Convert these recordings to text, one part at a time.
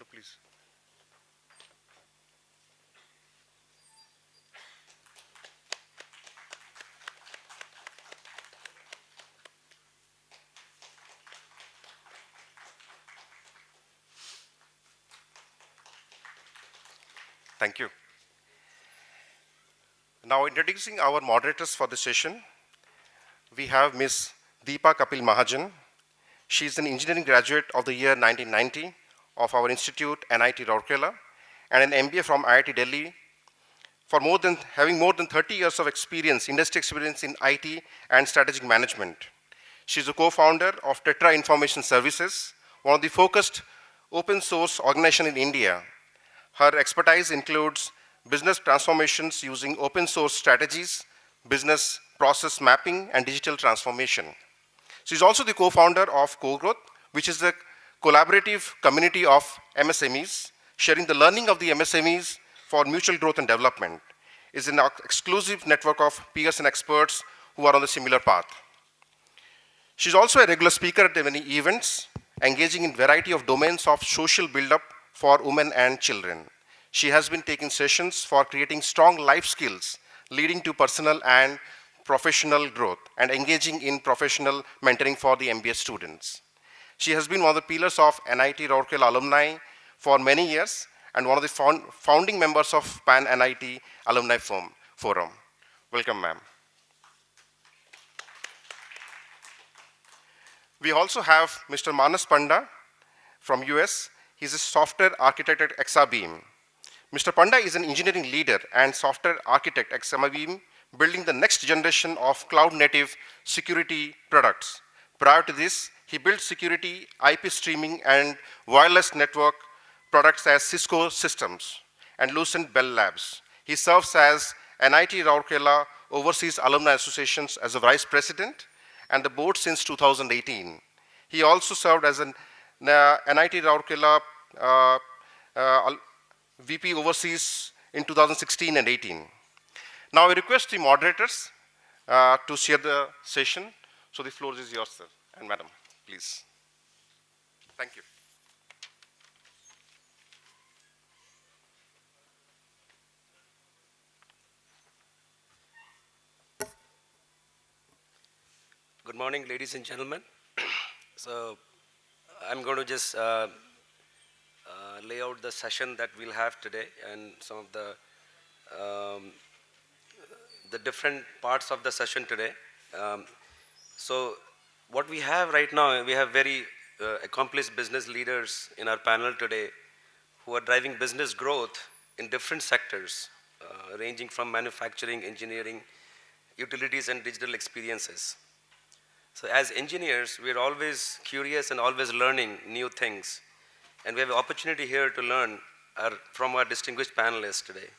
Manu, please. Thank you. Now introducing our moderators for the session, we have Ms. Deepa Kapil Mahajan. She is an engineering graduate of the year 1990 of our institute, NIT Rourkela, and an MBA from IIT Delhi for having more than 30 years of experience, industry experience in IT and strategic management. She's a co-founder of NITRAA Information Services, one of the focused open source organization in India. Her expertise includes business transformations using open source strategies, business process mapping, and digital transformation. She's also the co-founder of Co-Growth, which is a collaborative community of MSMEs, sharing the learning of the MSMEs for mutual growth and development. It's an exclusive network of peers and experts who are on the similar path. She's also a regular speaker at many events, engaging in a variety of domains of social build-up for women and children. She has been taking sessions for creating strong life skills, leading to personal and professional growth, and engaging in professional mentoring for the MBA students. She has been one of the pillars of NIT Rourkela alumni for many years, and one of the founding members of Pan-NIT Alumni Forum. Welcome, ma'am. We also have Mr. Manas Panda from US. He's a software architect at Exabeam. Mr. Panda is an engineering leader and software architect at Exabeam, building the next generation of cloud-native security products. Prior to this, he built security, IP streaming, and wireless network products as Cisco Systems and Lucent Bell Labs. He serves as NIT Rourkela Overseas Alumni Associations as a vice president and the board since 2018. He also served as an NIT Rourkela VP Overseas in 2016 and 18. Now I request the moderators to share the session. So the floor is yours, sir, and madam, please. Thank you. Good morning, ladies and gentlemen. So I'm going to just lay out the session that we'll have today and some of the different parts of the session today. So what we have right now, we have very accomplished business leaders in our panel today who are driving business growth in different sectors, ranging from manufacturing, engineering, utilities, and digital experiences. So as engineers, we're always curious and always learning new things. And we have an opportunity here to learn from our distinguished panelists today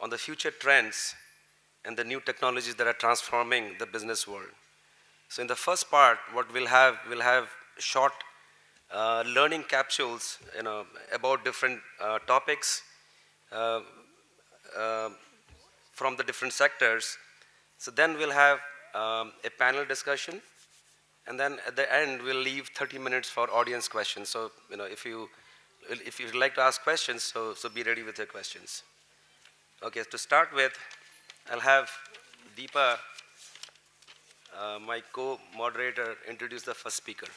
on the future trends and the new technologies that are transforming the business world. So in the first part, what we'll have short learning capsules, about different topics from the different sectors. So then we'll have a panel discussion, and then at the end we'll leave 30 minutes for audience questions. So if you'd like to ask questions, so be ready with your questions. Okay, to start with, I'll have Deepa, my co-moderator, introduce the first speaker.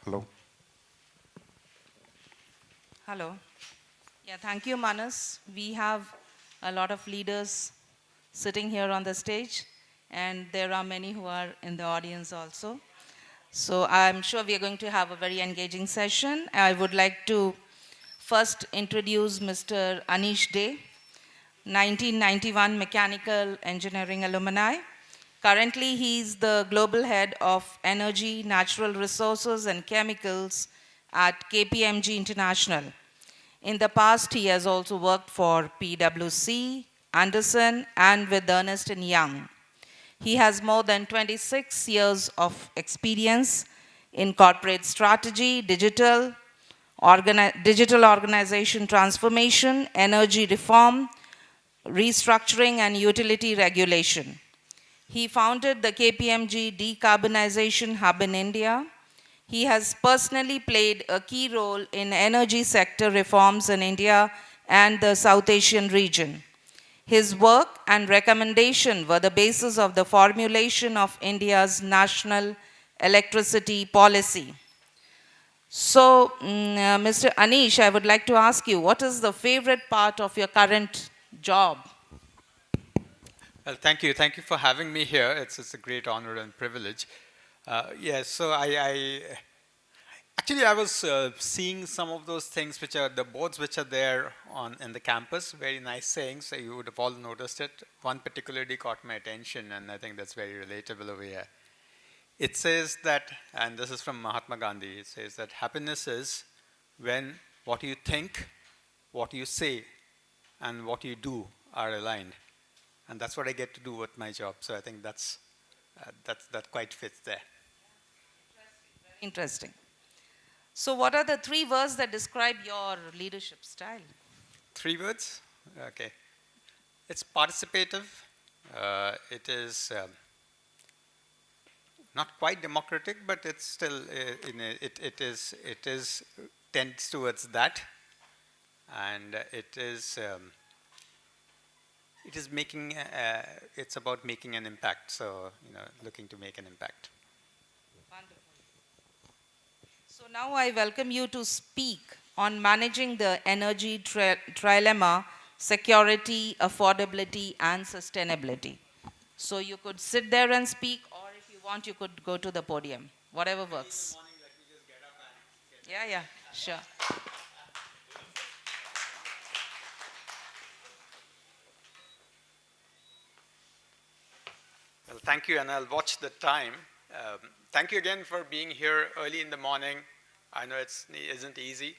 Hello. Hello. Yeah, thank you, Manas. We have a lot of leaders sitting here on the stage, and there are many who are in the audience also. So I'm sure we are going to have a very engaging session. I would like to first introduce Mr. Anish Dey, 1991 Mechanical Engineering alumni. Currently, he's the global head of energy, natural resources, and chemicals at KPMG International. In the past, he has also worked for PwC, Anderson, and with Ernst & Young. He has more than 26 years of experience in corporate strategy, digital organization transformation, energy reform, restructuring, and utility regulation. He founded the KPMG Decarbonization Hub in India. He has personally played a key role in energy sector reforms in India and the South Asian region. His work and recommendation were the basis of the formulation of India's national electricity policy. So, Mr. Anish, I would like to ask you, what is the favorite part of your current job? Well, thank you. Thank you for having me here. It's a great honor and privilege. Yes, so actually I was seeing some of those things which are the boards which are there in the campus. Very nice sayings. So you would have all noticed it. One particularly caught my attention, and I think that's very relatable over here. It says that, and this is from Mahatma Gandhi. It says that happiness is when what you think, what you say, and what you do are aligned. And that's what I get to do with my job. So I think that quite fits there. Interesting. So what are the 3 words that describe your leadership style? 3 words? Okay. It's participative. It is not quite democratic, but it's still, it is tends towards that. And it is making, it's about making an impact. So, looking to make an impact. Wonderful. So now I welcome you to speak on managing the energy trilemma, security, affordability, and sustainability. So you could sit there and speak, or if you want, you could go to the podium, whatever works. Yeah, sure. Well, thank you, and I'll watch the time. Thank you again for being here early in the morning. I know it isn't easy,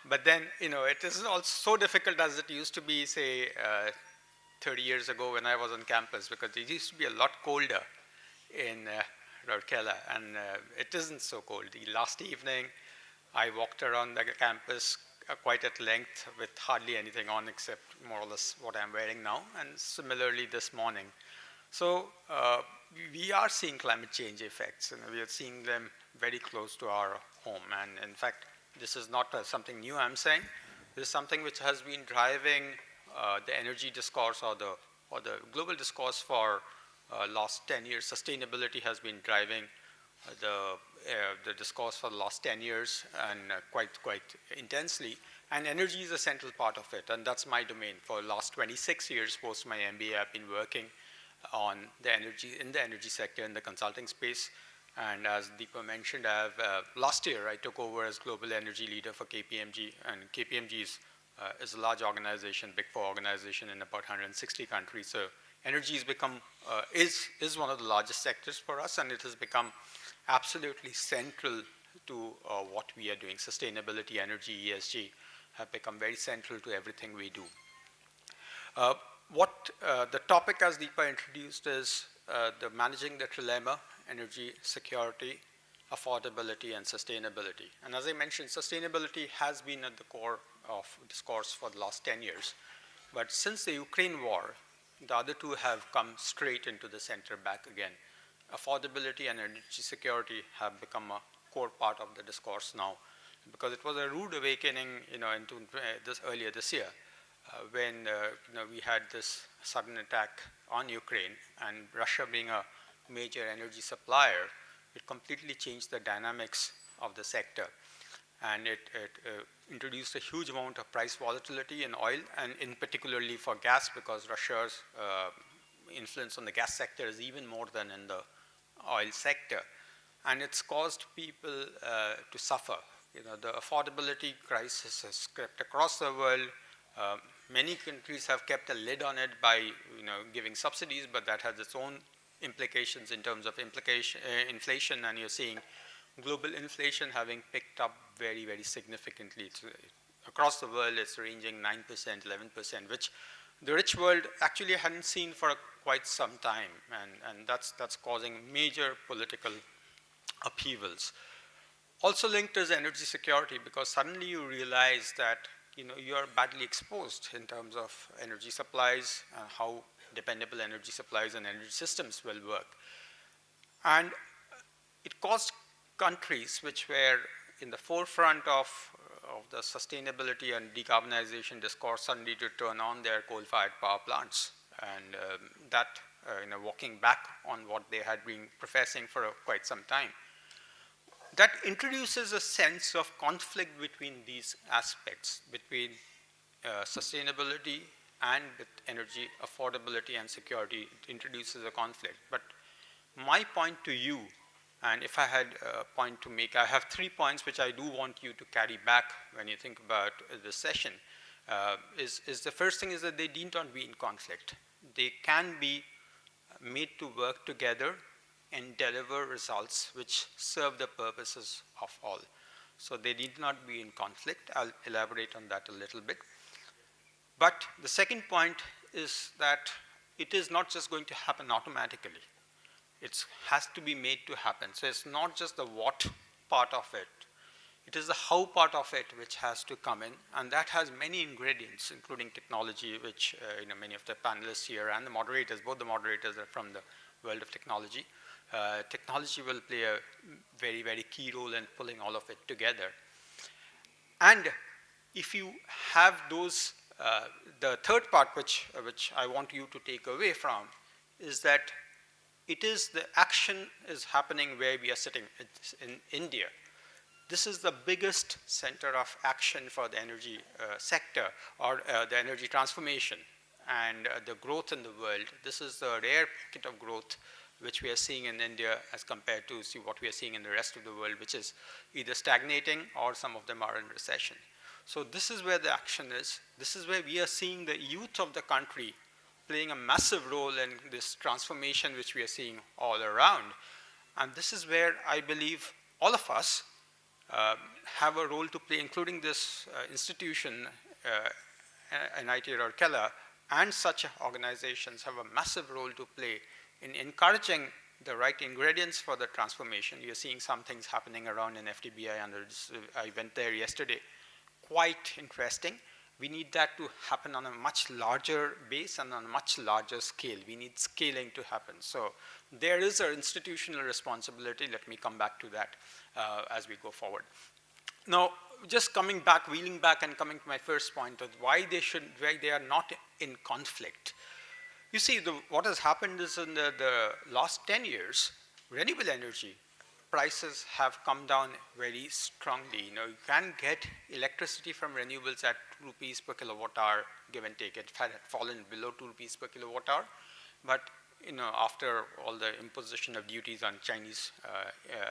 but then, it isn't all so difficult as it used to be, say, 30 years ago when I was on campus, because it used to be a lot colder in Rourkela, and it isn't so cold. The last evening, I walked around the campus quite at length with hardly anything on except more or less what I'm wearing now, and similarly this morning. So we are seeing climate change effects, and we are seeing them very close to our home. And in fact, this is not something new I'm saying. This is something which has been driving the energy discourse or the global discourse for last 10 years. Sustainability has been driving the discourse for the last 10 years and quite intensely. And energy is a central part of it, and that's my domain. For the last 26 years post my MBA, I've been working on in the energy sector, in the consulting space. And as Deepa mentioned, last year I took over as global energy leader for KPMG, and KPMG is a large organization, Big Four organization in about 160 countries. So energy has become, is one of the largest sectors for us, and it has become absolutely central to what we are doing. Sustainability, energy, ESG have become very central to everything we do. The topic, as Deepa introduced, is the managing the trilemma: energy, security, affordability, and sustainability. And as I mentioned, sustainability has been at the core of discourse for the last 10 years. But since the Ukraine war, the other two have come straight into the center back again. Affordability and energy security have become a core part of the discourse now, because it was a rude awakening, into earlier this year, when we had this sudden attack on Ukraine, and Russia being a major energy supplier, it completely changed the dynamics of the sector. And it introduced a huge amount of price volatility in oil, and in particularly for gas, because Russia's influence on the gas sector is even more than in the oil sector. And it's caused people to suffer. The affordability crisis has crept across the world. Many countries have kept a lid on it by giving subsidies, but that has its own implications in terms of inflation, and you're seeing global inflation having picked up very, very significantly. Across the world, it's ranging 9%, 11%, which the rich world actually hadn't seen for quite some time, and that's causing major political upheavals. Also linked is energy security, because suddenly you realize that you are badly exposed in terms of energy supplies and how dependable energy supplies and energy systems will work. And it caused countries which were in the forefront of the sustainability and decarbonization discourse suddenly to turn on their coal-fired power plants, and that walking back on what they had been professing for quite some time. That introduces a sense of conflict between these aspects, between sustainability and with energy affordability and security. It introduces a conflict. But my point to you, and if I had a point to make, I have 3 points which I do want you to carry back when you think about this session. Is the first thing is that they need not be in conflict. They can be made to work together and deliver results which serve the purposes of all. So they need not be in conflict. I'll elaborate on that a little bit. But the second point is that it is not just going to happen automatically. It has to be made to happen. So it's not just the what part of it. It is the how part of it which has to come in, and that has many ingredients, including technology, which many of the panelists here and the moderators, both the moderators are from the world of technology. Technology will play a very, very key role in pulling all of it together. And if you have those, the third part which I want you to take away from is that it is the action is happening where we are sitting. It's in India. This is the biggest center of action for the energy sector, or the energy transformation and the growth in the world. This is the rare pocket of growth which we are seeing in India as compared to what we are seeing in the rest of the world, which is either stagnating or some of them are in recession. So this is where the action is. This is where we are seeing the youth of the country playing a massive role in this transformation which we are seeing all around. And this is where I believe all of us have a role to play, including this institution, NITRAA Rourkela, and such organizations have a massive role to play in encouraging the right ingredients for the transformation. You're seeing some things happening around in FTBI, and I went there yesterday. Quite interesting. We need that to happen on a much larger base and on a much larger scale. We need scaling to happen. So there is an institutional responsibility. Let me come back to that as we go forward. Now, just coming back, wheeling back and coming to my first point of why they are not in conflict. You see, what has happened is in the last 10 years, renewable energy prices have come down very strongly. You can get electricity from renewables at 2 rupees per kilowatt hour, give and take. It had fallen below 2 rupees per kilowatt hour. But after all the imposition of duties on Chinese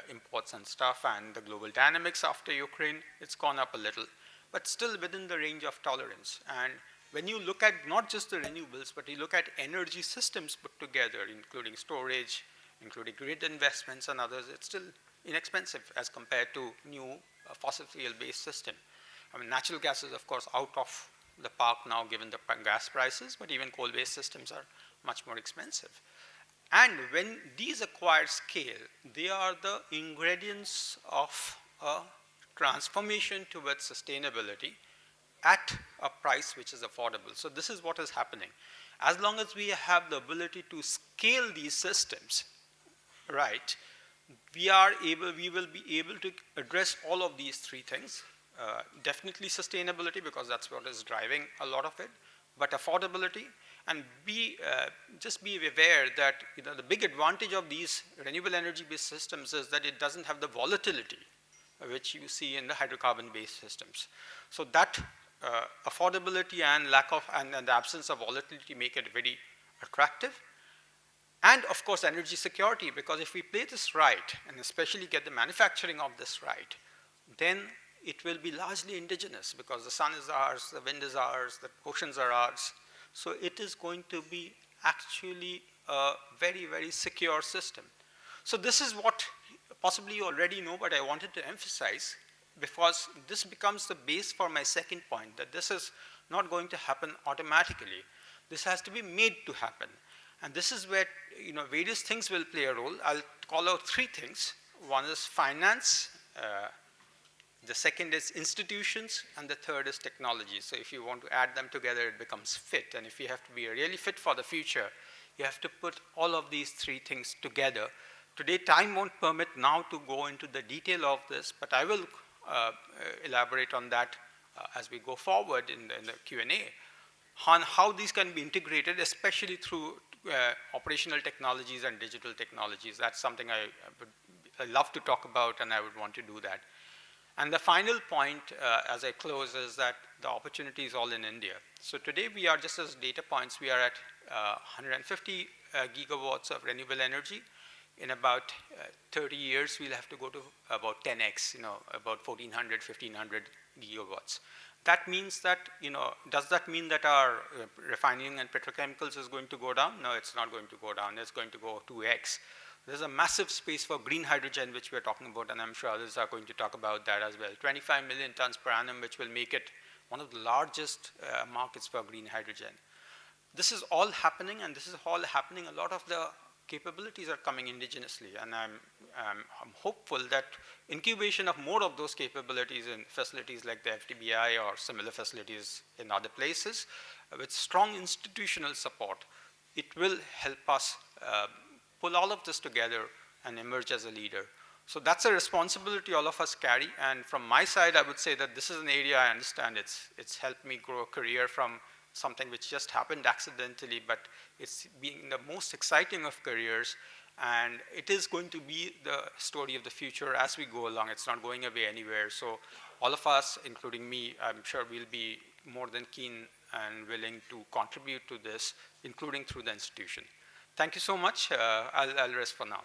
imports and stuff and the global dynamics after Ukraine, it's gone up a little, but still within the range of tolerance. And when you look at not just the renewables, but you look at energy systems put together, including storage, including grid investments and others, it's still inexpensive as compared to new fossil fuel-based system. I mean, natural gas is, of course, out of the park now given the gas prices, but even coal-based systems are much more expensive. And when these acquire scale, they are the ingredients of a transformation towards sustainability at a price which is affordable. So this is what is happening. As long as we have the ability to scale these systems, right, we will be able to address all of these three things. Definitely sustainability, because that's what is driving a lot of it, but affordability, and just be aware that the big advantage of these renewable energy-based systems is that it doesn't have the volatility which you see in the hydrocarbon-based systems. So that affordability and and the absence of volatility make it very attractive. And of course, energy security, because if we play this right, and especially get the manufacturing of this right, then it will be largely indigenous, because the sun is ours, the wind is ours, the oceans are ours. So it is going to be actually a very, very secure system. So this is what possibly you already know, but I wanted to emphasize, because this becomes the base for my second point, that this is not going to happen automatically. This has to be made to happen. And this is where various things will play a role. I'll call out three things. One is finance, the second is institutions, and the third is technology. So if you want to add them together, it becomes fit. And if you have to be really fit for the future, you have to put all of these three things together. Today, time won't permit now to go into the detail of this, but I will elaborate on that as we go forward in the Q&A, on how these can be integrated, especially through operational technologies and digital technologies. That's something I love to talk about, and I would want to do that. And the final point, as I close, is that the opportunity is all in India. So today we are, just as data points, we are at 150 gigawatts of renewable energy. In about 30 years, we'll have to go to about 10x, about 1,400, 1,500 gigawatts. That means that, does that mean that our refining and petrochemicals is going to go down? No, it's not going to go down. It's going to go 2x. There's a massive space for green hydrogen, which we're talking about, and I'm sure others are going to talk about that as well. 25 million tons per annum, which will make it one of the largest markets for green hydrogen. This is all happening, and this is all happening. A lot of the capabilities are coming indigenously, and I'm hopeful that incubation of more of those capabilities in facilities like the FTBI or similar facilities in other places, with strong institutional support, it will help us pull all of this together and emerge as a leader. So that's a responsibility all of us carry, and from my side, I would say that this is an area I understand. It's helped me grow a career from something which just happened accidentally, but it's being the most exciting of careers, and it is going to be the story of the future as we go along. It's not going away anywhere. So all of us, including me, I'm sure we'll be more than keen and willing to contribute to this, including through the institution. Thank you so much. I'll rest for now.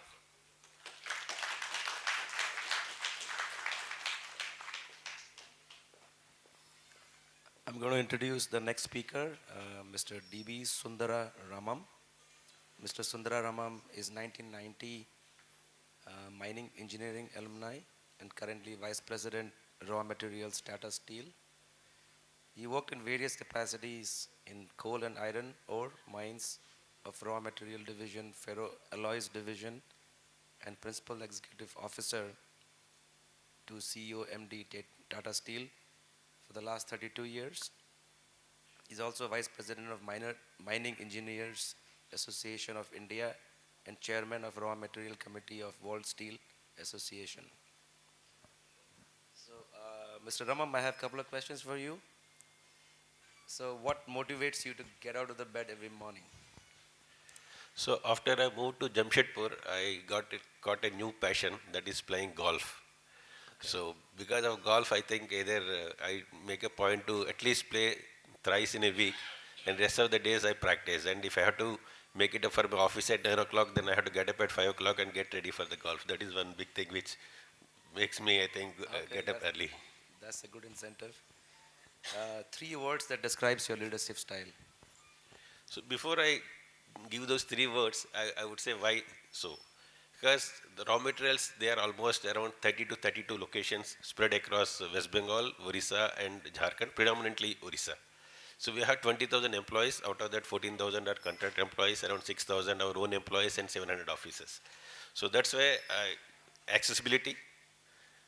I'm going to introduce the next speaker, Mr. D.B. Sundara Ramam. Mr. Sundara Ramam is 1990 mining engineering alumni and currently Vice President Raw Materials Tata Steel. He worked in various capacities in coal and iron ore mines of Raw Material Division, Ferro Alloys Division, and Principal Executive Officer to CEO MD Tata Steel for the last 32 years. He's also Vice President of Mining Engineers Association of India and Chairman of Raw Material Committee of World Steel Association. So, Mr. Ramam, I have a couple of questions for you. So, what motivates you to get out of the bed every morning? So after I moved to Jamshedpur, I got a new passion, that is playing golf. Okay. So because of golf, I think either I make a point to at least play thrice in a week, and rest of the days I practice. And if I have to make it up for my office at 9 o'clock, then I have to get up at 5 o'clock and get ready for the golf. That is one big thing which makes me, I think, get up early. That's a good incentive. 3 words that describes your leadership style. So before I give those 3 words, I would say why so. Because the raw materials, they are almost around 30 to 32 locations spread across West Bengal, Orissa and Jharkhand, predominantly Orissa. So we have 20,000 employees. Out of that, 14,000 are contract employees, around 6,000 our own employees, and 700 offices. So that's why accessibility,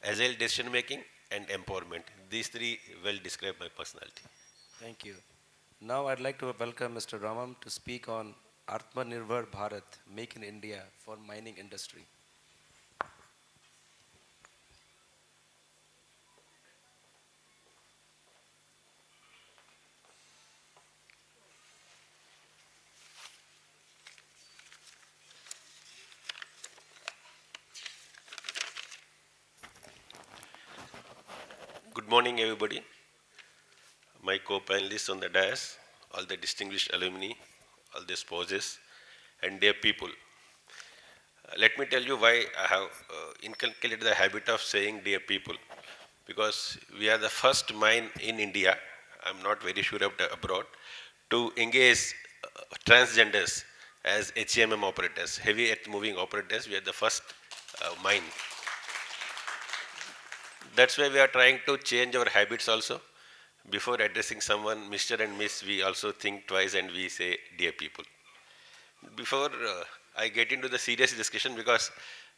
agile decision making, and empowerment. These 3 well describe my personality. Thank you. Now I'd like to welcome Mr. Ramam to speak on Atmanirbhar Bharat, Make in India for mining industry. Good morning, everybody. My co-panelists on the dais, all the distinguished alumni, all the spouses, and their people. Let me tell you why I have inculcated the habit of saying dear people. Because we are the first mine in India, I'm not very sure of the abroad, to engage transgenders as HEMM operators, heavy earth moving operators. We are the first mine. That's why we are trying to change our habits also. before addressing someone, Mr. and Miss, we also think twice and we say, dear people. Before I get into the serious discussion, because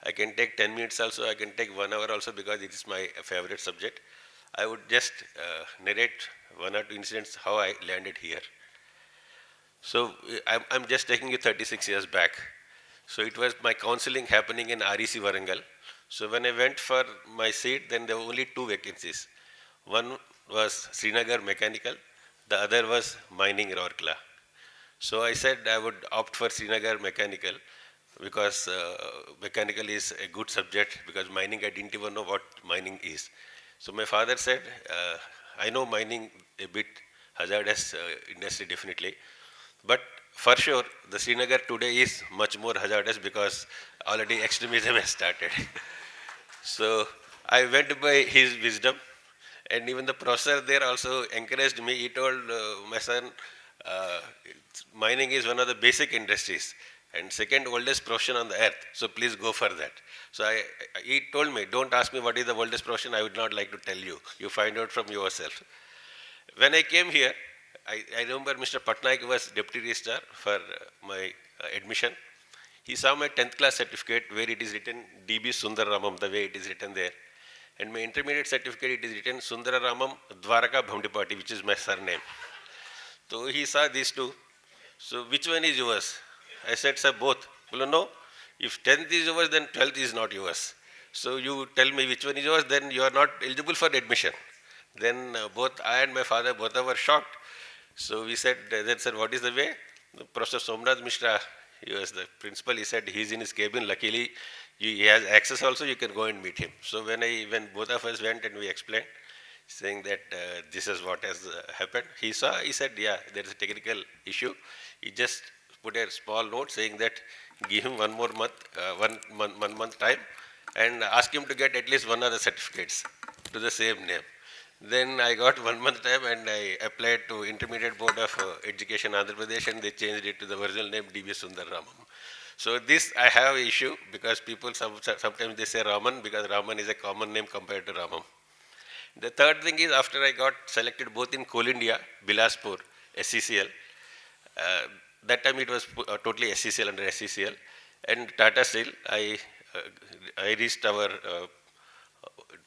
I can take 10 minutes also, I can take 1 hour also, because it is my favorite subject, I would just narrate 1 or 2 incidents how I landed here. So I'm just taking you 36 years back. So it was my counseling happening in REC Warangal. So when I went for my seat, then there were only 2 vacancies. One was Srinagar Mechanical, the other was Mining Rourkela. So I said I would opt for Srinagar Mechanical because mechanical is a good subject, because mining, I didn't even know what mining is. So my father said, I know mining a bit hazardous industry definitely, but for sure the Srinagar today is much more hazardous because already extremism has started. So I went by his wisdom, and even the professor there also encouraged me. He told my son, uh, mining is one of the basic industries and second oldest profession on the earth. So please go for that. So he told me, don't ask me what is the oldest profession. I would not like to tell you. You find out from yourself. When I came here, I remember Mr. Patnaik was deputy registrar for my admission. He saw my 10th class certificate where it is written DB Sundaramam, the way it is written there. And my intermediate certificate, it is written Sundararamam Dwaraka Bhamdipati, which is my surname. So he saw these two. So which one is yours? I said, sir, both. Well, no. If 10th is yours, then 12th is not yours. So you tell me which one is yours, then you are not eligible for admission. Then both I and my father, both were shocked. So we said, then sir, what is the way? Professor Somnath Mishra, he was the principal, he said he's in his cabin. Luckily, he has access also, you can go and meet him. So when both of us went and we explained, saying that this is what has happened, he saw, he said, yeah, there is a technical issue. He just put a small note saying that give him 1 more month, 1 month time, and ask him to get at least 1 of the certificates to the same name. Then I got 1 month time and I applied to Intermediate Board of Education Andhra Pradesh, and they changed it to the original name DB Sundaramam. So this I have an issue because people sometimes they say Raman because Raman is a common name compared to Ramam. The third thing is after I got selected both in Coal India, Bilaspur, SCCL, that time it was totally SCCL under SCCL, and Tata Steel, I reached our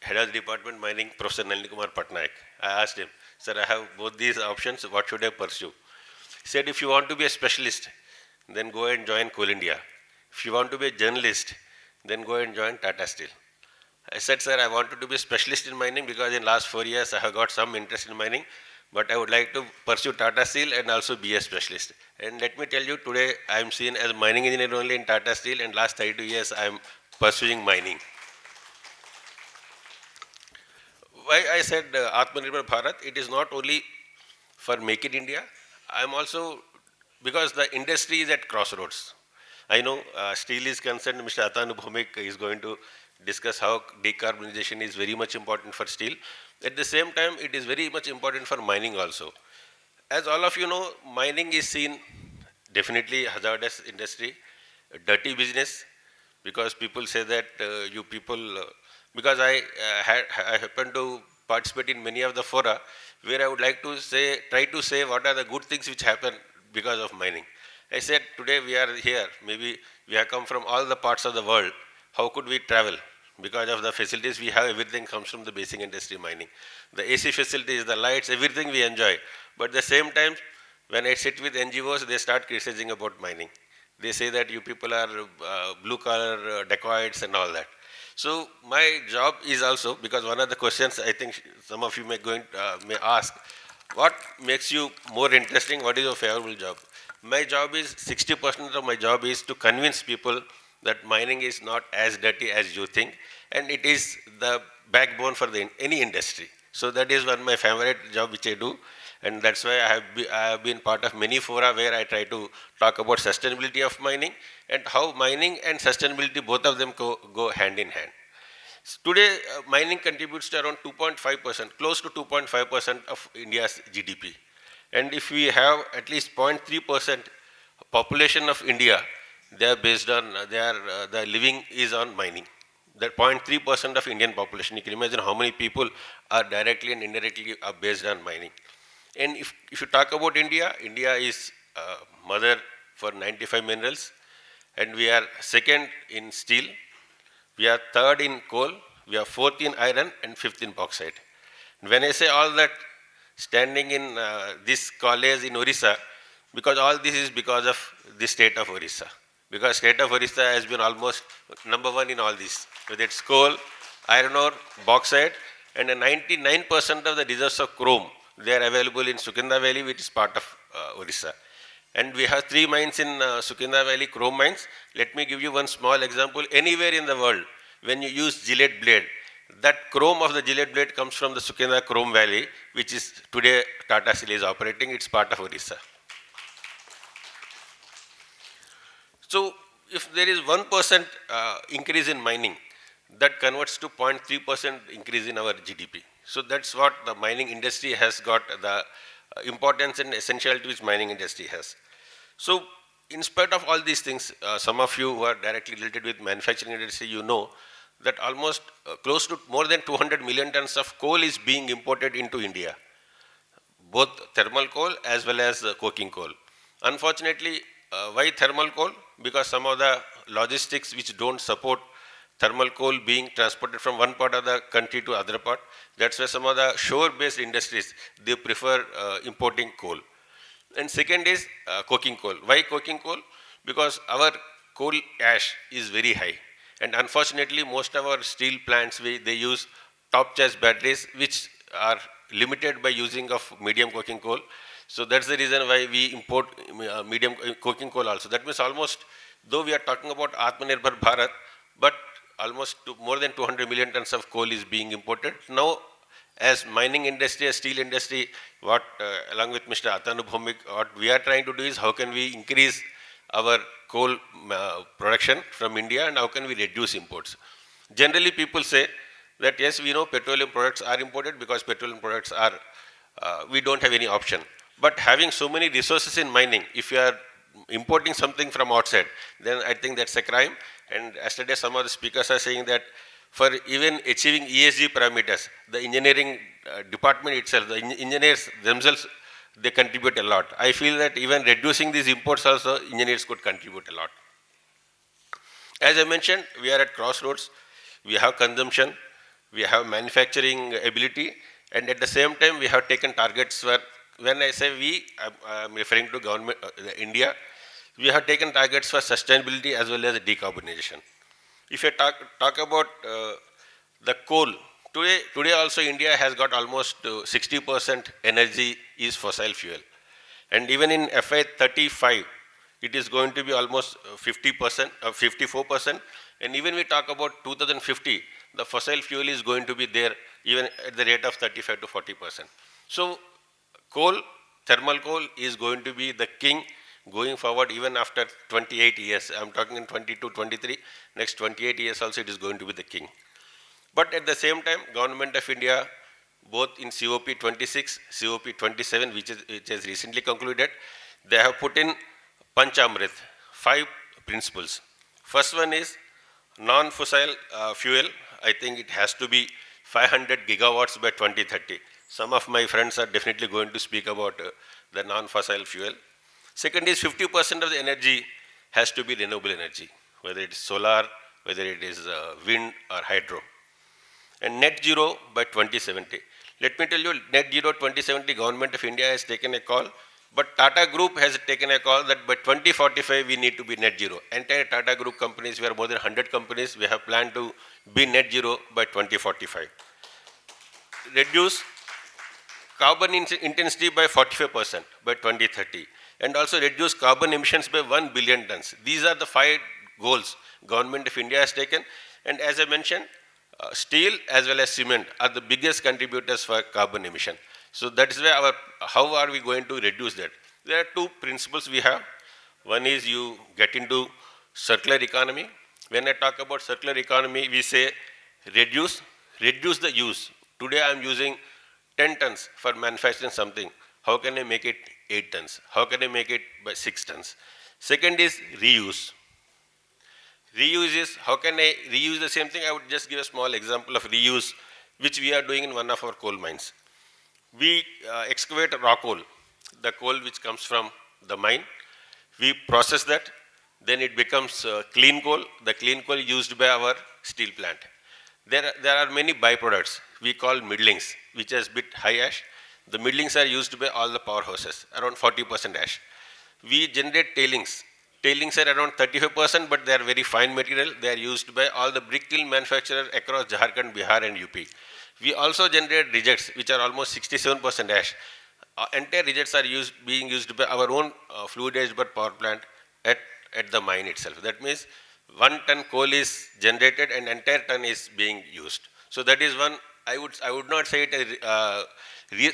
head of the department mining, Professor Nalini Kumar Patnaik. I asked him, sir, I have both these options, what should I pursue? He said, if you want to be a specialist, then go and join Coal India. If you want to be a journalist, then go and join Tata Steel. I said, sir, I wanted to be a specialist in mining because in last 4 years I have got some interest in mining, but I would like to pursue Tata Steel and also be a specialist. And let me tell you, today I am seen as a mining engineer only in Tata Steel, and last 32 years I am pursuing mining. Why I said Atmanirbhar Bharat, it is not only for Make in India, I am also, because the industry is at crossroads. I know steel is concerned, Mr. Atanu Bhumik is going to discuss how decarbonization is very much important for steel. At the same time, it is very much important for mining also. As all of you know, mining is seen definitely hazardous industry, a dirty business, because people say that you people, because I happen to participate in many of the fora where I would like to say, try to say what are the good things which happen because of mining. I said, today we are here, maybe we have come from all the parts of the world. How could we travel? Because of the facilities we have, everything comes from the basic industry mining. The AC facilities, the lights, everything we enjoy. But at the same time, when I sit with NGOs, they start criticizing about mining. They say that you people are blue-collar dacoits and all that. So my job is also, because one of the questions I think some of you may ask, what makes you more interesting? What is your favorable job? My job is, 60% of my job is to convince people that mining is not as dirty as you think, and it is the backbone for any industry. So that is one of my favorite job which I do, and that's why I have been part of many fora where I try to talk about sustainability of mining and how mining and sustainability, both of them go hand in hand. Today, mining contributes to around 2.5%, close to 2.5% of India's GDP. And if we have at least 0.3% population of India, they are based on, the living is on mining. that 0.3% of Indian population. You can imagine how many people are directly and indirectly are based on mining. And if you talk about India, India is mother for 95 minerals, and we are second in steel, we are third in coal, we are fourth in iron, and fifth in bauxite. When I say all that, standing in this college in Orissa, because all this is because of the state of Orissa. Because state of Orissa has been almost number one in all this, whether it's coal, iron ore, bauxite, and 99% of the reserves of chrome, they are available in Sukinda Valley, which is part of Orissa. And we have 3 mines in Sukinda Valley, chrome mines. Let me give you one small example. Anywhere in the world, when you use Gillette blade, that chrome of the Gillette blade comes from the Sukinda Chrome Valley, which is today Tata Steel is operating. It's part of Orissa. So if there is 1% increase in mining, that converts to 0.3% increase in our GDP. So that's what the mining industry has got, the importance and essentiality which mining industry has. So in spite of all these things, some of you who are directly related with manufacturing industry, you know that almost close to more than 200 million tons of coal is being imported into India, both thermal coal as well as coking coal. Unfortunately, why thermal coal? Because some of the logistics which don't support thermal coal being transported from one part of the country to other part. That's why some of the shore-based industries, they prefer importing coal. And second is coking coal. Why coking coal? Because our coal ash is very high. And unfortunately, most of our steel plants, they use top charge batteries, which are limited by using of medium coking coal. So that's the reason why we import medium coking coal also. That means almost, though we are talking about Atmanirbhar Bharat, but almost more than 200 million tons of coal is being imported. Now, as mining industry, as steel industry, what along with Mr. Atanu Bhumik, what we are trying to do is how can we increase our coal production from India and how can we reduce imports. Generally, people say that yes, we know petroleum products are imported because petroleum products are, we don't have any option. But having so many resources in mining, if you are importing something from outside, then I think that's a crime. And yesterday some of the speakers are saying that for even achieving ESG parameters, the engineering department itself, the engineers themselves, they contribute a lot. I feel that even reducing these imports also, engineers could contribute a lot. As I mentioned, we are at crossroads. We have consumption, we have manufacturing ability, and at the same time, we have taken targets for, when I say we, I'm referring to government, India, we have taken targets for sustainability as well as decarbonization. If I talk about the coal, today also India has got almost 60% energy is fossil fuel. And even in FY35, it is going to be almost 50%, 54%. And even we talk about 2050, the fossil fuel is going to be there even at the rate of 35 to 40%. So coal, thermal coal is going to be the king going forward even after 28 years. I'm talking in 22, 23, next 28 years also it is going to be the king. But at the same time, Government of India, both in COP 26, COP 27, which has recently concluded, they have put in Panchamrit, 5 principles. First one is non-fossil fuel. I think it has to be 500 gigawatts by 2030. Some of my friends are definitely going to speak about the non-fossil fuel. Second is 50% of the energy has to be renewable energy, whether it is solar, whether it is wind or hydro. And net zero by 2070. Let me tell you, net zero 2070, Government of India has taken a call, but Tata Group has taken a call that by 2045 we need to be net zero. Entire Tata Group companies, we are more than 100 companies, we have planned to be net zero by 2045. Reduce carbon intensity by 45% by 2030. And also reduce carbon emissions by 1 billion tons. These are the 5 goals Government of India has taken. And as I mentioned, steel as well as cement are the biggest contributors for carbon emission. So that is why how are we going to reduce that? There are 2 principles we have. One is you get into circular economy. When I talk about circular economy, we say reduce the use. Today I am using 10 tons for manufacturing something. How can I make it 8 tons? How can I make it by 6 tons? Second is reuse. Reuse is, how can I reuse the same thing? I would just give a small example of reuse, which we are doing in one of our coal mines. We excavate raw coal, the coal which comes from the mine. We process that, then it becomes clean coal, the clean coal used by our steel plant. There are many byproducts we call middlings, which has bit high ash. The middlings are used by all the powerhouses, around 40% ash. We generate tailings. Tailings are around 35%, but they are very fine material. They are used by all the brick kiln manufacturers across Jharkhand, Bihar, and UP. We also generate rejects, which are almost 67% ash. Entire rejects are being used by our own fluidized but power plant at the mine itself. That means 1 ton coal is generated and entire ton is being used. So that is one, I would not say it as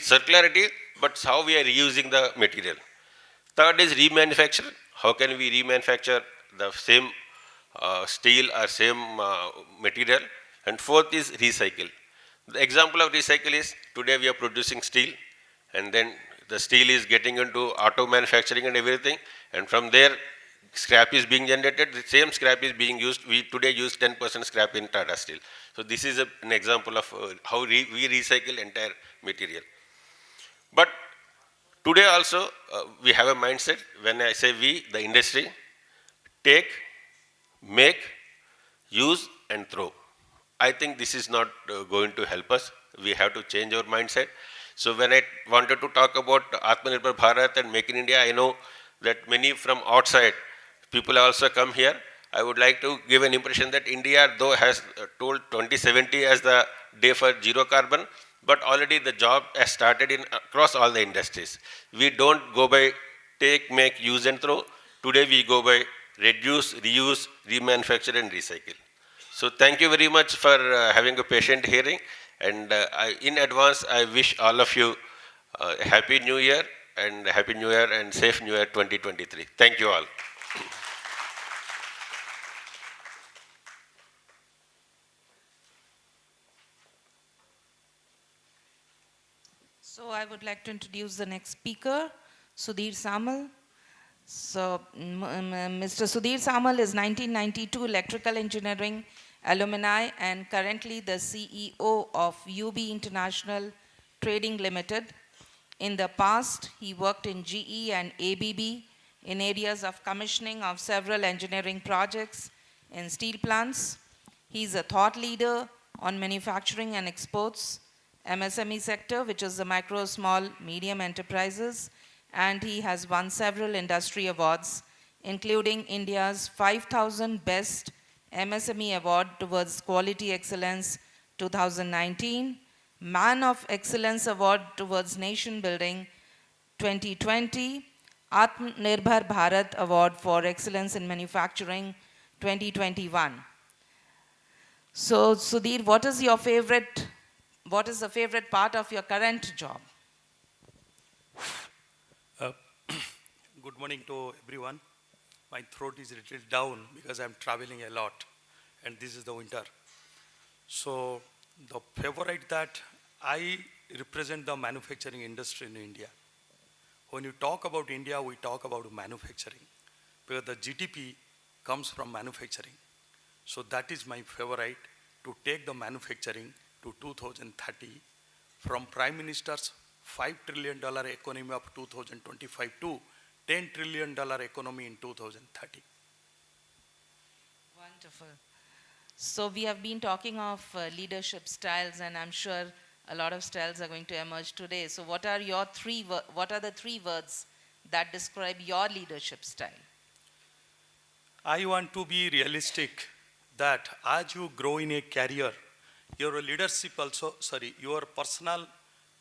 circularity, but how we are reusing the material. Third is remanufacture. How can we remanufacture the same steel or same material? And fourth is recycle. The example of recycle is today we are producing steel, and then the steel is getting into auto manufacturing and everything, and from there scrap is being generated. The same scrap is being used. We today use 10% scrap in Tata Steel. So this is an example of how we recycle entire material. But today also we have a mindset. When I say we, the industry, take, make, use and throw. I think this is not going to help us. We have to change our mindset. So when I wanted to talk about Atmanirbhar Bharat and Make in India, I know that many from outside people also come here. I would like to give an impression that India, though, has told 2070 as the day for zero carbon, but already the job has started in across all the industries. We don't go by take, make, use and throw. Today we go by reduce, reuse, remanufacture and recycle. So thank you very much for having a patient hearing, and in advance I wish all of you a happy new year and safe new year 2023. Thank you all. So I would like to introduce the next speaker, Sudhir Samal. So Mr. Sudhir Samal is 1992 electrical engineering alumni and currently the CEO of UB International Trading Limited. In the past, he worked in GE and ABB in areas of commissioning of several engineering projects in steel plants. He is a thought leader on manufacturing and exports, MSME sector, which is the micro, small, medium enterprises, and he has won several industry awards, including India's 5000 Best MSME Award towards Quality Excellence 2019, Man of Excellence Award towards Nation Building 2020, Atmanirbhar Bharat Award for Excellence in Manufacturing 2021. So Sudhir, what is the favorite part of your current job? Good morning to everyone. My throat is a little down because I'm traveling a lot and this is the winter. So the favorite that I represent the manufacturing industry in India. When you talk about India, we talk about manufacturing because the GDP comes from manufacturing. So that is my favorite, to take the manufacturing to 2030 from Prime Minister's $5 trillion economy of 2025 to $10 trillion economy in 2030. Wonderful. So we have been talking of leadership styles, and I'm sure a lot of styles are going to emerge today. So what are the three words that describe your leadership style? I want to be realistic that as you grow in a career, your leadership also, your personal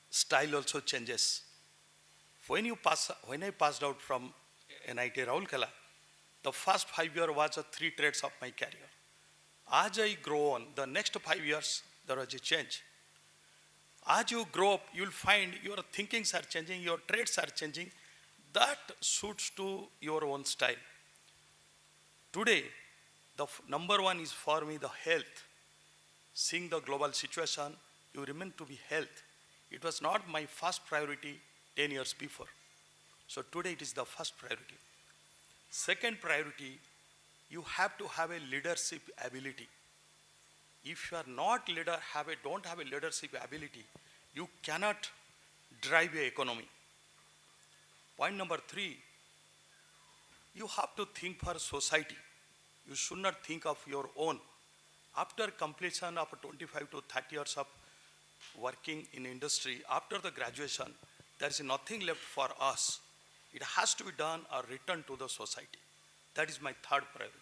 style also changes. When I passed out from NITRAA Rourkela, the first 5 years was the 3 traits of my career. As I grow on, the next 5 years, there was a change. As you grow up, you'll find your thinkings are changing, your traits are changing. That suits to your own style. Today, the number one is for me the health. Seeing the global situation, you remain to be health. It was not my first priority 10 years before. So today it is the first priority. Second priority you have to have a leadership ability. If you are not leader, don't have a leadership ability, you cannot drive a economy. Point number 3, you have to think for society. You should not think of your own. After completion of 25 to 30 years of working in industry, after the graduation, there is nothing left for us. It has to be done or returned to the society. That is my third priority.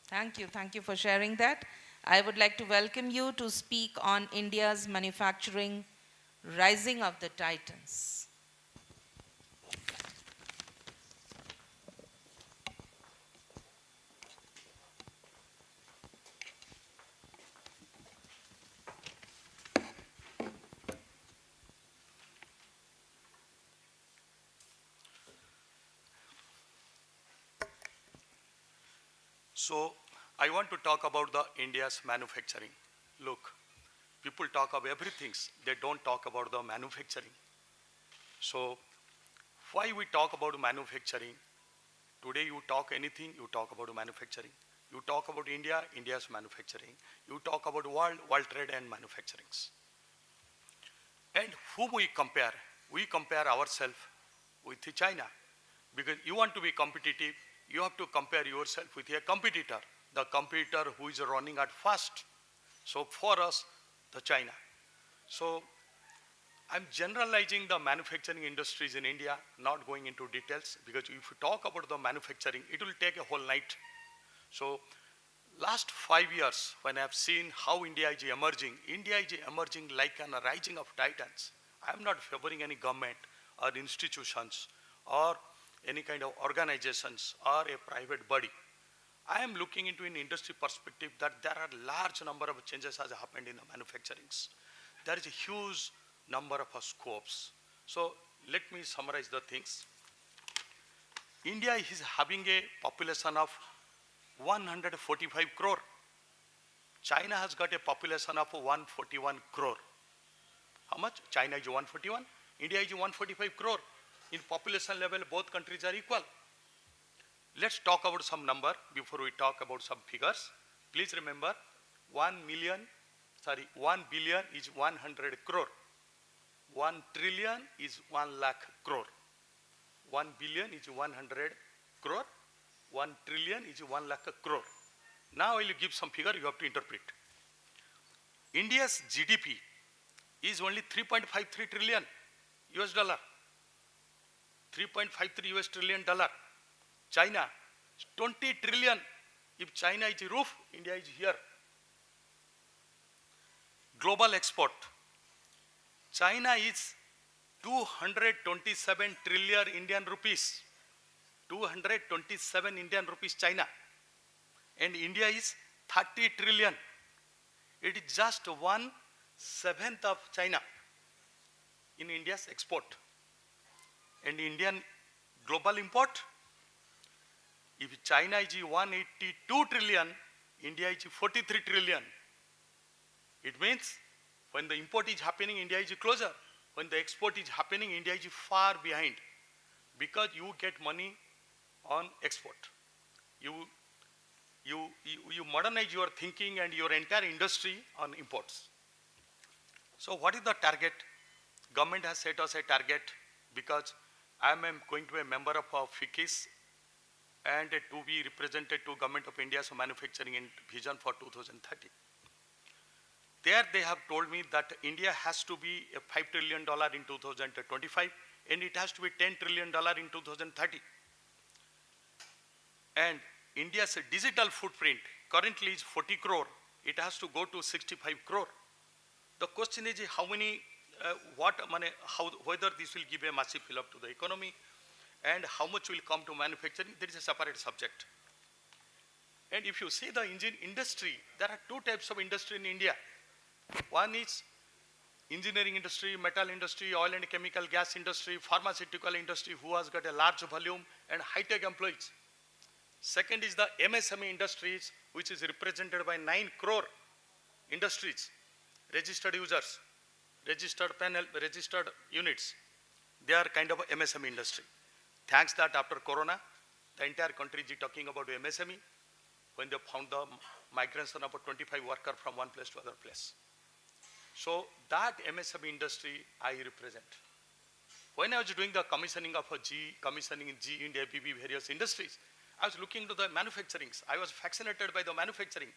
Thank you for sharing that. I would like to welcome you to speak on India's manufacturing, Rising of the Titans. So I want to talk about the India's manufacturing. Look, people talk of everything, they don't talk about the manufacturing. So why we talk about manufacturing? Today you talk anything, you talk about manufacturing. You talk about India, India's manufacturing. You talk about world trade and manufacturing. And whom we compare? We compare ourselves with China. Because you want to be competitive, you have to compare yourself with a competitor, the competitor who is running at fast. So for us, the China. So I'm generalizing the manufacturing industries in India, not going into details, because if you talk about the manufacturing, it will take a whole night. So last 5 years, when I've seen how India is emerging like a rising of titans. I'm not favoring any government or institutions or any kind of organizations or a private body. I am looking into an industry perspective that there are large number of changes has happened in the manufacturing. There is a huge number of scopes. So let me summarize the things. India is having a population of 145 crore. China has got a population of 141 crore. How much? China is 141, India is 145 crore. In population level, both countries are equal. Let's talk about some number before we talk about some figures. Please remember, 1 billion is 100 crore. 1 trillion is 1 lakh crore. 1 billion is 100 crore. 1 trillion is 1 lakh crore. Now I will give some figure, you have to interpret. India's GDP is only 3.53 trillion US dollar. 3.53 US trillion dollar. China, 20 trillion. If China is a roof, India is here. Global export. China is 227 trillion Indian rupees. 227 Indian rupees China. And India is 30 trillion. It is just 1/7 of China in India's export. And Indian global import, if China is 182 trillion, India is 43 trillion. It means when the import is happening, India is closer. When the export is happening, India is far behind, because you get money on export. You modernize your thinking and your entire industry on imports. So what is the target? Government has set us a target, because I am going to be a member of FICIS and to be represented to Government of India's manufacturing and vision for 2030. There they have told me that India has to be a $5 trillion in 2025 and it has to be $10 trillion in 2030. And India's digital footprint currently is 40 crore. It has to go to 65 crore. The question is how many, whether this will give a massive fill up to the economy and how much will come to manufacturing, there is a separate subject. And if you see the engine industry, there are two types of industry in India. One is engineering industry, metal industry, oil and chemical gas industry, pharmaceutical industry, who has got a large volume and high-tech employees. Second is the MSME industries, which is represented by 9 crore industries, registered users, registered panel, registered units. They are kind of MSME industry. Thanks that after Corona, the entire country is talking about MSME. when they found the migration of a 25 worker from one place to other place. So that MSME industry I represent. When I was doing the commissioning of a commissioning in G and ABB various industries, I was looking to the manufacturing. I was fascinated by the manufacturing.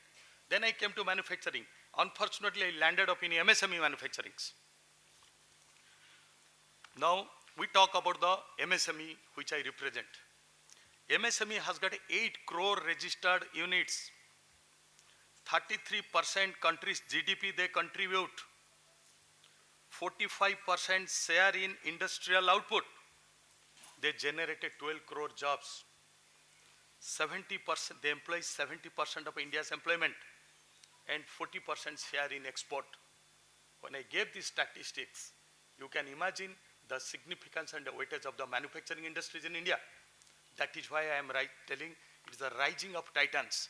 Then I came to manufacturing. Unfortunately, I landed up in MSME manufacturing. Now, we talk about the MSME which I represent. MSME has got 8 crore registered units. 33% country's GDP they contribute. 45% share in industrial output. They generated 12 crore jobs. 70%, they employ 70% of India's employment and 40% share in export. When I gave these statistics, you can imagine the significance and the weightage of the manufacturing industries in India. That is why I am telling it is the rising of titans.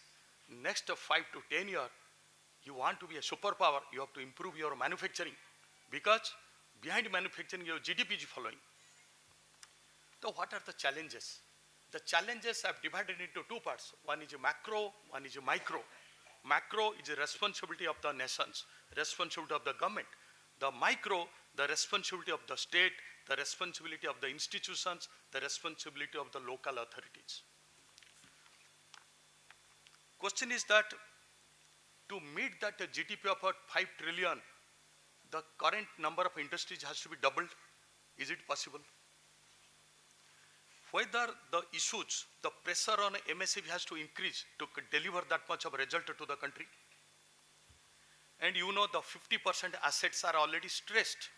Next 5 to 10 years, you want to be a superpower, you have to improve your manufacturing. Because behind manufacturing, your GDP is following. So what are the challenges? The challenges I've divided into 2 parts. One is macro, one is micro. Macro is the responsibility of the nations, responsibility of the government. The micro, the responsibility of the state, the responsibility of the institutions, the responsibility of the local authorities. Question is that to meet that GDP of about 5 trillion, the current number of industries has to be doubled. Is it possible? Whether the issues, the pressure on MSME has to increase to deliver that much of result to the country. And you know the 50% assets are already stressed.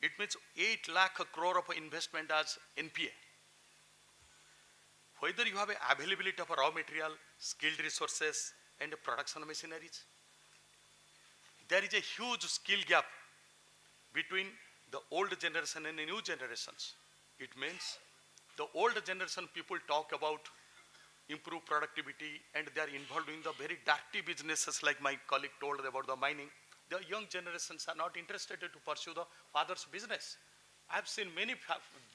It means 8 lakh crore of investment as NPA. Whether you have availability of raw material, skilled resources, and production machineries. There is a huge skill gap between the old generation and the new generations. It means the old generation people talk about improve productivity and they are involved in the very dirty businesses like my colleague told about the mining. The young generations are not interested to pursue the father's business. I have seen many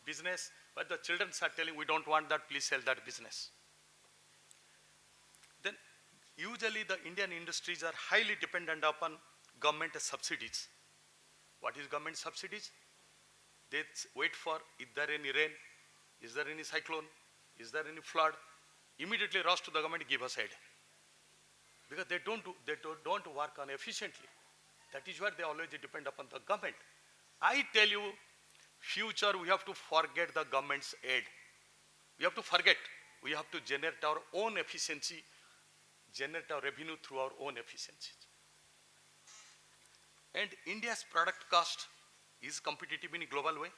business where the children are telling we don't want that, please sell that business. Then usually the Indian industries are highly dependent upon government subsidies. What is government subsidies? They wait for, is there any rain? Is there any cyclone? Is there any flood? Immediately rush to the government, give us aid. Because they don't work on efficiently. That is where they always depend upon the government. I tell you, future we have to forget the government's aid. We have to forget. We have to generate our own efficiency, generate our revenue through our own efficiency. And India's product cost is competitive in a global way.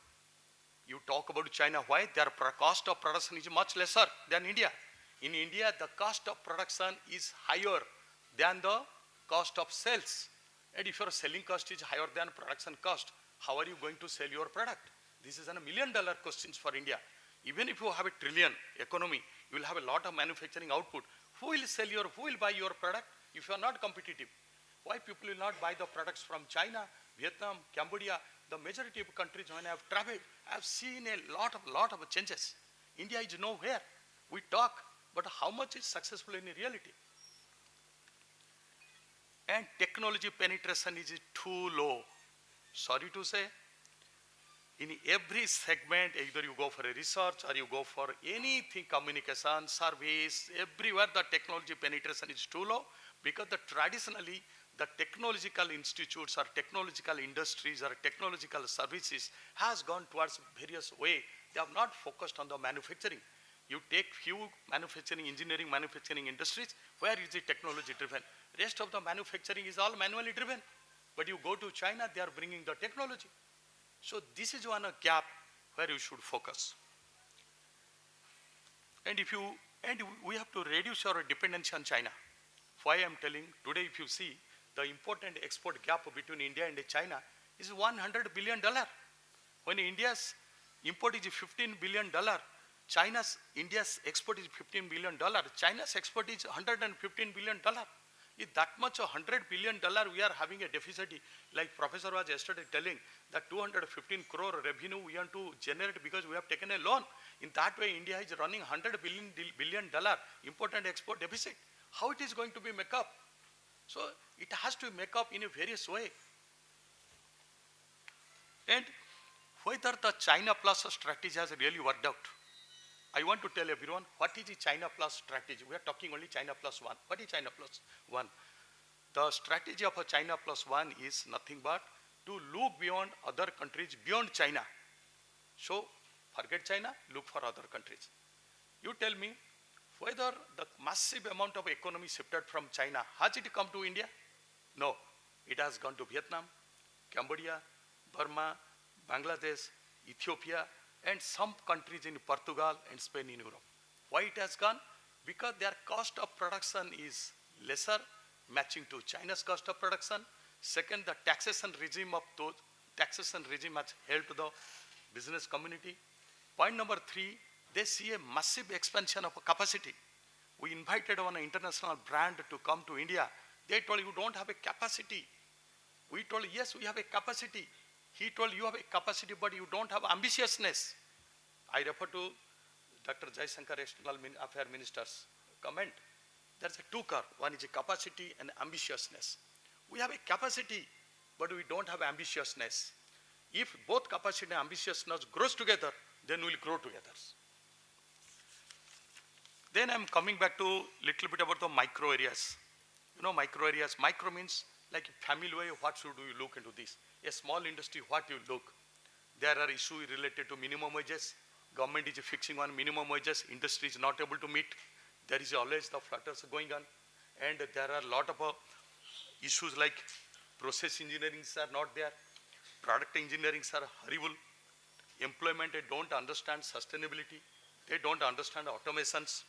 You talk about China, why? Their cost of production is much lesser than India. In India, the cost of production is higher than the cost of sales. And if your selling cost is higher than production cost, how are you going to sell your product? This is a $1 million question for India. Even if you have a trillion economy, you will have a lot of manufacturing output. Who will buy your product if you are not competitive? Why people will not buy the products from China, Vietnam, Cambodia? The majority of countries when I have traveled, I have seen a lot of changes. India is nowhere. We talk, but how much is successful in reality? And technology penetration is too low. Sorry to say, in every segment, either you go for a research or you go for anything, communication, service, everywhere the technology penetration is too low because traditionally the technological institutes or technological industries or technological services has gone towards various way. They have not focused on the manufacturing. You take few engineering manufacturing industries, where is the technology driven? Rest of the manufacturing is all manually driven. But you go to China, they are bringing the technology. So this is one gap where you should focus. And we have to reduce our dependency on China. Why I am telling, today if you see, the important export gap between India and China is $100 billion. When India's import is $15 billion, India's export is $15 billion, China's export is $115 billion. If that much $100 billion we are having a deficit, like Professor was yesterday telling, that 215 crore revenue we want to generate because we have taken a loan. In that way, India is running $100 billion import and export deficit. How it is going to be make up? So it has to make up in a various way. And whether the China Plus strategy has really worked out. I want to tell everyone what is the China Plus strategy. We are talking only China Plus One. What is China Plus One? The strategy of a China Plus One is nothing but to look beyond other countries, beyond China. So forget China, look for other countries. You tell me whether the massive amount of economy shifted from China, has it come to India? No. It has gone to Vietnam, Cambodia, Burma, Bangladesh, Ethiopia, and some countries in Portugal and Spain in Europe. Why it has gone? Because their cost of production is lesser, matching to China's cost of production. Second, the taxation regime has helped the business community. Point number 3, they see a massive expansion of capacity. We invited one international brand to come to India. They told you don't have a capacity. We told yes, we have a capacity. He told you have a capacity, but you don't have ambitiousness. I refer to Dr. Jaishankar, External Affairs Minister's comment. There's a two curve. One is a capacity and ambitiousness. We have a capacity, but we don't have ambitiousness. If both capacity and ambitiousness grows together, then we'll grow together. Then I'm coming back to little bit about the micro areas. You know, micro areas. Micro means like a family way, what should you look into this? A small industry, what you look? There are issues related to minimum wages. Government is fixing on minimum wages. Industry is not able to meet. There is always the flutters going on. And there are a lot of issues like process engineering are not there. Product engineering are horrible. Employment, they don't understand sustainability. They don't understand automations.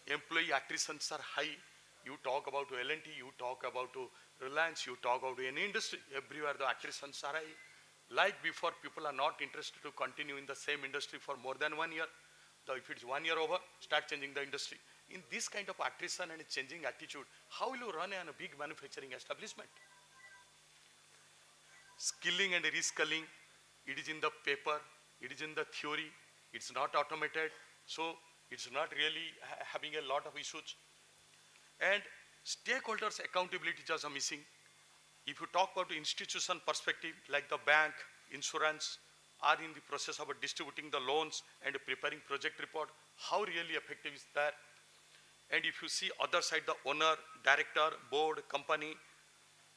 Employee attritions are high. You talk about L&T, you talk about Reliance, you talk about any industry. Everywhere the attritions are high. Like before, people are not interested to continue in the same industry for more than 1 year. So if it's 1 year over, start changing the industry. In this kind of attrition and changing attitude, how will you run a big manufacturing establishment? Skilling and reskilling, it is in the paper, it is in the theory, it's not automated, so it's not really having a lot of issues. And stakeholders' accountability is also missing. If you talk about the institution perspective, like the bank, insurance, are in the process of distributing the loans and preparing project report, how really effective is that? And if you see other side, the owner, director, board, company,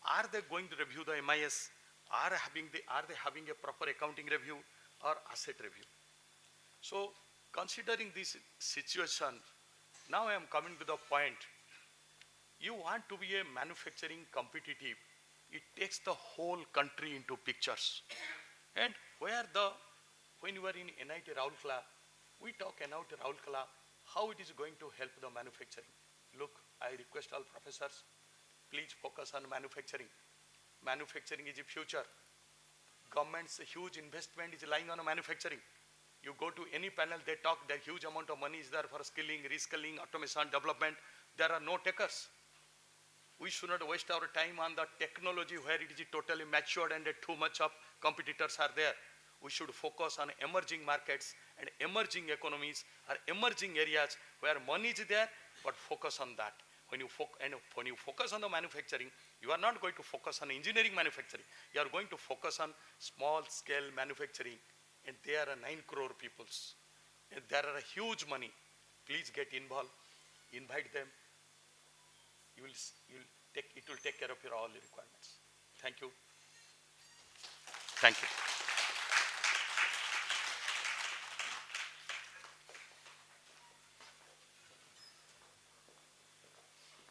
are they going to review the MIS? Are they having a proper accounting review or asset review? So considering this situation, now I am coming to the point. You want to be a manufacturing competitive, it takes the whole country into pictures. And when you are in NIT Rourkela, we talk NIT Rourkela, how it is going to help the manufacturing. Look, I request all professors, please focus on manufacturing. Manufacturing is the future. Government's huge investment is lying on manufacturing. You go to any panel, they talk, that huge amount of money is there for skilling, reskilling, automation, development. There are no takers. We should not waste our time on the technology where it is totally matured and too much of competitors are there. We should focus on emerging markets and emerging economies or emerging areas where money is there, but focus on that. When you focus on the manufacturing, you are not going to focus on engineering manufacturing. You are going to focus on small scale manufacturing, and there are 9 crore peoples. And there are a huge money. Please get involved, invite them. It will take care of your all the requirements. Thank you. Thank you.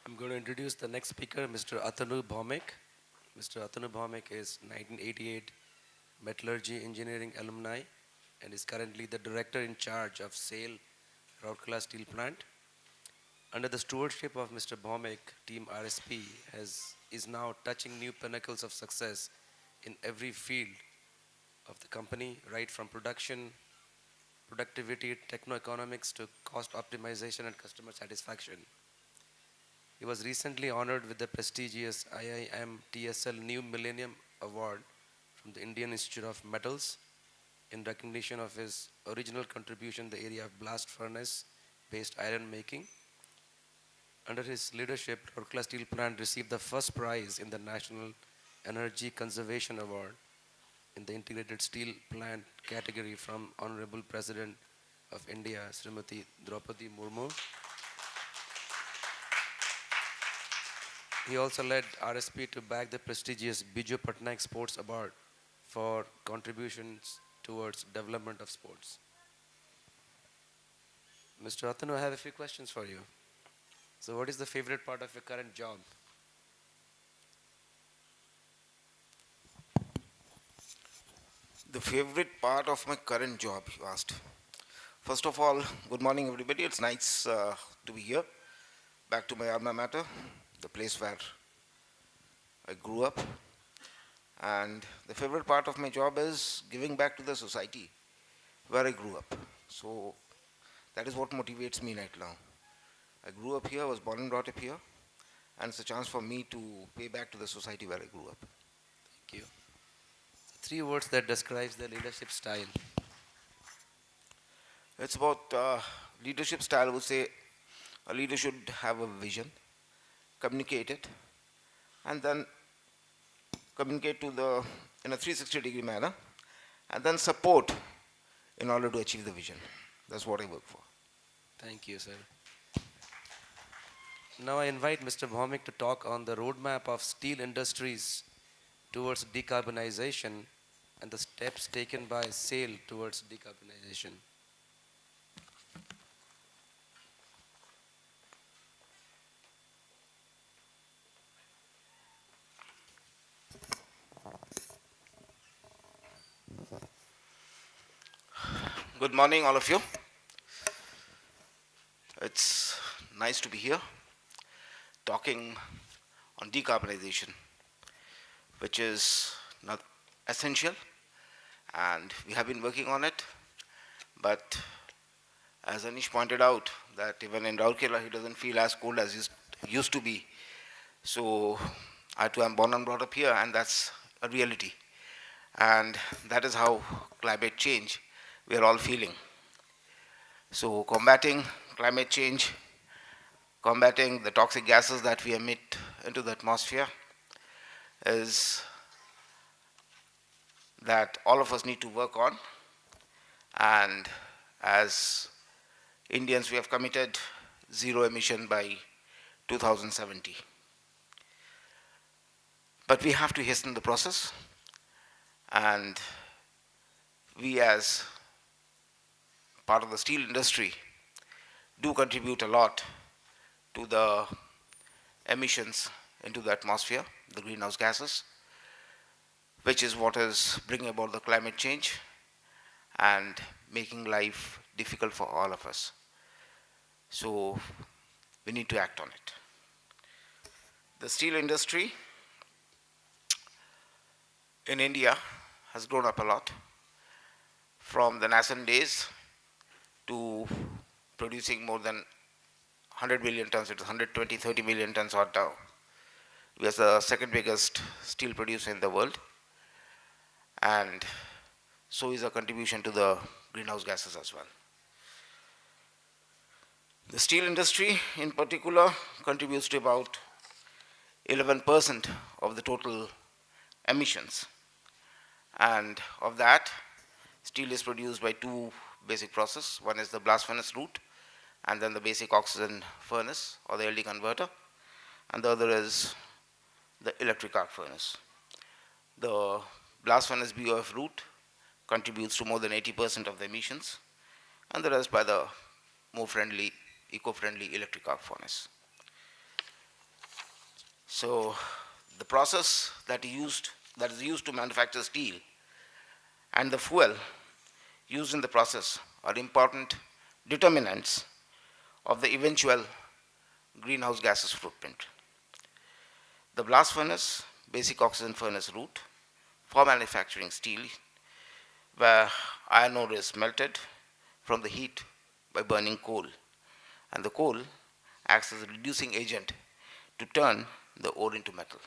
I'm going to introduce the next speaker, Mr. Atanu Bhaumek. Mr. Atanu Bhaumek is 1988 Metallurgy Engineering alumni and is currently the director in charge of SAIL Rourkela Steel Plant. Under the stewardship of Mr. Bhaumek, Team RSP is now touching new pinnacles of success in every field of the company, right from production, productivity, techno-economics to cost optimization and customer satisfaction. He was recently honored with the prestigious IIM TSL New Millennium Award from the Indian Institute of Metals in recognition of his original contribution in the area of blast furnace based iron making. Under his leadership, Rourkela Steel Plant received the first prize in the National Energy Conservation Award in the Integrated Steel Plant category from Honorable President of India, Srimati Draupadi Murmu. He also led RSP to back the prestigious Biju Patnaik Sports Award for contributions towards development of sports. Mr. Atanu, I have a few questions for you. So what is the favorite part of your current job? The favorite part of my current job, you asked. First of all, good morning, everybody. It's nice to be here. Back to my alma mater, the place where I grew up. And the favorite part of my job is giving back to the society where I grew up. So that is what motivates me right now. I grew up here, I was born and brought up here, and it's a chance for me to pay back to the society where I grew up. Thank you. 3 words that describes the leadership style. It's about leadership style. I would say a leader should have a vision, communicate it, and then communicate to the in a 360-degree manner, and then support in order to achieve the vision. That's what I work for. Thank you, sir. Now I invite Mr. Bhaumik to talk on the roadmap of steel industries towards decarbonization and the steps taken by SAIL towards decarbonization. Good morning, all of you. It's nice to be here talking on decarbonization, which is not essential, and we have been working on it. But as Anish pointed out, that even in Rourkela, he doesn't feel as cold as he used to be. So I'm born and brought up here, and that's a reality. And that is how climate change we are all feeling. So combating climate change, combating the toxic gases that we emit into the atmosphere is that all of us need to work on. And as Indians, we have committed zero emission by 2070. But we have to hasten the process, and we as part of the steel industry do contribute a lot to the emissions into the atmosphere, the greenhouse gases, which is what is bringing about the climate change and making life difficult for all of us. So we need to act on it. The steel industry in India has grown up a lot from the nascent days to producing more than 100 million tons. It is 120, 30 million tons odd now. We are the second biggest steel producer in the world, and so is our contribution to the greenhouse gases as well. The steel industry in particular contributes to about 11% of the total emissions, and of that, steel is produced by 2 basic processes. One is the blast furnace route, and then the basic oxygen furnace or the LD converter, and the other is the electric arc furnace. The blast furnace BOF route contributes to more than 80% of the emissions, and the rest by the more friendly, eco-friendly electric arc furnace. So the process that is used to manufacture steel and the fuel used in the process are important determinants of the eventual greenhouse gases footprint. The blast furnace, basic oxygen furnace route for manufacturing steel, where iron ore is melted from the heat by burning coal, and the coal acts as a reducing agent to turn the ore into metal.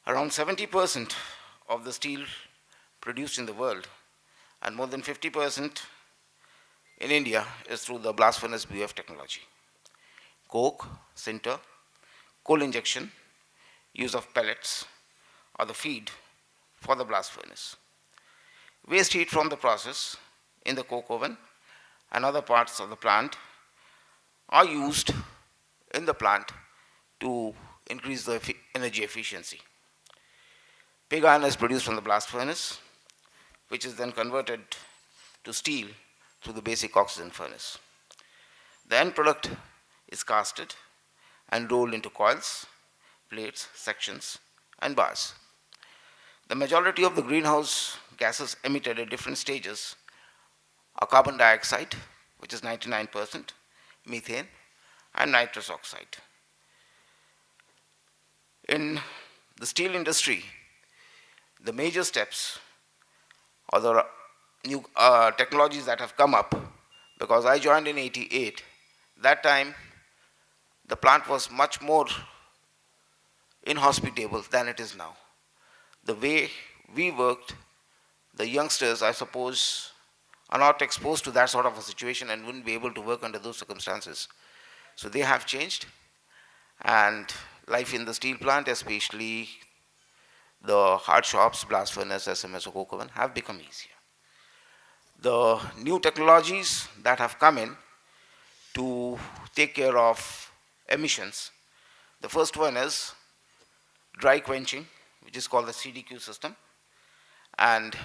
Around 70% of the steel produced in the world, and more than 50% in India, is through the blast furnace BOF technology. coke, sinter, coal injection, use of pellets, or the feed for the blast furnace. Waste heat from the process in the coke oven and other parts of the plant are used in the plant to increase the energy efficiency. Pig iron is produced from the blast furnace, which is then converted to steel through the basic oxygen furnace. The end product is casted and rolled into coils, plates, sections, and bars. The majority of the greenhouse gases emitted at different stages are carbon dioxide, which is 99%, methane, and nitrous oxide. In the steel industry, the major steps or the new technologies that have come up, because I joined in 88, that time the plant was much more inhospitable than it is now. The way we worked, the youngsters, I suppose, are not exposed to that sort of a situation and wouldn't be able to work under those circumstances. So they have changed, and life in the steel plant, especially the hard shops, blast furnace, SMS, or coke oven, have become easier. The new technologies that have come in to take care of emissions, the first one is dry quenching, which is called the CDQ system, and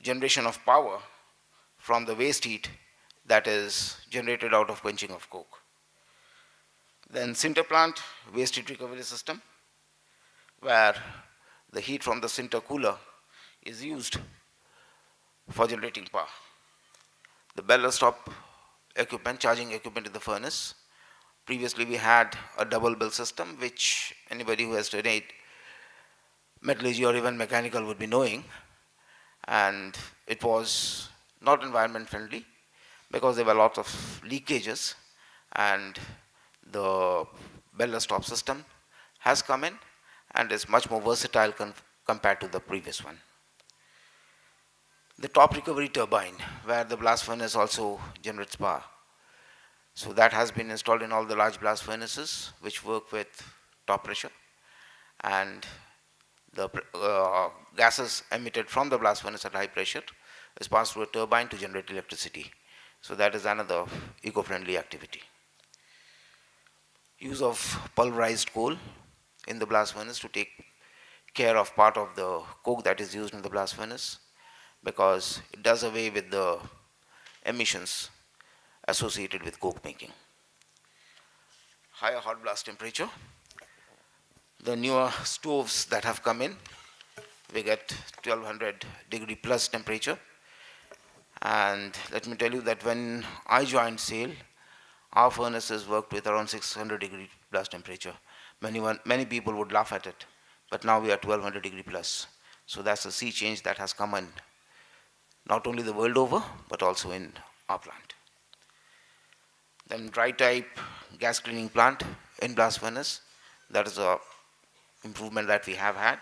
generation of power from the waste heat that is generated out of quenching of coke. Then sinter plant waste heat recovery system, where the heat from the sinter cooler is used for generating power. The bell stop equipment, charging equipment in the furnace. Previously we had a double bell system, which anybody who has studied metallurgy or even mechanical would be knowing, and it was not environment friendly because there were lots of leakages, and the bell stop system has come in and is much more versatile compared to the previous one. The top recovery turbine, where the blast furnace also generates power. So that has been installed in all the large blast furnaces which work with top pressure, and the gases emitted from the blast furnace at high pressure is passed through a turbine to generate electricity. So that is another eco-friendly activity. Use of pulverized coal in the blast furnace to take care of part of the coke that is used in the blast furnace, because it does away with the emissions associated with coke making. Higher hot blast temperature. The newer stoves that have come in, we get 1200 degree plus temperature. And let me tell you that when I joined SAIL, our furnaces worked with around 600 degree plus temperature. Many people would laugh at it, but now we are 1200 degree plus. So that's a sea change that has come in, not only the world over, but also in our plant. Then dry type gas cleaning plant in blast furnace, that is a improvement that we have had.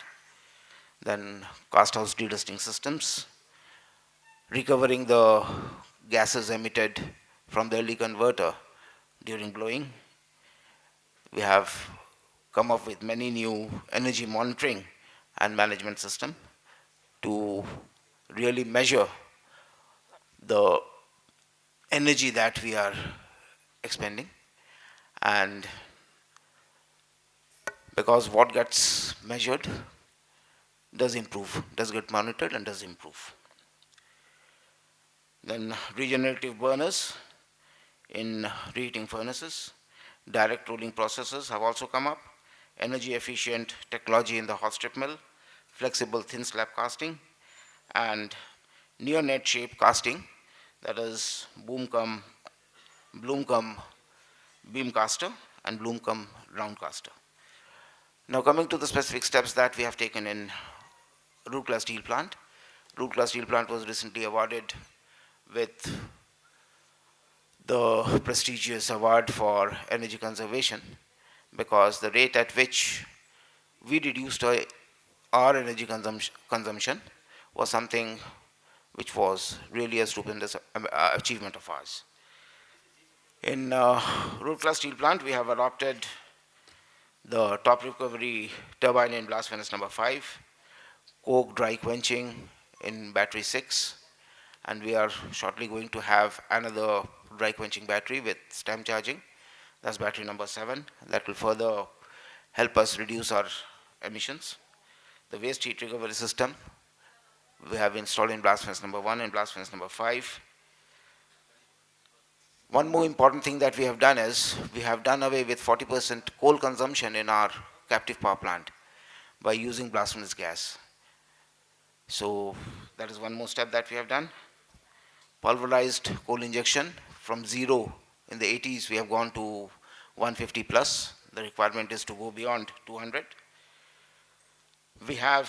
Then cast house dedusting systems, recovering the gases emitted from the LD converter during blowing. We have come up with many new energy monitoring and management system to really measure the energy that we are expending, and because what gets measured does improve, does get monitored and does improve. Then regenerative burners in reheating furnaces, direct rolling processes have also come up, energy efficient technology in the hot strip mill, flexible thin slab casting, and near net shape casting, that is bloom cum beam caster and bloom cum round caster. Now coming to the specific steps that we have taken in Rourkela steel plant. Rourkela steel plant was recently awarded with the prestigious award for energy conservation, because the rate at which we reduced our energy consumption was something which was really a stupendous achievement of ours. In Rourkela steel plant, we have adopted the top recovery turbine in blast furnace number 5, coke dry quenching in battery 6, and we are shortly going to have another dry quenching battery with stem charging. That's battery number 7. That will further help us reduce our emissions. The waste heat recovery system we have installed in blast furnace number 1 and blast furnace number 5. One more important thing that we have done is we have done away with 40% coal consumption in our captive power plant by using blast furnace gas. So that is one more step that we have done. Pulverized coal injection from 0 in the 80s, we have gone to 150 plus. The requirement is to go beyond 200. We have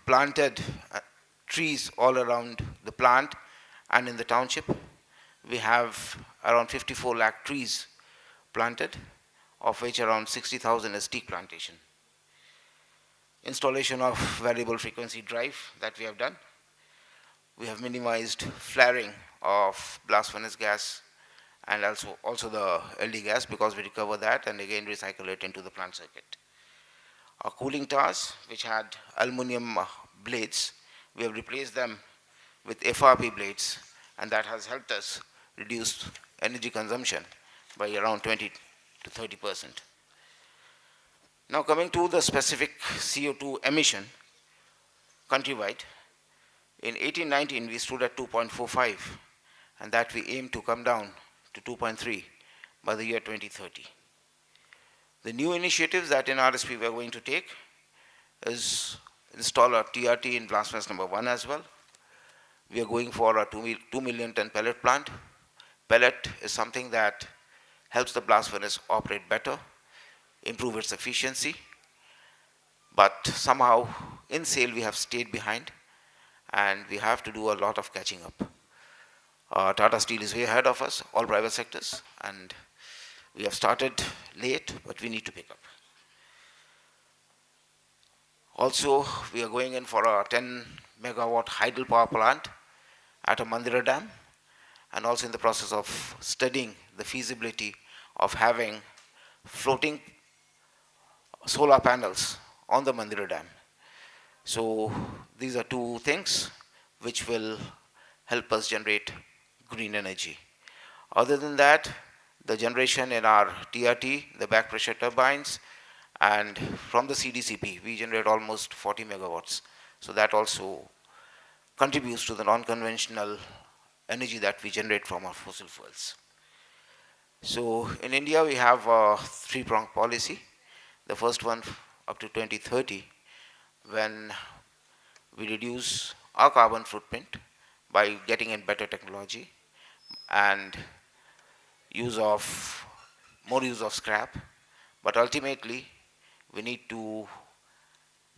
planted trees all around the plant and in the township. We have around 54 lakh trees planted, of which around 60,000 is teak plantation. Installation of variable frequency drive that we have done. We have minimized flaring of blast furnace gas and also the LD gas, because we recover that and again recycle it into the plant circuit. Our cooling towers, which had aluminum blades, we have replaced them with FRP blades, and that has helped us reduce energy consumption by around 20 to 30%. Now coming to the specific CO2 emission countrywide, in 1819 we stood at 2.45, and that we aim to come down to 2.3 by the year 2030. The new initiatives that in RSP we are going to take is install a TRT in blast furnace number 1 as well. We are going for a 2 million ton pellet plant. Pellet is something that helps the blast furnace operate better, improve its efficiency, but somehow in sale we have stayed behind and we have to do a lot of catching up. Tata Steel is way ahead of us, all private sectors, and we have started late, but we need to pick up. Also, we are going in for a 10 megawatt hydel power plant at a Mandira dam, and also in the process of studying the feasibility of having floating solar panels on the Mandira dam. So these are two things which will help us generate green energy. Other than that, the generation in our TRT, the back pressure turbines, and from the CDCP, we generate almost 40 megawatts. So that also contributes to the non-conventional energy that we generate from our fossil fuels. So in India, we have a three-pronged policy. The first one up to 2030, when we reduce our carbon footprint by getting in better technology and more use of scrap, but ultimately we need to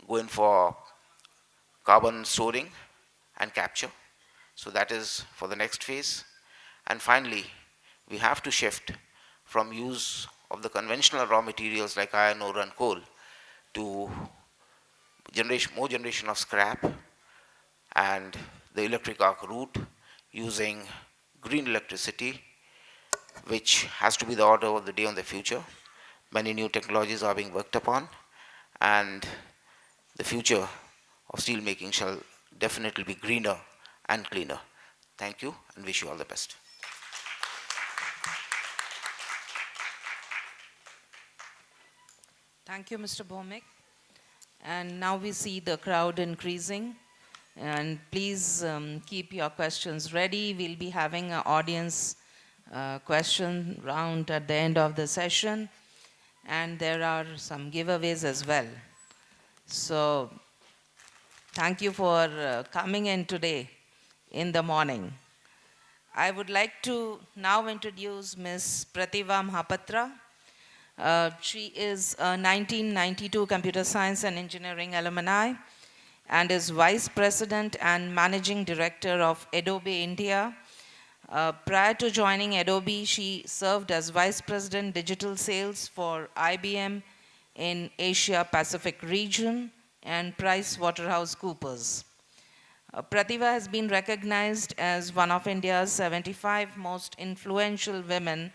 go in for carbon storing and capture. So that is for the next phase. And finally, we have to shift from use of the conventional raw materials like iron ore and coal to more generation of scrap and the electric arc route using green electricity, which has to be the order of the day in the future. Many new technologies are being worked upon, and the future of steel making shall definitely be greener and cleaner. Thank you and wish you all the best. Thank you, Mr. Bhomik. And now we see the crowd increasing. And please keep your questions ready. We'll be having an audience question round at the end of the session. And there are some giveaways as well. So thank you for coming in today in the morning. I would like to now introduce Ms. Pratibha Mahapatra. She is a 1992 Computer Science and Engineering alumni and is Vice President and Managing Director of Adobe India. Prior to joining Adobe, she served as Vice President Digital Sales for IBM in Asia Pacific region and PricewaterhouseCoopers. Pratibha has been recognized as one of India's 75 most influential women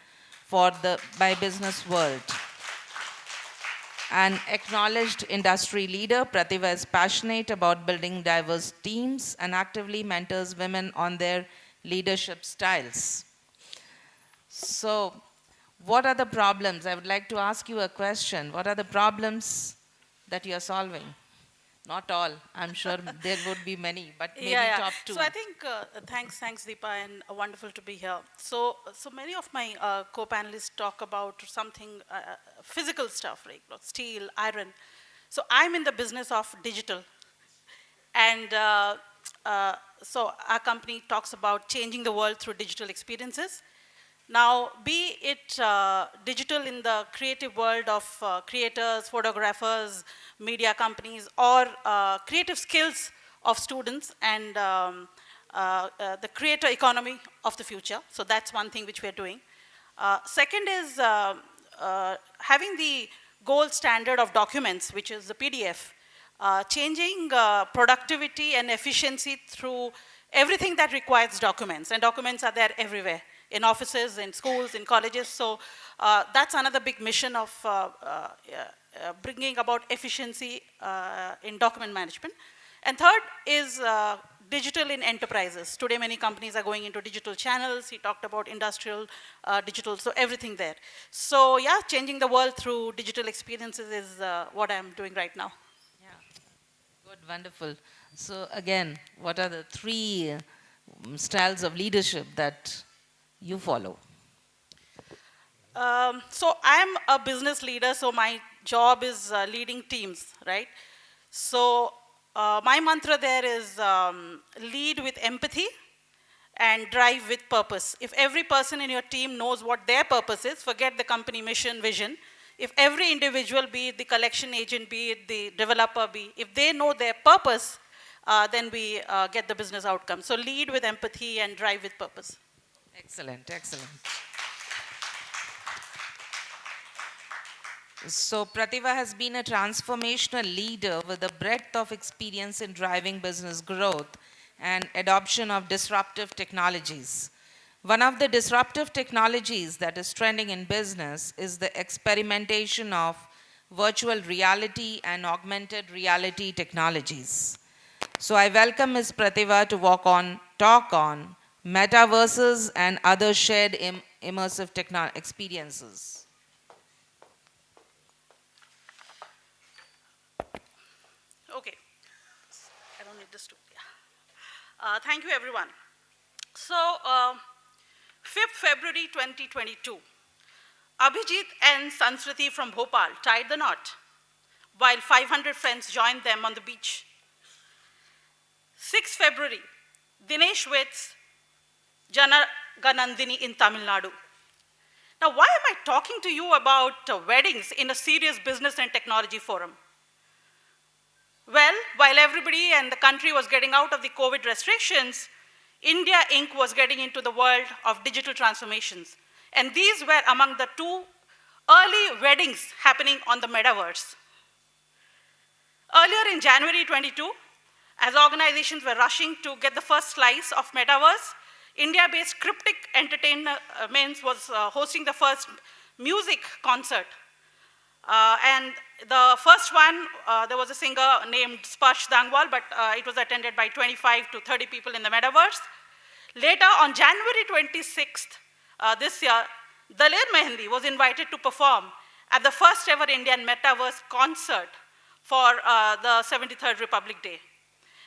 by business world. An acknowledged industry leader, Pratibha is passionate about building diverse teams and actively mentors women on their leadership styles. So, what are the problems? I would like to ask you a question. What are the problems that you are solving? Not all. I'm sure there would be many, but maybe top two. So I think, thanks Deepa, and wonderful to be here. So many of my co-panelists talk about something, physical stuff, like steel, iron. So I'm in the business of digital. And so our company talks about changing the world through digital experiences. Now, be it digital in the creative world of creators, photographers, media companies, or creative skills of students and the creator economy of the future. So that's one thing which we're doing. Second is having the gold standard of documents, which is the PDF, changing productivity and efficiency through everything that requires documents. And documents are there everywhere, in offices, in schools, in colleges. So that's another big mission of bringing about efficiency in document management. And third is digital in enterprises. Today, many companies are going into digital channels. He talked about industrial digital, so everything there. So yeah, changing the world through digital experiences is what I'm doing right now. Yeah, good, wonderful. So again, what are the three styles of leadership that you follow? So I'm a business leader, so my job is leading teams, right? So my mantra there is lead with empathy and drive with purpose. If every person in your team knows what their purpose is, forget the company mission, vision. If every individual, be it the collection agent, be it the developer, if they know their purpose, then we get the business outcome. So lead with empathy and drive with purpose. Excellent, excellent. So Pratibha has been a transformational leader with a breadth of experience in driving business growth and adoption of disruptive technologies. One of the disruptive technologies that is trending in business is the experimentation of virtual reality and augmented reality technologies. So I welcome Ms. Pratibha to talk on metaverses and other shared immersive experiences. Okay, I don't need this too. Yeah. Thank you, everyone. So, 5th February 2022, Abhijit and Sanskriti from Bhopal tied the knot, while 500 friends joined them on the beach. 6th February, Dinesh Wits, Janaganandini in Tamil Nadu. Now, why am I talking to you about weddings in a serious business and technology forum? Well, while everybody and the country was getting out of the COVID restrictions, India Inc. was getting into the world of digital transformations. And these were among the 2 early weddings happening on the metaverse. Earlier in January 22, as organizations were rushing to get the first slice of metaverse, India-based Cryptic Entertainments was hosting the first music concert. And the first one, there was a singer named Sparsh Dangwal, but it was attended by 25 to 30 people in the metaverse. Later, on January 26th this year, Daler Mehendi was invited to perform at the first ever Indian metaverse concert for the 73rd Republic Day.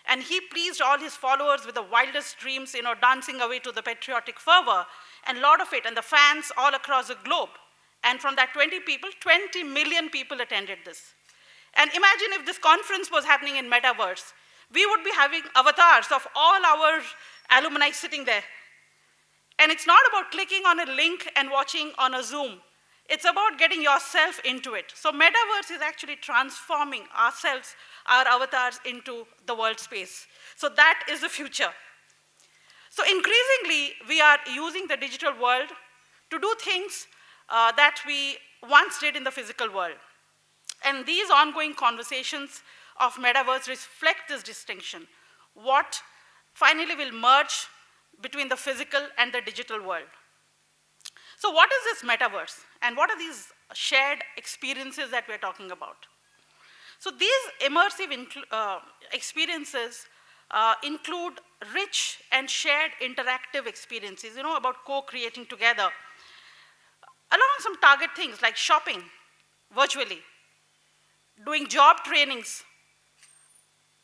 And he pleased all his followers with the wildest dreams, dancing away to the patriotic fervor, and a lot of it, and the fans all across the globe. And from that 20 people, 20 million people attended this. And imagine if this conference was happening in metaverse. We would be having avatars of all our alumni sitting there. And it's not about clicking on a link and watching on a Zoom. It's about getting yourself into it. So metaverse is actually transforming ourselves, our avatars, into the world space. So that is the future. So increasingly, we are using the digital world to do things that we once did in the physical world. And these ongoing conversations of metaverse reflect this distinction. What finally will merge between the physical and the digital world. So what is this metaverse? And what are these shared experiences that we're talking about? So these immersive experiences include rich and shared interactive experiences, about co-creating together, along some target things like shopping virtually, doing job trainings,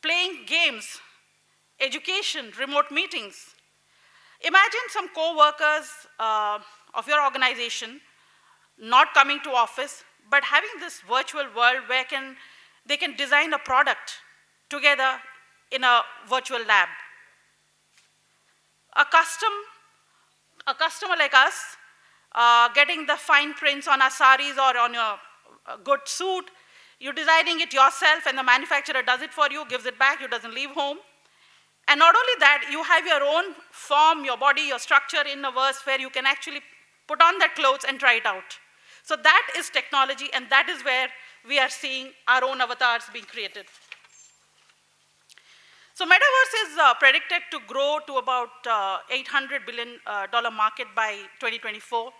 playing games, education, remote meetings. Imagine some co-workers of your organization not coming to office, but having this virtual world where they can design a product together in a virtual lab. A customer like us, getting the fine prints on our saris or on your good suit, you're designing it yourself and the manufacturer does it for you, gives it back, you doesn't leave home. And not only that, you have your own form, your body, your structure in a verse where you can actually put on that clothes and try it out. So that is technology, and that is where we are seeing our own avatars being created. So metaverse is predicted to grow to about $800 billion market by 2024.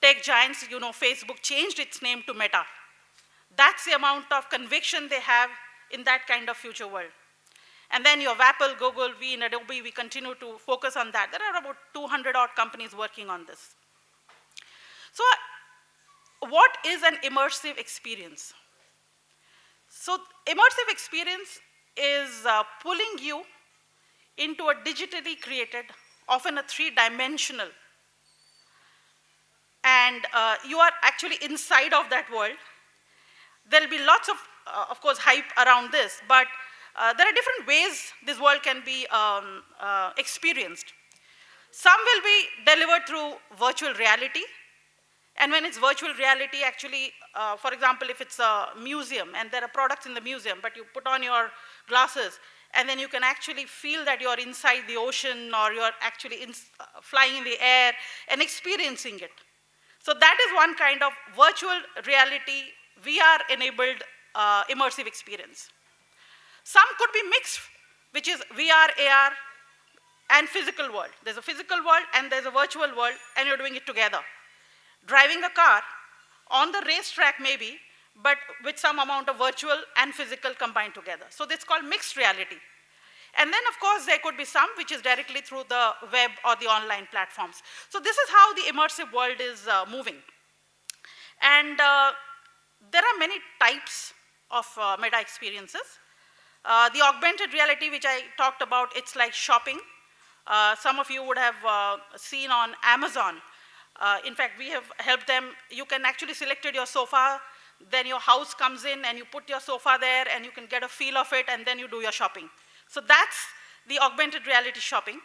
Tech giants, Facebook changed its name to Meta. That's the amount of conviction they have in that kind of future world. And then you have Apple, Google, we in Adobe, we continue to focus on that. There are about 200 odd companies working on this. So what is an immersive experience? So immersive experience is pulling you into a digitally created, often a three-dimensional, and you are actually inside of that world. There'll be lots of course, hype around this, but there are different ways this world can be experienced. Some will be delivered through virtual reality. And when it's virtual reality, actually, for example, if it's a museum and there are products in the museum, but you put on your glasses, and then you can actually feel that you're inside the ocean or you're actually flying in the air and experiencing it. So that is one kind of virtual reality, VR-enabled immersive experience. Some could be mixed, which is VR, AR, and physical world. There's a physical world and there's a virtual world, and you're doing it together. Driving a car on the racetrack maybe, but with some amount of virtual and physical combined together. So that's called mixed reality. And then of course there could be some which is directly through the web or the online platforms. So this is how the immersive world is moving. And there are many types of meta experiences. The augmented reality which I talked about, it's like shopping. Some of you would have seen on Amazon. In fact, we have helped them. You can actually select your sofa, then your house comes in and you put your sofa there and you can get a feel of it and then you do your shopping. So that's the augmented reality shopping.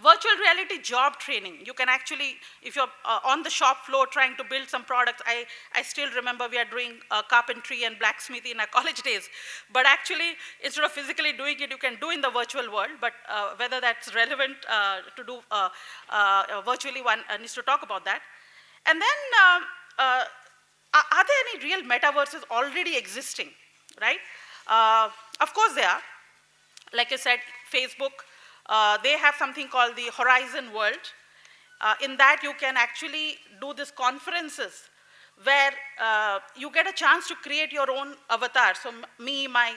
Virtual reality job training. You can actually, if you're on the shop floor trying to build some products, I still remember we are doing carpentry and blacksmithing in our college days. But actually, instead of physically doing it, you can do in the virtual world. But whether that's relevant to do virtually, one needs to talk about that. And then, are there any real metaverses already existing, right? Of course there are. Like I said, Facebook, they have something called the Horizon World. In that you can actually do these conferences where you get a chance to create your own avatar. So me, my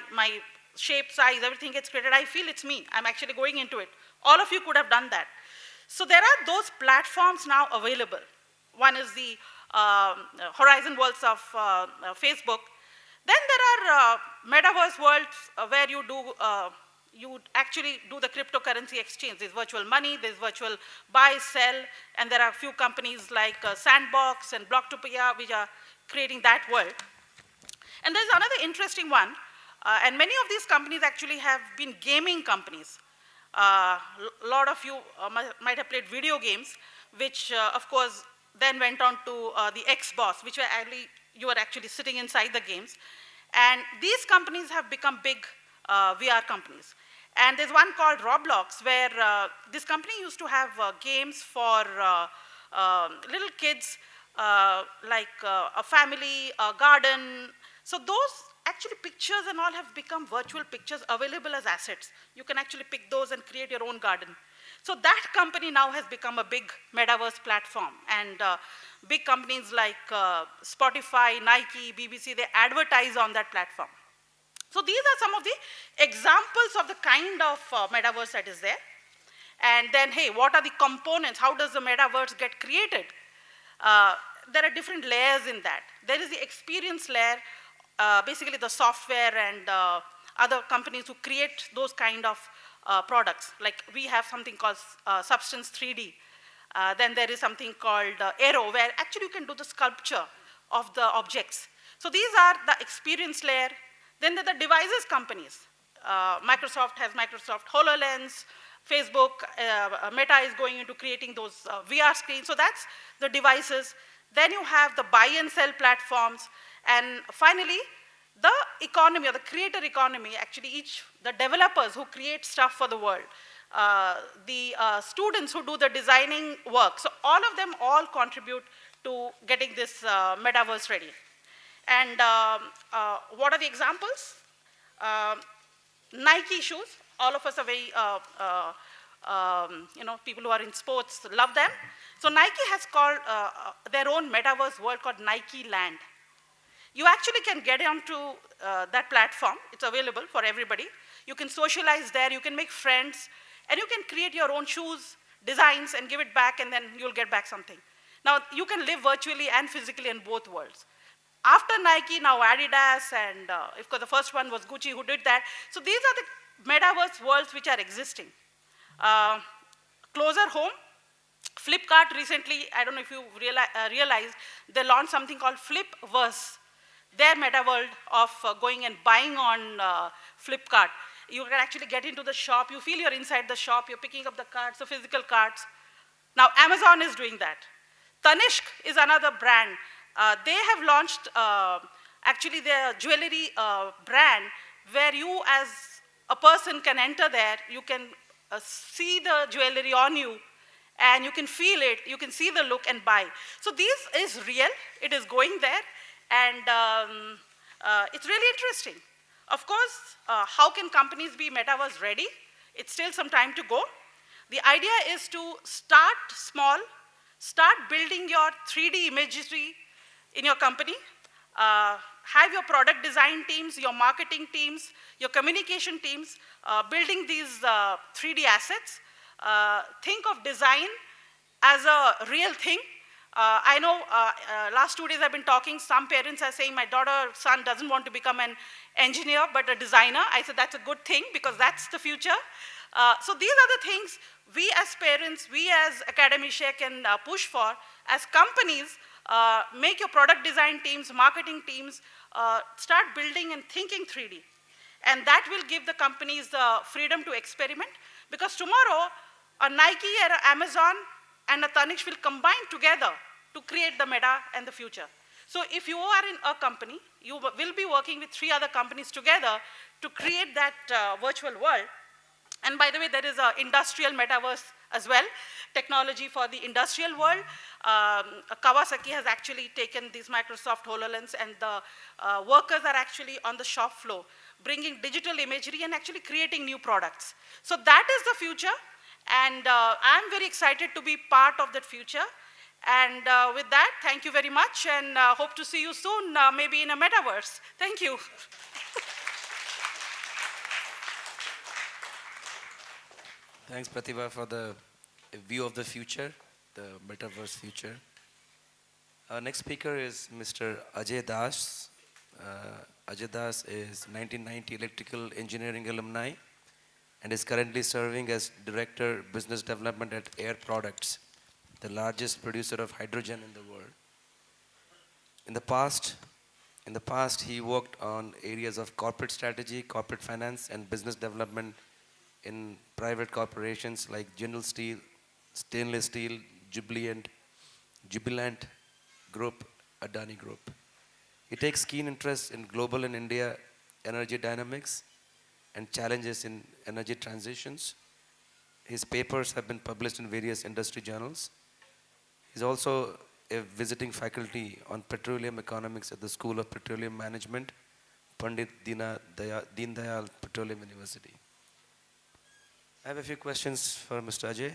shape, size, everything gets created. I feel it's me. I'm actually going into it. All of you could have done that. So there are those platforms now available. One is the Horizon Worlds of Facebook. Then there are metaverse worlds where you do you actually do the cryptocurrency exchange. There's virtual money, there's virtual buy, sell, and there are a few companies like Sandbox and Blocktopia which are creating that world. And there's another interesting one, and many of these companies actually have been gaming companies. A lot of you might have played video games, which of course then went on to the Xbox, which were actually, you were actually sitting inside the games. And these companies have become big VR companies. And there's one called Roblox, where this company used to have games for little kids, like a family, a garden. So those actually pictures and all have become virtual pictures available as assets. You can actually pick those and create your own garden. So that company now has become a big metaverse platform, and big companies like Spotify, Nike, BBC, they advertise on that platform. So these are some of the examples of the kind of metaverse that is there. And then, hey, what are the components? How does the metaverse get created? There are different layers in that. There is the experience layer, basically the software and other companies who create those kind of products. Like we have something called Substance 3D. Then there is something called Aero, where actually you can do the sculpture of the objects. So these are the experience layer. Then there are the devices companies. Microsoft has Microsoft HoloLens. Facebook, Meta is going into creating those VR screens. So that's the devices. Then you have the buy and sell platforms. And finally, the economy or the creator economy, actually the developers who create stuff for the world, the students who do the designing work. So all of them all contribute to getting this metaverse ready. And what are the examples? Nike shoes. All of us are very, people who are in sports love them. So Nike has called their own metaverse world called Nike Land. You actually can get onto that platform. It's available for everybody. You can socialize there, you can make friends, and you can create your own shoes, designs, and give it back, and then you'll get back something. Now, you can live virtually and physically in both worlds. After Nike, now Adidas, and of course the first one was Gucci who did that. So these are the metaverse worlds which are existing. Closer home, Flipkart recently, I don't know if you realized, they launched something called Flipverse, their meta world of going and buying on Flipkart. You can actually get into the shop, you feel you're inside the shop, you're picking up the cards, the physical cards. Now Amazon is doing that. Tanishq is another brand. They have launched actually their jewelry brand where you as a person can enter there, you can see the jewelry on you, and you can feel it, you can see the look and buy. So this is real, it is going there, and it's really interesting. Of course, how can companies be metaverse ready? It's still some time to go. The idea is to start small, start building your 3D imagery in your company, have your product design teams, your marketing teams, your communication teams, building these 3D assets. Think of design as a real thing. I know last 2 days I've been talking, some parents are saying my son doesn't want to become an engineer but a designer. I said that's a good thing because that's the future. So these are the things we as parents, we as academicians can push for. As companies, make your product design teams, marketing teams, start building and thinking 3D. And that will give the companies the freedom to experiment, because tomorrow a Nike or Amazon and a Tanishq will combine together to create the meta and the future. So if you are in a company, you will be working with 3 other companies together to create that virtual world. And by the way, there is an industrial metaverse as well, technology for the industrial world. Kawasaki has actually taken these Microsoft HoloLens, and the workers are actually on the shop floor, bringing digital imagery and actually creating new products. So that is the future, and I'm very excited to be part of that future. And with that, thank you very much, and hope to see you soon, maybe in a metaverse. Thank you. Thanks, Pratibha, for the view of the future, the metaverse future. Our next speaker is Mr. Ajay Das. Ajay Das is 1990 electrical engineering alumni and is currently serving as Director Business Development at Air Products, the largest producer of hydrogen in the world. In the past, he worked on areas of corporate strategy, corporate finance, and business development in private corporations like General Steel, Stainless Steel, Jubilant Group, Adani Group. He takes keen interest in global and India energy dynamics and challenges in energy transitions. His papers have been published in various industry journals. He's also a visiting faculty on petroleum economics at the School of Petroleum Management, Pandit Deen Dayal Petroleum University. I have a few questions for Mr. Ajay.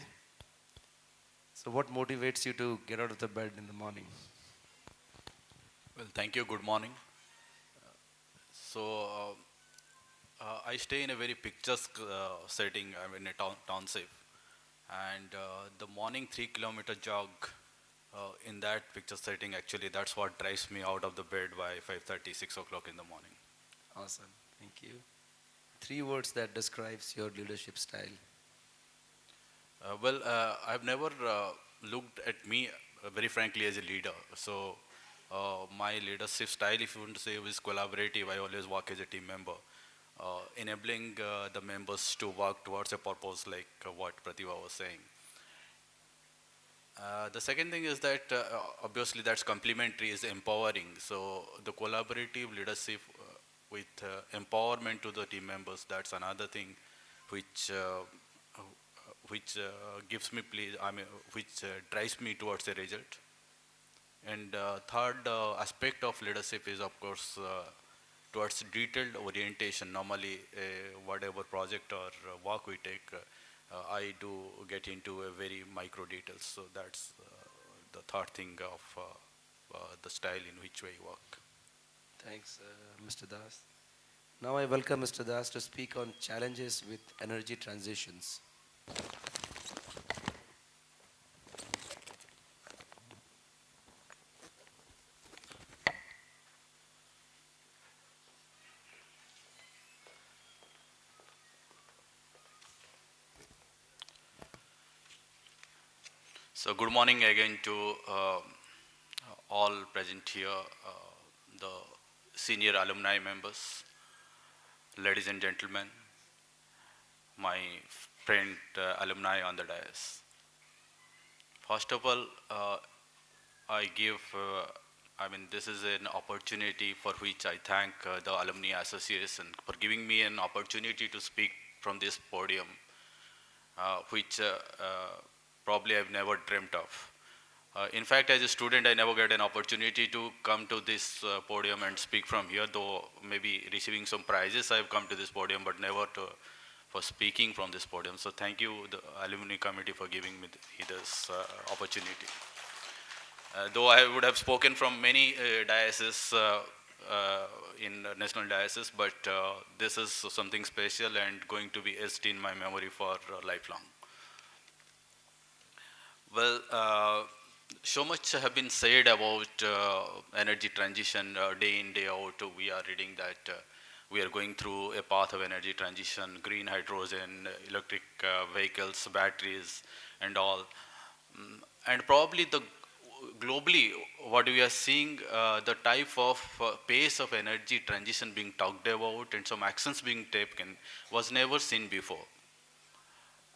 So what motivates you to get out of the bed in the morning? Well, thank you. Good morning. I stay in a very picturesque setting. I'm in a township, and the morning 3 kilometer jog in that picture setting, actually, that's what drives me out of the bed by 5:30, 6 o'clock in the morning. Awesome. Thank you. 3 words that describes your leadership style. I've never looked at me very frankly as a leader. So my leadership style, if you want to say, is collaborative. I always work as a team member, enabling the members to work towards a purpose like what Pratibha was saying. The second thing is that obviously that's complementary is empowering. So the collaborative leadership with empowerment to the team members, that's another thing which gives me please, I mean, which drives me towards a result. And third aspect of leadership is, of course, towards detailed orientation. Normally, whatever project or work we take, I do get into a very micro details. So that's the third thing of the style in which way I work. Thanks, Mr. Das. Now I welcome Mr. Das to speak on challenges with energy transitions. So good morning again to all present here, the senior alumni members, ladies and gentlemen, my friend alumni on the dais. First of all, this is an opportunity for which I thank the Alumni Association for giving me an opportunity to speak from this podium, which probably I've never dreamt of. In fact, as a student, I never get an opportunity to come to this podium and speak from here, though maybe receiving some prizes, I've come to this podium, but never for speaking from this podium. So thank you, the alumni committee, for giving me this opportunity. Though I would have spoken from many dioceses in national dioceses, but this is something special and going to be etched in my memory for lifelong. Well, so much have been said about energy transition day in, day out. We are reading that we are going through a path of energy transition, green hydrogen, electric vehicles, batteries, and all. And probably globally, what we are seeing, the type of pace of energy transition being talked about and some actions being taken was never seen before.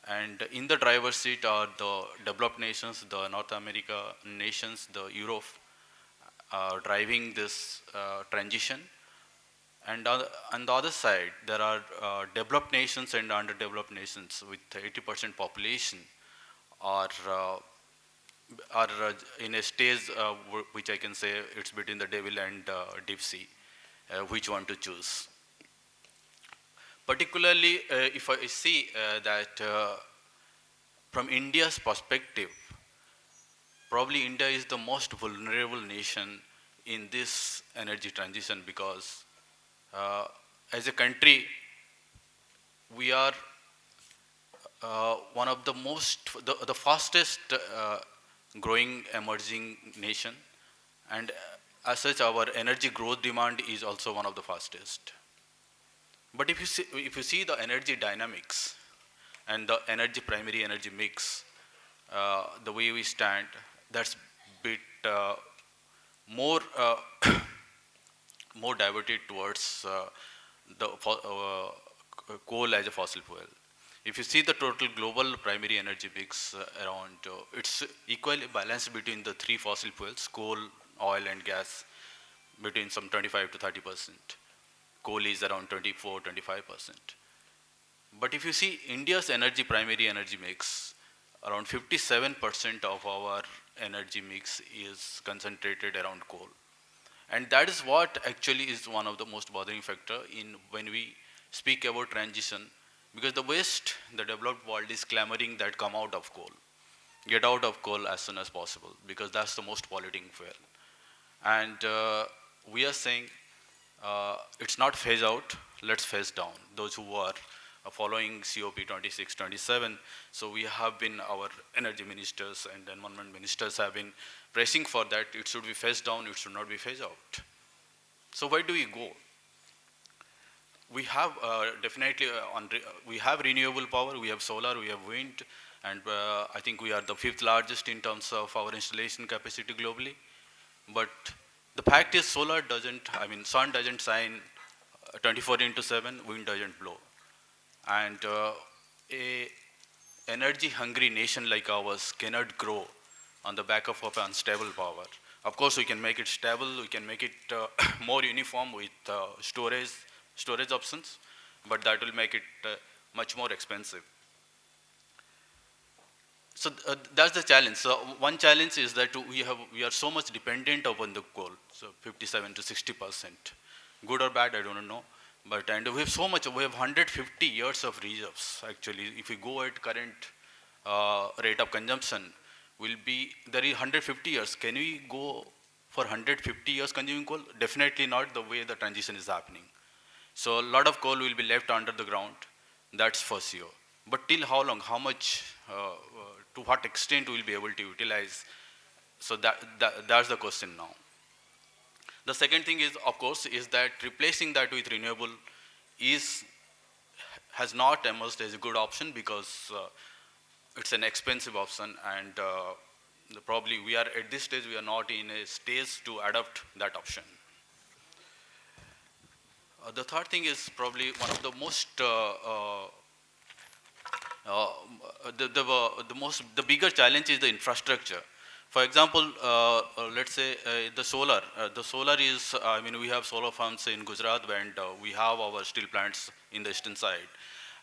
And in the driver's seat are the developed nations, the North America nations, the Europe, driving this transition. And on the other side, there are developed nations and underdeveloped nations with 80% population are in a stage which I can say it's between the devil and deep sea, which one to choose. Particularly, if I see that from India's perspective, probably India is the most vulnerable nation in this energy transition because as a country, we are one of the fastest growing emerging nation, and as such our energy growth demand is also one of the fastest. But if you see the energy dynamics and the primary energy mix, the way we stand, that's bit more more diverted towards the coal as a fossil fuel. If you see the total global primary energy mix around, it's equally balanced between the three fossil fuels, coal, oil and gas, between some 25 to 30%. Coal is around 24, 25%. But if you see India's primary energy mix, around 57% of our energy mix is concentrated around coal. And that is what actually is one of the most bothering factor in when we speak about transition. Because the West, the developed world is clamoring that come out of coal. Get out of coal as soon as possible, because that's the most polluting fuel. And we are saying it's not phase out, let's phase down. Those who are following COP 26, 27, so we have been, our energy ministers and environment ministers have been pressing for that. It should be phased down, it should not be phased out. So where do we go? We have definitely, we have renewable power, we have solar, we have wind, and I think we are the 5th largest in terms of our installation capacity globally. But the fact is solar doesn't, I mean, sun doesn't shine 24/7, wind doesn't blow. And a energy hungry nation like ours cannot grow on the back of unstable power. Of course, we can make it stable, we can make it more uniform with storage options, but that will make it much more expensive. So that's the challenge. So one challenge is that we are so much dependent upon the coal, so 57 to 60%. Good or bad, I don't know. But and we have so much. We have 150 years of reserves. Actually, if we go at current rate of consumption, will be there is 150 years. Can we go for 150 years consuming coal? Definitely not. The way the transition is happening. So a lot of coal will be left under the ground. That's for sure. But till how long? How much? To what extent we will be able to utilize? So that's the question now. The second thing is, of course, is that replacing that with renewable has not emerged as a good option, because it's an expensive option, and probably we are at this stage, we are not in a stage to adopt that option. The third thing is probably one of the most the bigger challenge is the infrastructure. For example, let's say the solar. The solar is, I mean, we have solar farms in Gujarat, and we have our steel plants in the eastern side.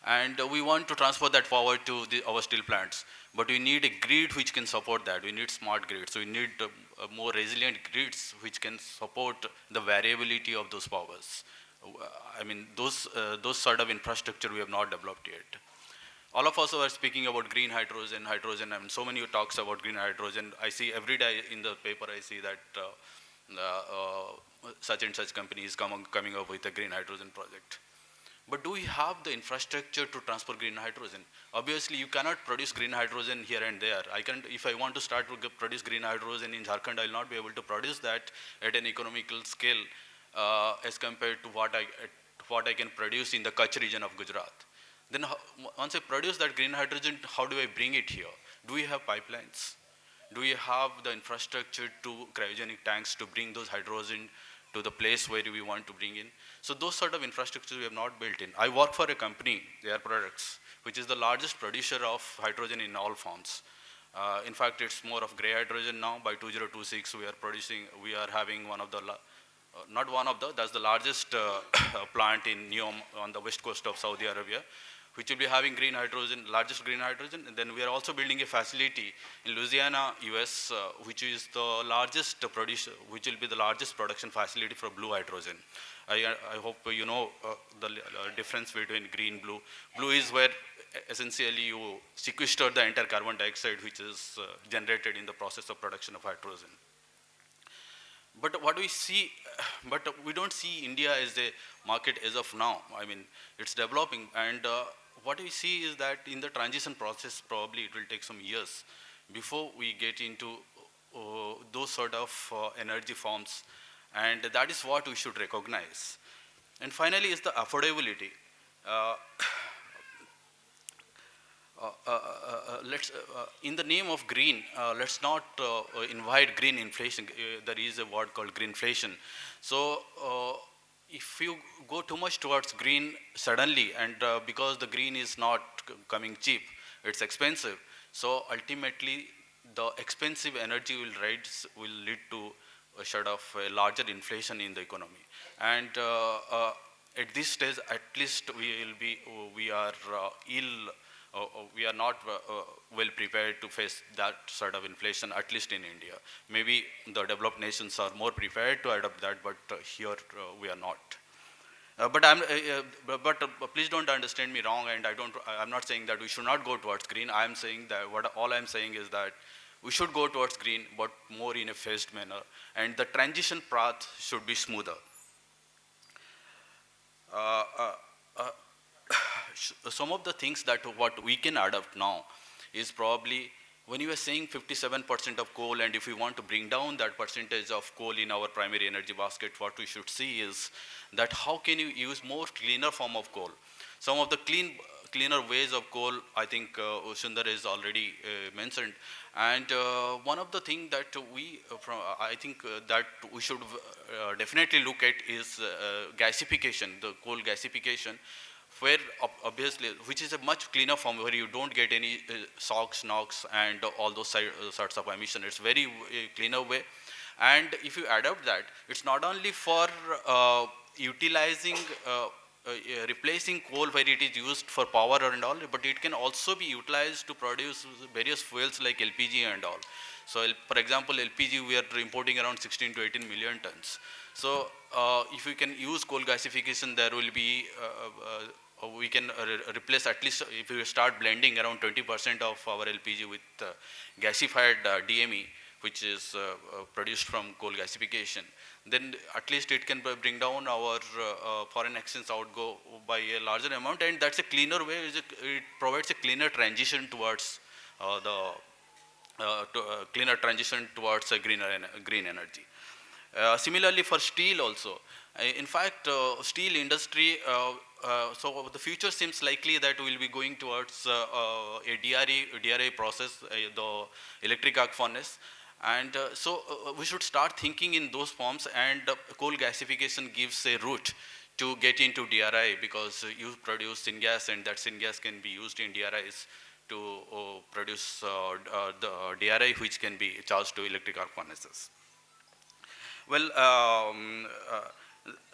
And we want to transfer that forward to our steel plants. But we need a grid which can support that. We need smart grids. We need more resilient grids which can support the variability of those powers. I mean, those sort of infrastructure we have not developed yet. All of us are speaking about green hydrogen, and so many talks about green hydrogen. I see every day in the paper, I see that such and such company is coming up with a green hydrogen project. But do we have the infrastructure to transport green hydrogen? Obviously, you cannot produce green hydrogen here and there. If I want to start to produce green hydrogen in Jharkhand, I will not be able to produce that at an economical scale as compared to what I can produce in the Kutch region of Gujarat. Then once I produce that green hydrogen, how do I bring it here? Do we have pipelines? Do we have the infrastructure to cryogenic tanks to bring those hydrogen to the place where we want to bring in? So those sort of infrastructure we have not built in. I work for a company, Air Products, which is the largest producer of hydrogen in all forms. In fact, it's more of gray hydrogen now. By 2026, we are having one of the, that's the largest plant in NEOM on the west coast of Saudi Arabia, which will be having green hydrogen, largest green hydrogen. And then we are also building a facility in Louisiana, US, which is the largest producer, which will be the largest production facility for blue hydrogen. I hope you know the difference between green, blue. Blue is where essentially you sequester the entire carbon dioxide, which is generated in the process of production of hydrogen. But what we see, but we don't see India as a market as of now. I mean, it's developing, and what we see is that in the transition process, probably it will take some years before we get into those sort of energy forms, and that is what we should recognize. And finally is the affordability. In the name of green, let's not invite green inflation. There is a word called greenflation. So if you go too much towards green suddenly, and because the green is not coming cheap, it's expensive. So ultimately, the expensive energy will lead to a sort of a larger inflation in the economy. And at this stage, at least we are not well prepared to face that sort of inflation, at least in India. Maybe the developed nations are more prepared to adopt that, but here we are not. Please don't understand me wrong, and I'm not saying that we should not go towards green. I'm saying that all I'm saying is that we should go towards green, but more in a phased manner, and the transition path should be smoother. Uh, uh, uh, some of the things that what we can adopt now is probably when you are saying 57% of coal, and if we want to bring down that percentage of coal in our primary energy basket, what we should see is that how can you use more cleaner form of coal. Some of the cleaner ways of coal, I think Sundar has already mentioned. And one of the things that I think that we should definitely look at is gasification, the coal gasification, where obviously, which is a much cleaner form where you don't get any SOx, NOx, and all those sorts of emission. It's very cleaner way. And if you adopt that, it's not only for utilizing, replacing coal where it is used for power and all, but it can also be utilized to produce various fuels like LPG and all. So, for example, LPG, we are importing around 16 to 18 million tons. So, if we can use coal gasification, there will be we can replace, at least if we start blending around 20% of our LPG with gasified DME, which is produced from coal gasification, then at least it can bring down our foreign exchange outgo by a larger amount, and that's a cleaner way. It provides a cleaner transition towards cleaner transition towards a green energy. Similarly, for steel also. In fact, steel industry, so the future seems likely that we will be going towards a DRA process, the electric arc furnace. And we should start thinking in those forms, and coal gasification gives a route to get into DRI, because you produce syngas, and that syngas can be used in DRIs to produce the DRI, which can be charged to electric arc furnaces. Well,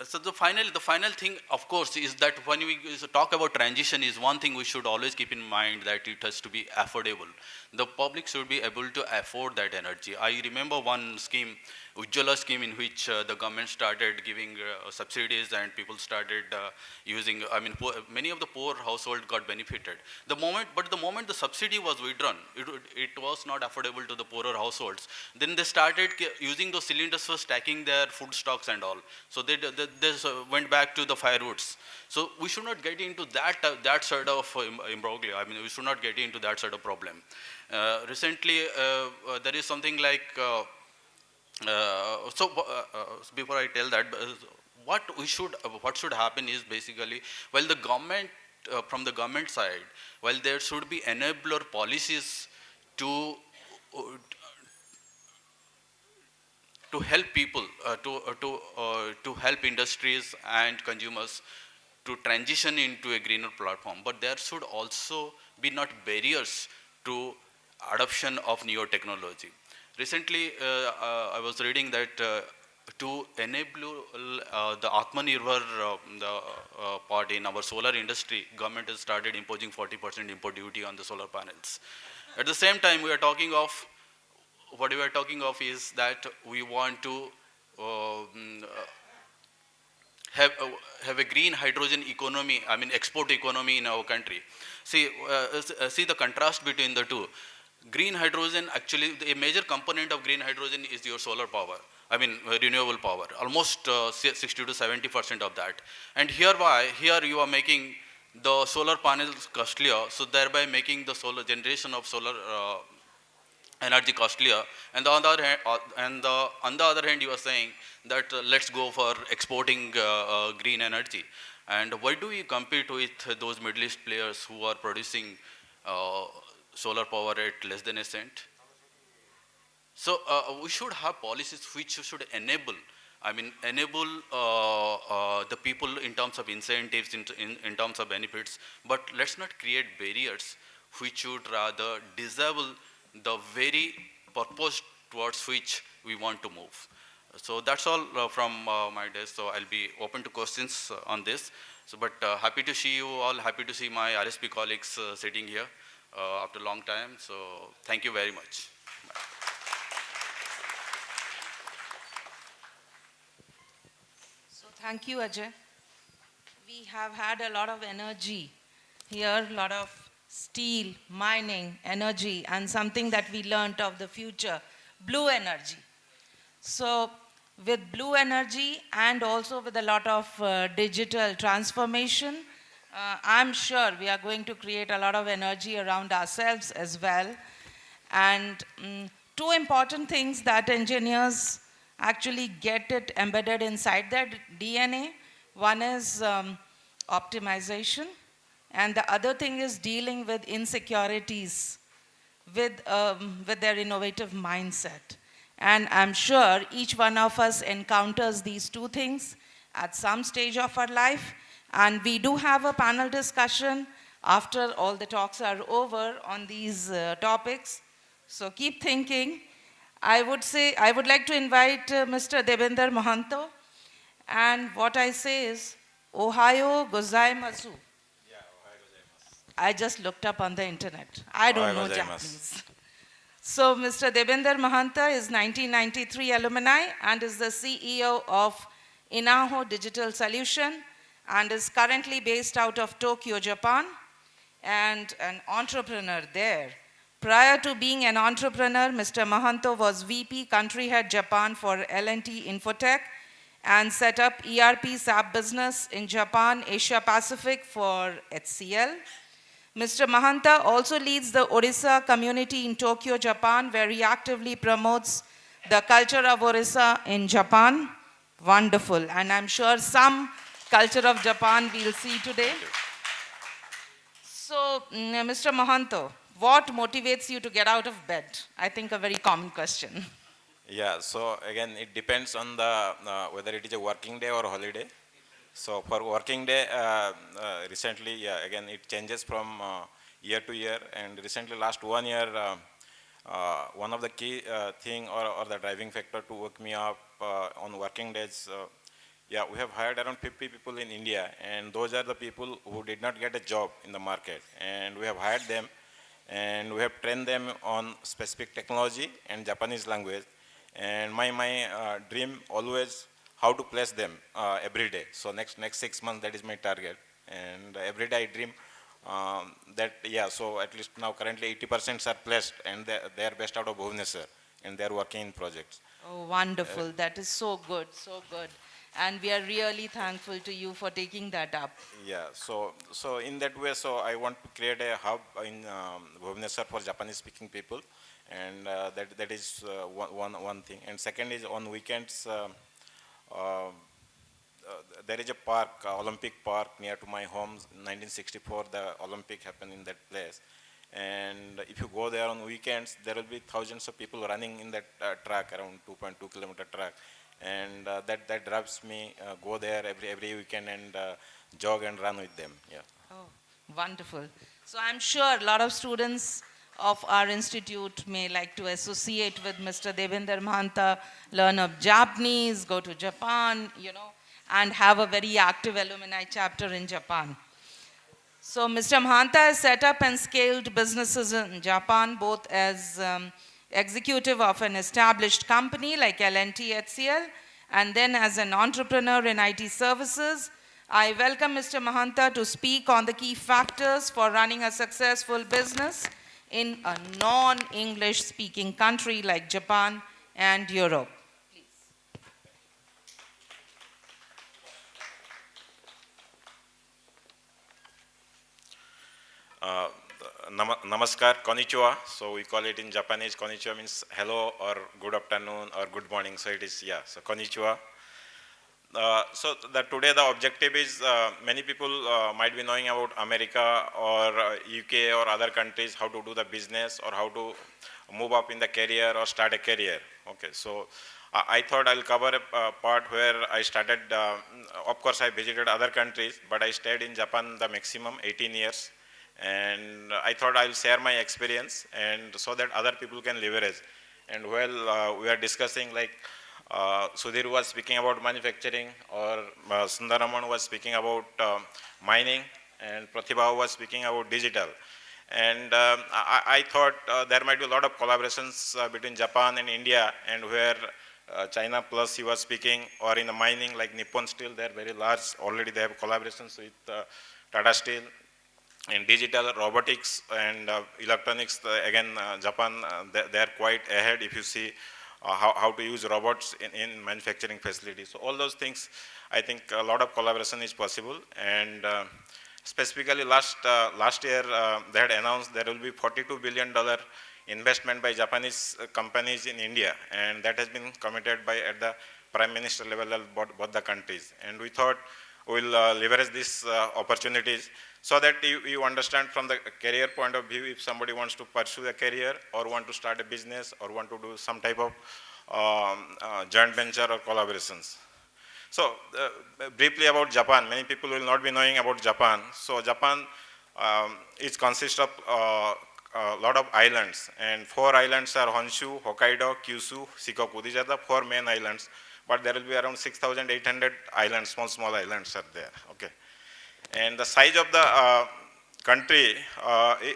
so the final thing, of course, is that when we talk about transition, is one thing we should always keep in mind, that it has to be affordable. The public should be able to afford that energy. I remember one scheme, Ujjwala scheme, in which the government started giving subsidies, and people started using, many of the poor households got benefited. The moment the subsidy was withdrawn, it was not affordable to the poorer households. Then they started using those cylinders for stacking their food stocks and all. So they went back to the firewoods. So we should not get into that sort of imbroglio. We should not get into that sort of problem. Recently, there is something like, before I tell that, what should happen is basically, while the government, from the government side, while there should be enabler policies to help people, to help industries and consumers to transition into a greener platform, but there should also be not barriers to adoption of newer technology. Recently, I was reading that to enable the Atmanirbhar part in our solar industry, government has started imposing 40% import duty on the solar panels. At the same time, what we are talking of is that we want to have a green hydrogen economy, export economy in our country. See the contrast between the two. Green hydrogen, actually, a major component of green hydrogen is your solar power. Renewable power, almost 60 to 70% of that. And here you are making the solar panels costlier, so thereby making the solar generation of solar energy costlier. And on the other hand, you are saying that let's go for exporting green energy. And why do we compete with those Middle East players who are producing solar power at less than a cent? So we should have policies which should enable the people in terms of incentives, in terms of benefits, but let's not create barriers which would rather disable the very purpose towards which we want to move. So that's all from my desk. So I'll be open to questions on this. So, but happy to see you all, happy to see my RSP colleagues sitting here after a long time. So thank you very much. Bye. So thank you, Ajay. we have had a lot of energy here, a lot of steel, mining, energy, and something that we learned of the future, blue energy. So with blue energy and also with a lot of digital transformation, I'm sure we are going to create a lot of energy around ourselves as well. And two important things that engineers actually get it embedded inside their DNA. One is optimization, and the other thing is dealing with insecurities with their innovative mindset. And I'm sure each one of us encounters these two things at some stage of our life. And we do have a panel discussion after all the talks are over on these topics. So keep thinking. I would like to invite Mr. Debinder Mahanto. And what I say is, Ohio gozaimasu. I just looked up on the internet. I don't know Japanese. So Mr. Debinder Mahanta is 1993 alumni and is the CEO of Inaho Digital Solution and is currently based out of Tokyo, Japan, and an entrepreneur there. Prior to being an entrepreneur, Mr. Mahanto was VP Country Head Japan for L&T Infotech and set up ERP SAP business in Japan, Asia Pacific for HCL. Mr. Mahanta also leads the Orissa community in Tokyo, Japan, where he actively promotes the culture of Orissa in Japan. Wonderful. And I'm sure some culture of Japan we'll see today. So, Mr. Mahanto, what motivates you to get out of bed? I think a very common question. Yeah, so again, it depends on the whether it is a working day or holiday. So for working day, recently, yeah, again, it changes from year to year. And recently, last 1 year, one of the key thing or the driving factor to wake me up on working days, yeah, we have hired around 50 people in India. And those are the people who did not get a job in the market. And we have hired them and we have trained them on specific technology and Japanese language. And my dream always how to place them every day. So next 6 months, that is my target. And every day I dream that, yeah, so at least now currently 80% are placed and they are based out of Bhubaneswar and they are working in projects. Oh, wonderful. That is so good, so good. And we are really thankful to you for taking that up. Yeah, so in that way, so I want to create a hub in Bhubaneswar for Japanese speaking people. And that is one thing. And second is on weekends, there is a park, Olympic Park near to my home. 1964, the Olympic happened in that place. And if you go there on weekends, there will be thousands of people running in that track, around 2.2 kilometer track. And that drives me go there every weekend and jog and run with them. Yeah. Oh, wonderful. So I'm sure a lot of students of our institute may like to associate with Mr. Debinder Mahanta, learn of Japanese, go to Japan, and have a very active alumni chapter in Japan. So Mr. Mahanta has set up and scaled businesses in Japan, both as executive of an established company like L&T HCL, and then as an entrepreneur in IT services. I welcome Mr. Mahanta to speak on the key factors for running a successful business in a non-English speaking country like Japan and Europe. Namaskar, konnichiwa. So we call it in Japanese, konnichiwa means hello or good afternoon or good morning. So it is, yeah, so konnichiwa. So today the objective is many people might be knowing about America or UK or other countries, how to do the business or how to move up in the career or start a career. Okay, so I thought I'll cover a part where I started, of course I visited other countries, but I stayed in Japan the maximum 18 years. And I thought I'll share my experience and so that other people can leverage. And while we are discussing, like Sudhir was speaking about manufacturing, or Sundaraman was speaking about mining, and Pratibha was speaking about digital. And I thought there might be a lot of collaborations between Japan and India, and where China Plus he was speaking, or in the mining like Nippon Steel, they're very large. Already they have collaborations with Tata Steel. In digital, robotics, and electronics, again, Japan, they are quite ahead if you see how to use robots in manufacturing facilities. So all those things, I think a lot of collaboration is possible. And specifically last year, they had announced there will be $42 billion investment by Japanese companies in India, and that has been committed by at the Prime Minister level of both the countries. And we thought we'll leverage these opportunities so that you understand from the career point of view, if somebody wants to pursue a career or want to start a business or want to do some type of joint venture or collaborations. So briefly about Japan, many people will not be knowing about Japan. So Japan it consists of a lot of islands, and 4 islands are Honshu, Hokkaido, Kyushu, Shikoku. These are the 4 main islands, but there will be around 6,800 islands, small islands are there. Okay. And the size of the country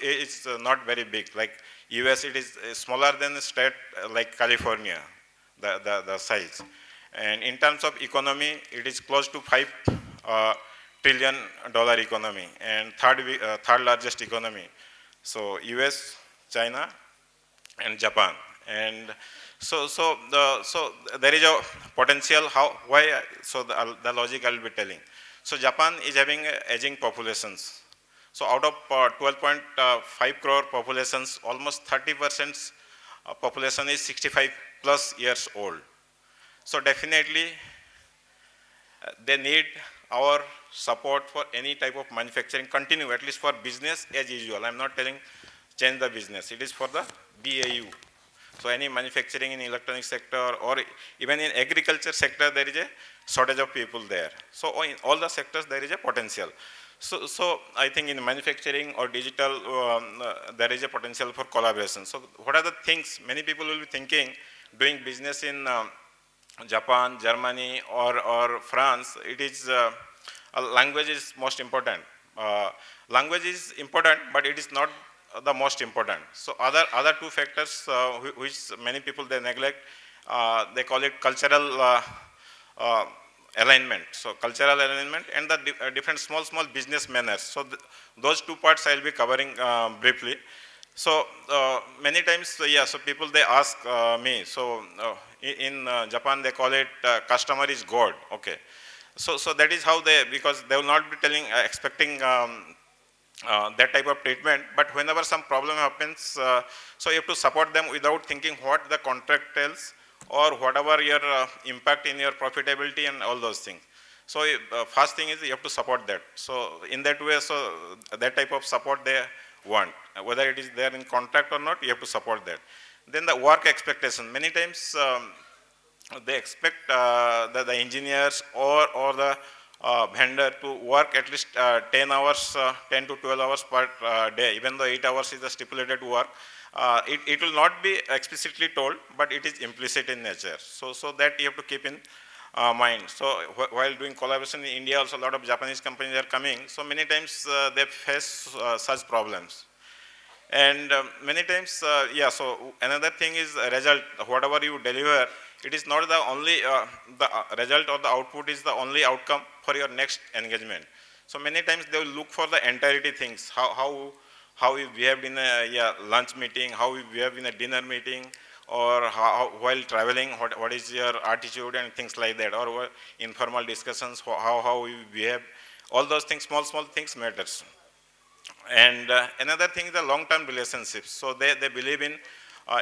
is not very big. Like US, it is smaller than a state like California, the size. And in terms of economy, it is close to $5 trillion economy, and third largest economy. So US, China, and Japan. And so there is a potential. Why? So the logic I will be telling. So Japan is having aging populations. So out of 12.5 crore populations, almost 30% population is 65 plus years old. So definitely they need our support for any type of manufacturing, continue at least for business as usual. I'm not telling change the business. It is for the BAU. So any manufacturing in electronic sector or even in agriculture sector, there is a shortage of people there. So in all the sectors, there is a potential. So I think in manufacturing or digital, there is a potential for collaboration. So what are the things many people will be thinking, doing business in Japan, Germany, or France? It is language is most important. Language is important, but it is not the most important. So other 2 factors which many people they neglect, they call it cultural alignment. So cultural alignment and the different small business manners. So those 2 parts I will be covering briefly. So many times, so people they ask me. So in Japan they call it customer is God. Okay. So that is how because they will not be expecting that type of treatment, but whenever some problem happens, so you have to support them without thinking what the contract tells or whatever your impact in your profitability and all those things. So first thing is you have to support that. So in that way, so that type of support they want, whether it is there in contract or not, you have to support that. Then the work expectation. Many times they expect the engineers or the vendor to work at least 10 hours, 10 to 12 hours per day, even though 8 hours is the stipulated work. It will not be explicitly told, but it is implicit in nature. So that you have to keep in mind. So while doing collaboration in India, also a lot of Japanese companies are coming. So many times they face such problems. And many times, so another thing is result. Whatever you deliver, it is not the only, the result or the output is the only outcome for your next engagement. So many times they will look for the entirety things, how we behaved in a lunch meeting, how we behaved in a dinner meeting, or while traveling, what is your attitude and things like that, or informal discussions, how we behave. All those things, small things matters. And another thing is the long-term relationships. So they believe in,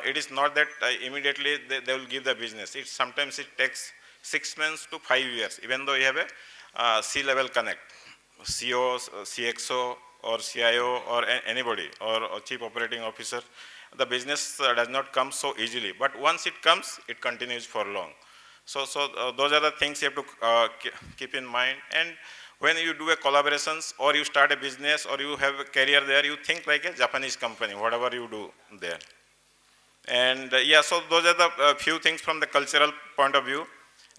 it is not that immediately they will give the business. Sometimes it takes 6 months to 5 years, even though you have a C-level connect, CEO, CXO, or CIO, or anybody, or Chief Operating Officer. The business does not come so easily, but once it comes, it continues for long. So those are the things you have to keep in mind. And when you do a collaborations or you start a business or you have a career there, you think like a Japanese company, whatever you do there. And so those are the few things from the cultural point of view.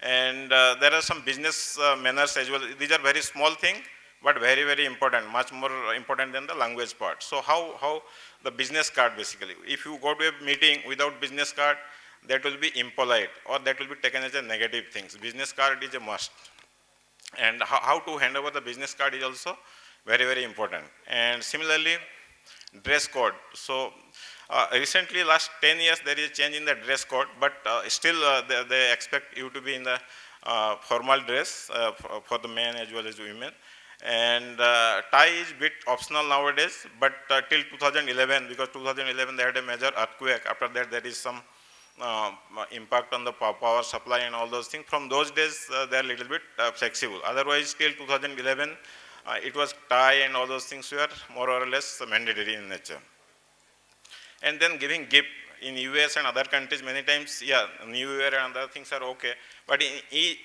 And there are some business manners as well. These are very small things, but very, very important, much more important than the language part. So how the business card basically. If you go to a meeting without business card, that will be impolite or that will be taken as a negative things. Business card is a must. And how to hand over the business card is also very, very important. And similarly, dress code. So recently, last 10 years, there is a change in the dress code, but still they expect you to be in the formal dress for the men as well as women. And tie is bit optional nowadays, but till 2011, because 2011 they had a major earthquake. After that, there is some impact on the power supply and all those things. From those days, they are a little bit flexible. Otherwise, till 2011, it was tie and all those things were more or less mandatory in nature. And then giving gift in US and other countries, many times, yeah, New Year and other things are okay. But in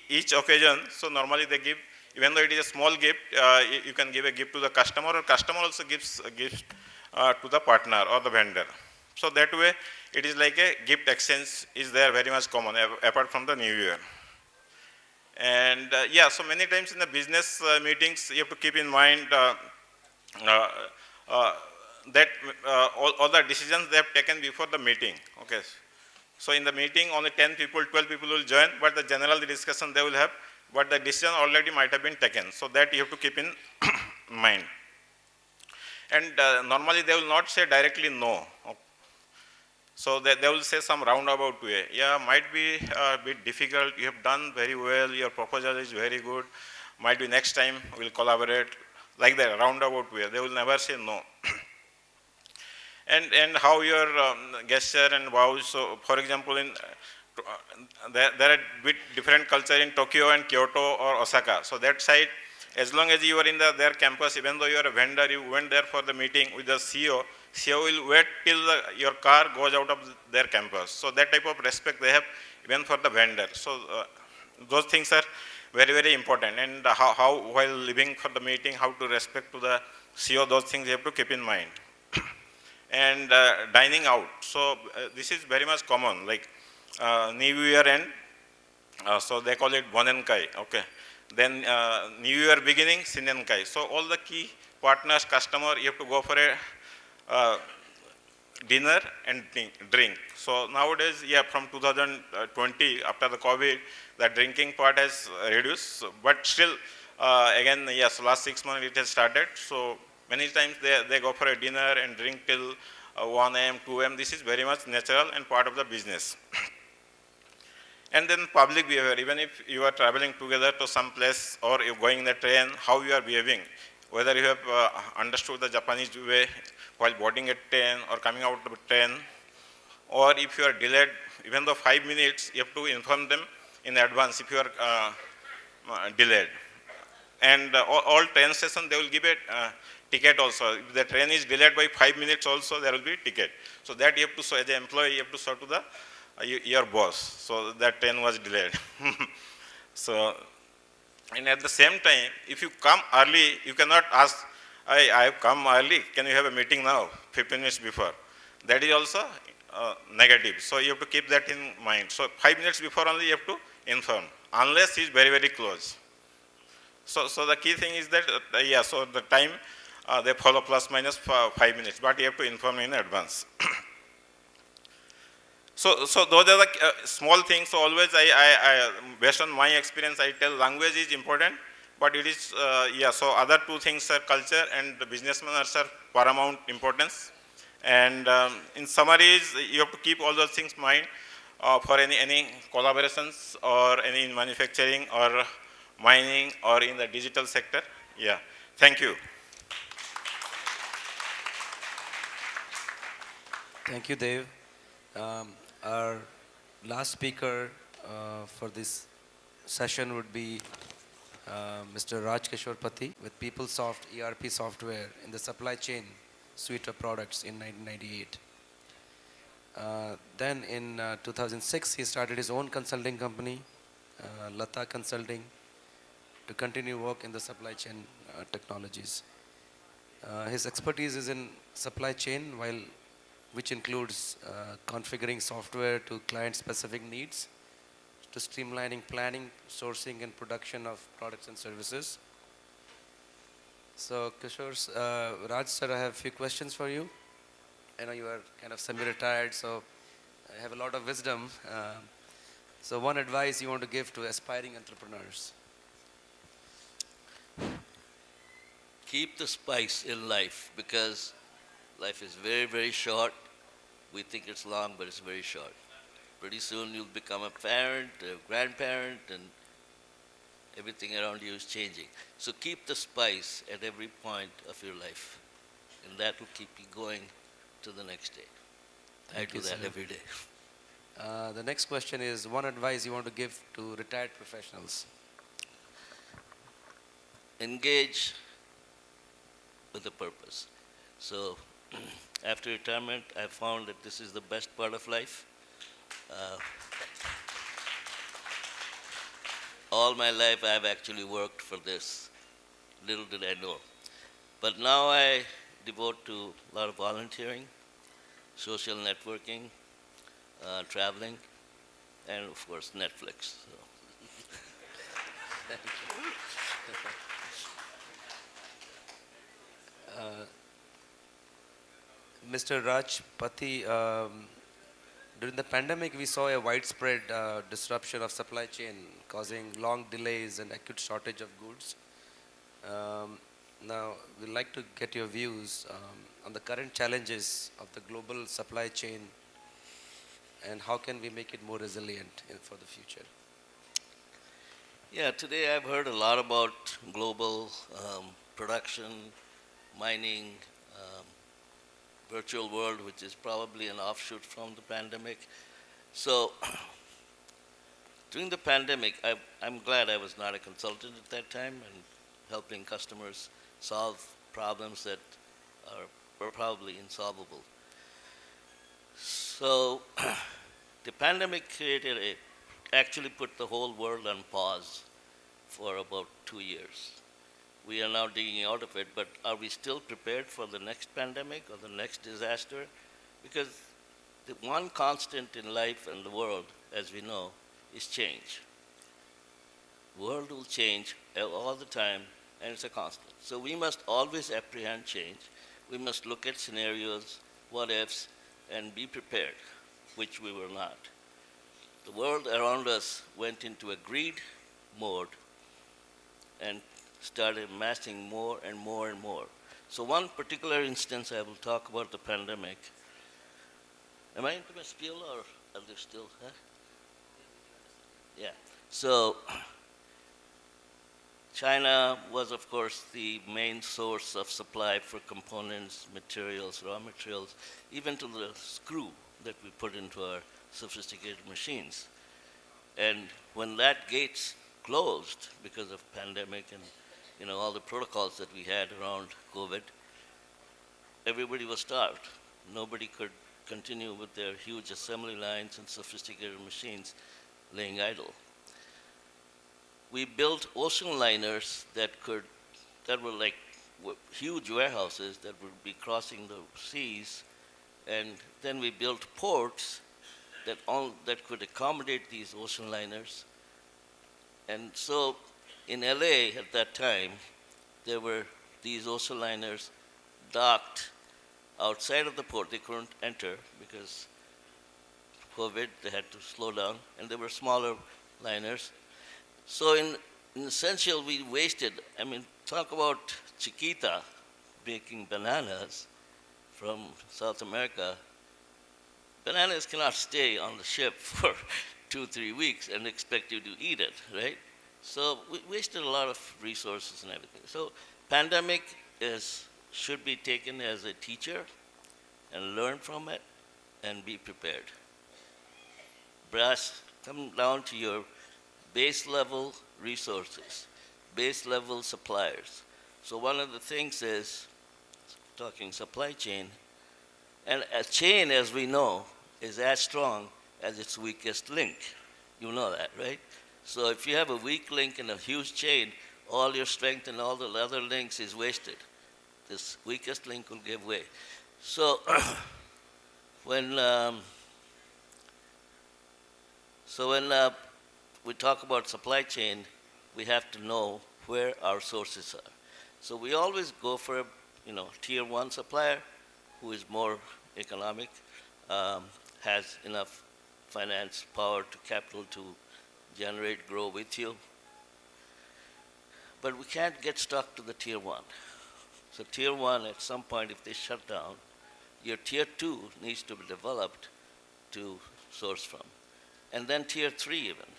each occasion, so normally they give, even though it is a small gift, you can give a gift to the customer, or customer also gives a gift to the partner or the vendor. So that way, it is like a gift exchange is there very much common, apart from the New Year. And yeah, so many times in the business meetings, you have to keep in mind that all the decisions they have taken before the meeting. Okay. So in the meeting, only 10 people, 12 people will join, but the general discussion they will have, but the decision already might have been taken. So that you have to keep in mind. And normally they will not say directly no. So they will say some roundabout way. Yeah, might be a bit difficult. You have done very well. Your proposal is very good. Might be next time we'll collaborate. Like that, roundabout way. They will never say no. And how your gesture and vows. So, for example, in there are bit different culture in Tokyo and Kyoto or Osaka. So that side, as long as you are in their campus, even though you are a vendor, you went there for the meeting with the CEO. CEO will wait till your car goes out of their campus. So that type of respect they have even for the vendor. So those things are very, very important. And how while living for the meeting, how to respect to the CEO, those things you have to keep in mind. And dining out. So this is very much common, like New Year end. So they call it Bonenkai. Okay. Then New Year beginning, Sinenkai. So all the key partners, customer, you have to go for a dinner and drink. So nowadays, yeah, from 2020, after the COVID, the drinking part has reduced. But still, again, yes, last 6 months it has started. So many times they go for a dinner and drink till 1 a.m., 2 a.m. This is very much natural and part of the business. And then public behavior, even if you are traveling together to some place or you're going in the train, how you are behaving, whether you have understood the Japanese way while boarding a train or coming out of a train, or if you are delayed, even though 5 minutes, you have to inform them in advance if you are delayed. And all train stations, they will give a ticket also. If the train is delayed by 5 minutes also, there will be a ticket. So that you have to show, as an employee, you have to show to the your boss, so that train was delayed. So, and at the same time, if you come early, you cannot ask, I have come early, can you have a meeting now, 15 minutes before. That is also negative. So you have to keep that in mind. So 5 minutes before only you have to inform, unless he is very, very close. So the key thing is that, yeah, so the time they follow plus minus 5 minutes, but you have to inform in advance. So those are the small things. So always I based on my experience, I tell language is important, but it is, yeah, so other two things are culture and the business manners are paramount importance. And in summaries, you have to keep all those things in mind for any collaborations or any in manufacturing or mining or in the digital sector. Yeah, thank you. Thank you, Dev. Our last speaker for this session would be Mr. Raj Kishore Pati with PeopleSoft ERP software in the supply chain suite of products in 1998. Then in 2006, he started his own consulting company, Lata Consulting, to continue work in the supply chain technologies. His expertise is in supply chain, which includes configuring software to client-specific needs, to streamlining planning, sourcing, and production of products and services. So, Kishore, Raj sir, I have a few questions for you. I know you are kind of semi-retired, so have a lot of wisdom. So one advice you want to give to aspiring entrepreneurs? Keep the spice in life, because life is very, very short. We think it's long, but it's very short. Pretty soon you'll become a parent, a grandparent, and everything around you is changing. So keep the spice at every point of your life, and that will keep you going to the next day. I do that every day. The next question is one advice you want to give to retired professionals? Engage with a purpose. So after retirement, I found that this is the best part of life. Uh, all my life I've actually worked for this. Little did I know. But now I devote to a lot of volunteering, social networking, traveling, and of course Netflix. So. Mr. Raj Pati, during the pandemic, we saw a widespread disruption of supply chain, causing long delays and acute shortage of goods. Now, we'd like to get your views on the current challenges of the global supply chain and how can we make it more resilient for the future. Yeah, today I've heard a lot about global production, mining, virtual world, which is probably an offshoot from the pandemic. So during the pandemic, I'm glad I was not a consultant at that time and helping customers solve problems that were probably insolvable. So the pandemic actually put the whole world on pause for about 2 years. We are now digging out of it, but are we still prepared for the next pandemic or the next disaster? Because the one constant in life and the world, as we know, is change. The world will change all the time, and it's a constant. So we must always apprehend change. We must look at scenarios, what ifs, and be prepared, which we were not. The world around us went into a greed mode and started amassing more and more and more. So one particular instance I will talk about the pandemic. Am I into my spiel or are there still? Huh? Yeah. So China was, of course, the main source of supply for components, materials, raw materials, even to the screw that we put into our sophisticated machines. And when that gates closed because of pandemic and all the protocols that we had around COVID, everybody was starved. Nobody could continue with their huge assembly lines and sophisticated machines laying idle. We built ocean liners that were like huge warehouses that would be crossing the seas, and then we built ports that could accommodate these ocean liners. And so in LA at that time, there were these ocean liners docked outside of the port. They couldn't enter because COVID, they had to slow down, and there were smaller liners. So in essential, we wasted, talk about Chiquita making bananas from South America. Bananas cannot stay on the ship for 2-3 weeks and expect you to eat it, right? So we wasted a lot of resources and everything. So pandemic should be taken as a teacher and learn from it and be prepared. Brass, come down to your base level resources, base level suppliers. So one of the things is, talking supply chain, and a chain, as we know, is as strong as its weakest link. You know that, right? So if you have a weak link in a huge chain, all your strength and all the other links is wasted. This weakest link will give way. So when we talk about supply chain, we have to know where our sources are. So we always go for a tier 1 supplier who is more economic, has enough finance, power to capital to generate, grow with you. But we can't get stuck to the tier one. So tier one, at some point, if they shut down, your tier two needs to be developed to source from. And then tier three even.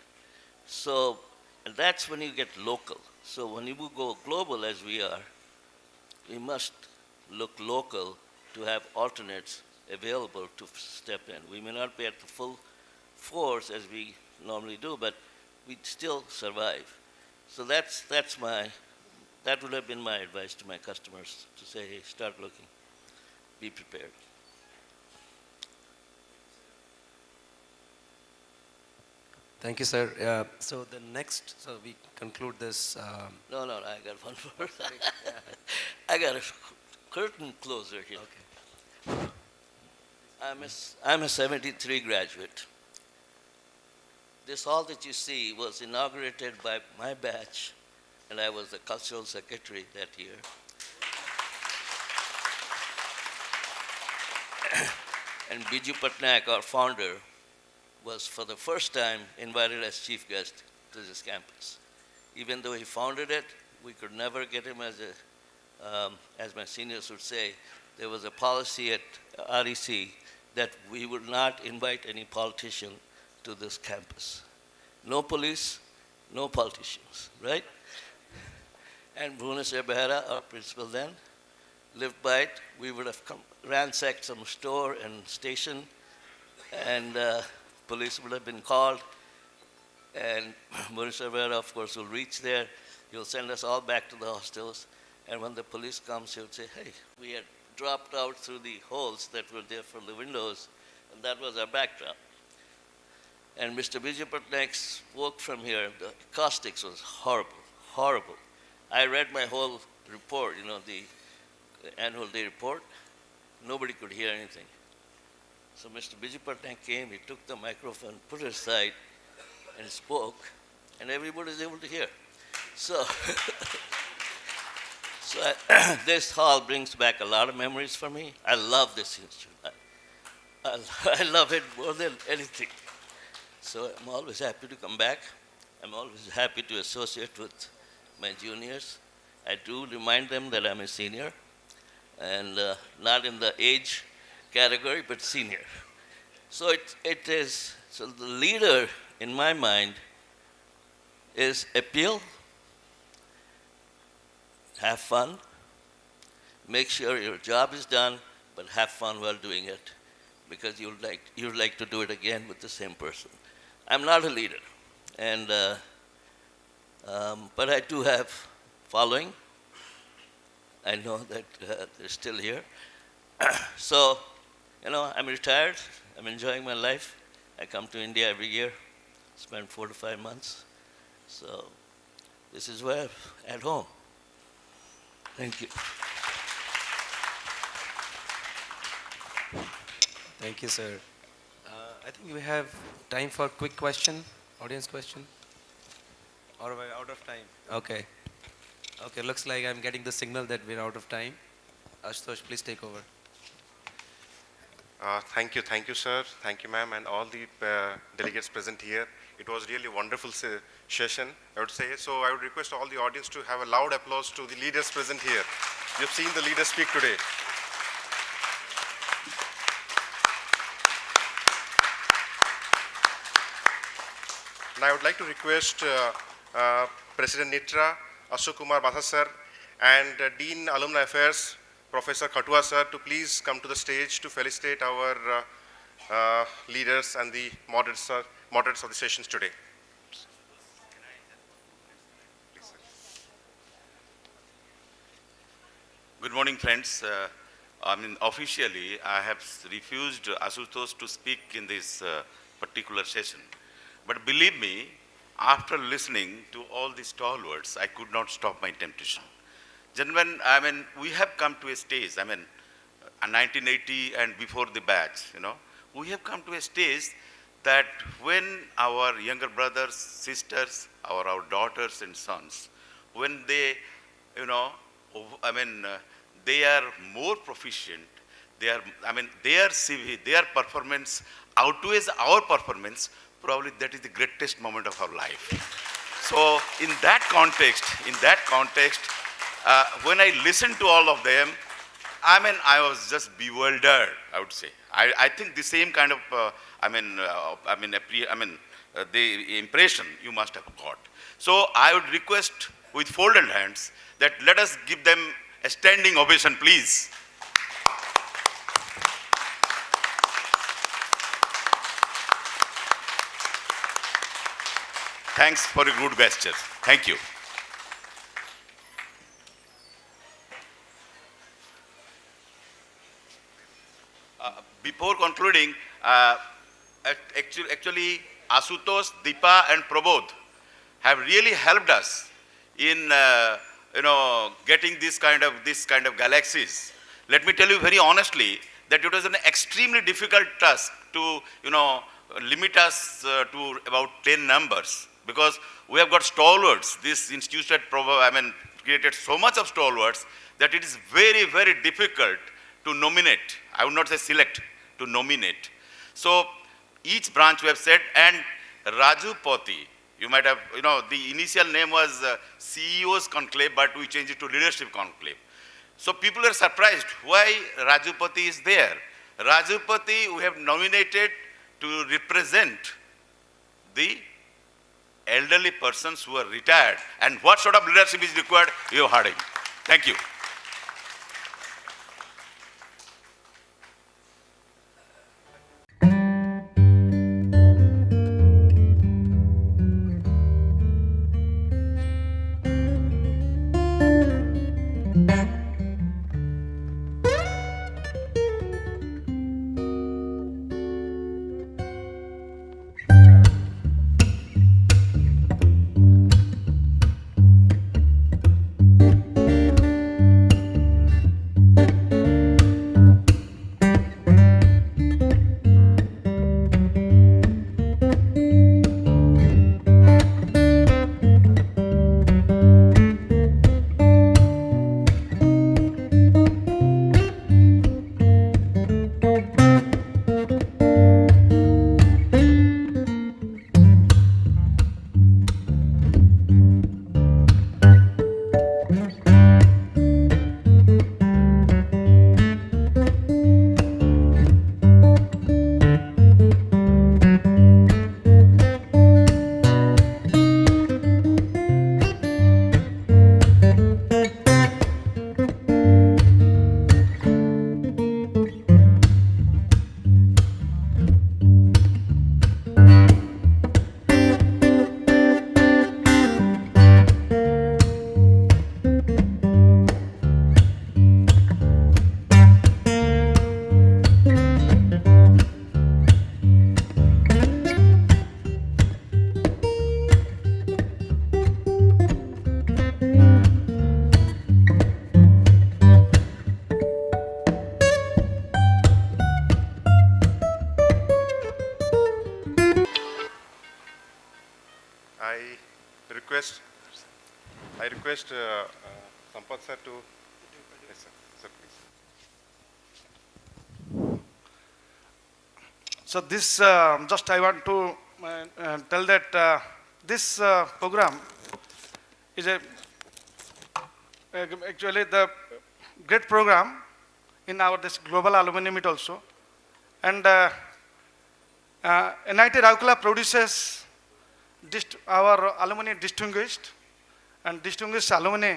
So, and that's when you get local. So when you go global as we are, we must look local to have alternates available to step in. We may not be at the full force as we normally do, but we'd still survive. So that would have been my advice to my customers, to say, hey, start looking, be prepared. Thank you, sir. So the next, so we conclude this. No, I got one more. I got a curtain closer here. Okay. I'm a 73 graduate. This hall that you see was inaugurated by my batch, and I was the cultural secretary that year. And Biju Patnaik, our founder, was for the first time invited as chief guest to this campus. Even though he founded it, we could never get him as my seniors would say, there was a policy at REC that we would not invite any politician to this campus. No police, no politicians, right? And Bhubaneswar Behera, our principal then, lived by it. We would have ransacked some store and station, and police would have been called, and Bhubaneswar Behera, of course, will reach there. He'll send us all back to the hostels, and when the police comes, he'll say, hey, we had dropped out through the holes that were there for the windows, and that was our backdrop. And Mr. Biju Patnaik spoke from here. The acoustics was horrible, horrible. I read my whole report, the annual day report. Nobody could hear anything. So Mr. Biju Patnaik came, he took the microphone, put it aside, and spoke, and everybody was able to hear. So, this hall brings back a lot of memories for me. I love this institute. I love it more than anything. So I'm always happy to come back. I'm always happy to associate with my juniors. I do remind them that I'm a senior, and not in the age category, but senior. So so the leader, in my mind, is appeal, have fun, make sure your job is done, but have fun while doing it, because you'd like to do it again with the same person. I'm not a leader, and but I do have following. I know that they're still here. So, I'm retired. I'm enjoying my life. I come to India every year, spend 4 to 5 months. So this is where I'm at home. Thank you. Thank you, sir. I think we have time for a quick question, audience question. Or are we out of time? Okay. Okay, looks like I'm getting the signal that we're out of time. Ashutosh, please take over. Thank you, sir. Thank you, ma'am, and all the delegates present here. It was really a wonderful session, I would say. So I would request all the audience to have a loud applause to the leaders present here. You've seen the leaders speak today. And I would like to request President NITRAA, Ashok Kumar Batha sir, and Dean Alumni Affairs, Professor Khatua sir, to please come to the stage to felicitate our leaders and the moderators of the sessions today. Good morning, friends. Officially, I have refused Ashutosh to speak in this particular session. But believe me, after listening to all these stalwarts, I could not stop my temptation. Gentlemen, we have come to a stage, 1980 and before the batch, we have come to a stage that when our younger brothers, sisters, our daughters and sons, when they, they are more proficient, their CV, their performance outweighs our performance. Probably that is the greatest moment of our life. So in that context, when I listened to all of them, I was just bewildered, I would say. I think the same kind of, the impression you must have got. So I would request with folded hands that let us give them a standing ovation, please. Thanks for your good gestures. Thank you. Before concluding, actually, Ashutosh, Deepa, and Prabodh have really helped us in getting this kind of galaxies. Let me tell you very honestly that it was an extremely difficult task to limit us to about 10 numbers, because we have got stalwarts. This institute had created so much of stalwarts that it is very, very difficult to nominate. I would not say select, to nominate. So each branch we have said, and Raju Poti, you might have, the initial name was CEO's Conclave, but we changed it to Leadership Conclave. So people are surprised why Rajupati is there. Rajupati we have nominated to represent the elderly persons who are retired, and what sort of leadership is required, you have heard him. Thank you. I request Sampath sir to, yes sir, sir please. So this, just I want to tell that this program is actually the great program in our this global alumni meet also. And NIT Rourkela produces our alumni distinguished alumni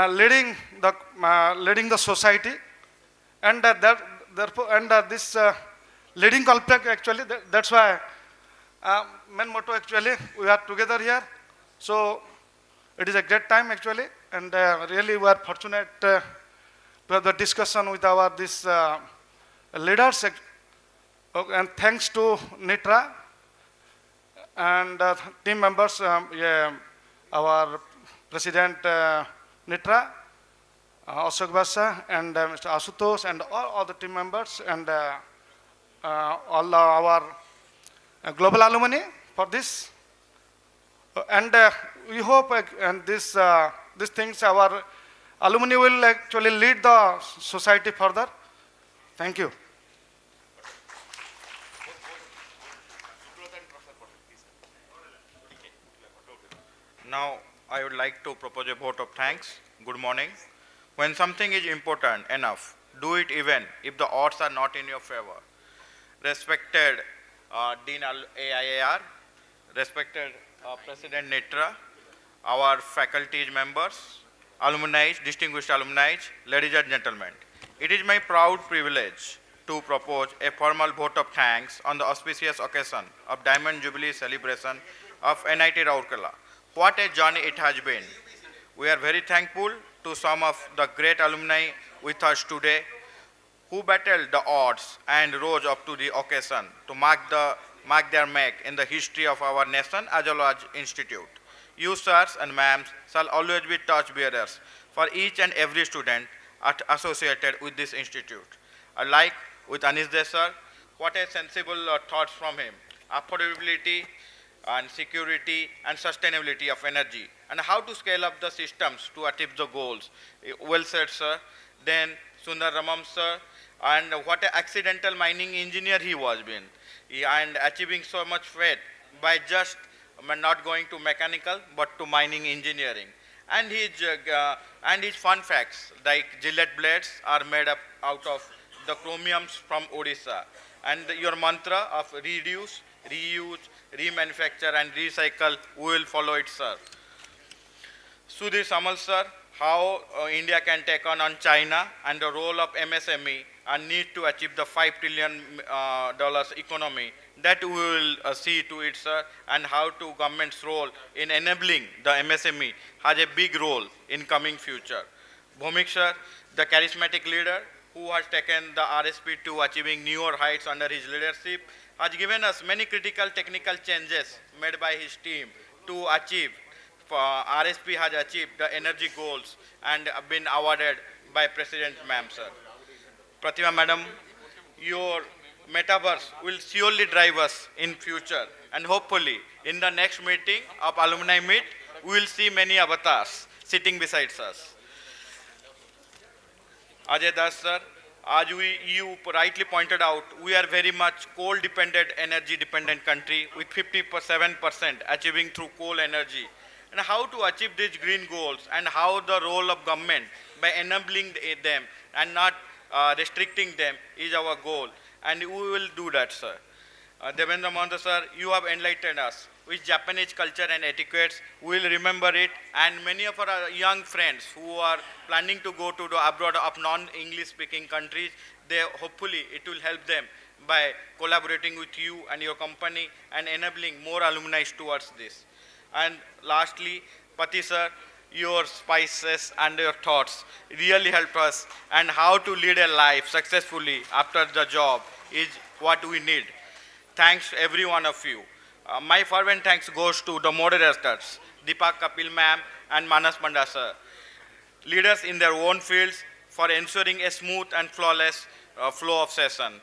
leading the society, and therefore this leading conflict actually that's why main motto actually we are together here. So it is a great time actually, and really we are fortunate to have the discussion with our leaders, and thanks to NITRAA and team members, our President NITRAA, Ashok Basa, and Mr. Ashutosh, and all the team members, and all our global alumni for this. And we hope and these things, our alumni will actually lead the society further. Thank you. Now, I would like to propose a vote of thanks. Good morning. When something is important enough, do it even if the odds are not in your favor. Respected Dean AIAR, respected President NITRAA, our faculty members, alumni, distinguished alumni, ladies and gentlemen. It is my proud privilege to propose a formal vote of thanks on the auspicious occasion of Diamond Jubilee celebration of NIT Rourkela. What a journey it has been. We are very thankful to some of the great alumni with us today who battled the odds and rose up to the occasion to mark their mark in the history of our nation as well as institute. You sirs and ma'ams shall always be torch bearers for each and every student associated with this institute. Like with Anish Dey sir, what a sensible thoughts from him. Affordability and security and sustainability of energy and how to scale up the systems to achieve the goals. Well said, sir. Then Sundar Ramam sir, and what an accidental mining engineer he was been, and achieving so much faith by just not going to mechanical but to mining engineering. And his fun facts like Gillette blades are made up out of the chromiums from Odisha. And your mantra of reduce, reuse, remanufacture and recycle, we will follow it, sir. Sudhir Samal sir, how India can take on China and the role of MSME and need to achieve the $5 trillion economy. That we will see to it, sir, and how to government's role in enabling the MSME has a big role in coming future. Bhumik sir, the charismatic leader who has taken the RSP to achieving newer heights under his leadership, has given us many critical technical changes made by his team to achieve. RSP has achieved the energy goals and been awarded by President Ma'am, sir. Pratima Madam, your metaverse will surely drive us in future, and hopefully in the next meeting of alumni meet, we will see many avatars sitting beside us. Ajay Das sir, as you rightly pointed out, we are very much coal-dependent, energy-dependent country with 57% achieving through coal energy. And how to achieve these green goals and how the role of government by enabling them and not restricting them is our goal. And we will do that, sir. Devendra Mohanta sir, you have enlightened us with Japanese culture and etiquettes. We will remember it, and many of our young friends who are planning to go to the abroad of non-English speaking countries, they hopefully it will help them by collaborating with you and your company and enabling more alumni towards this. And lastly, Pati sir, your spices and your thoughts really help us, and how to lead a life successfully after the job is what we need. Thanks every one of you. My fervent thanks goes to the moderators, Deepak Kapil ma'am and Manas Panda sir, leaders in their own fields for ensuring a smooth and flawless flow of session.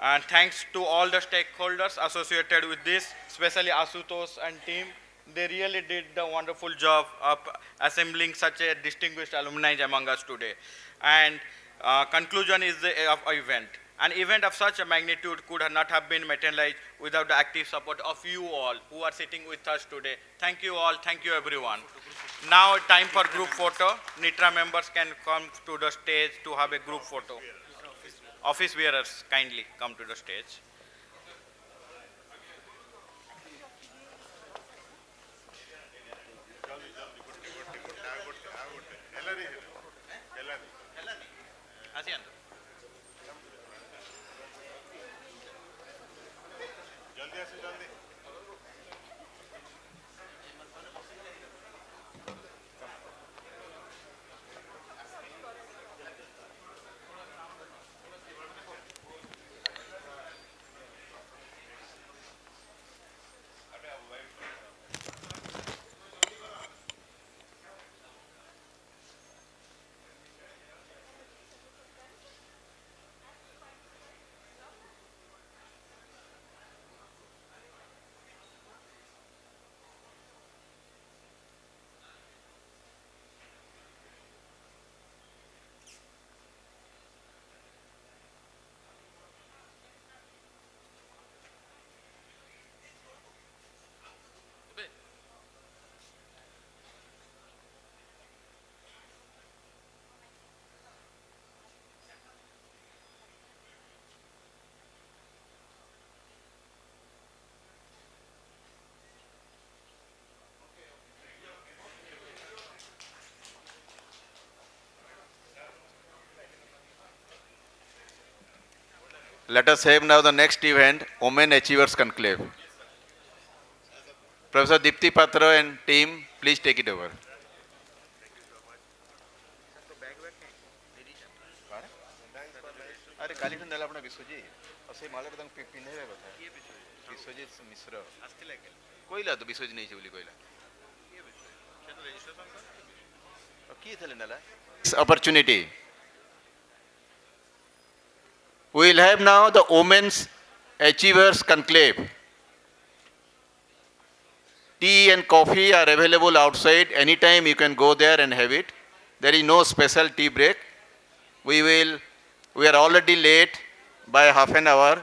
And thanks to all the stakeholders associated with this, especially Ashutosh and team. They really did the wonderful job of assembling such a distinguished alumni among us today. And conclusion is the event. An event of such a magnitude could not have been materialized without the active support of you all who are sitting with us today. Thank you all. Thank you, everyone. Now, time for group photo. NITRAA members can come to the stage to have a group photo. Office bearers, kindly come to the stage. Let us have now the next event, Women Achievers Conclave. Professor Dipti Patra and team, please take it over. अरे काली खन देला अपना विश्वजी असे माले रदंग पिने रे बता विश्वजी मिश्र कोइला तो विश्वजी नहीं चुली कोइला की थले नला this opportunity we will have now the women's achievers conclave. Tea and coffee are available outside. Anytime you can go there and have it. There is no special tea break. We are already late by half an hour.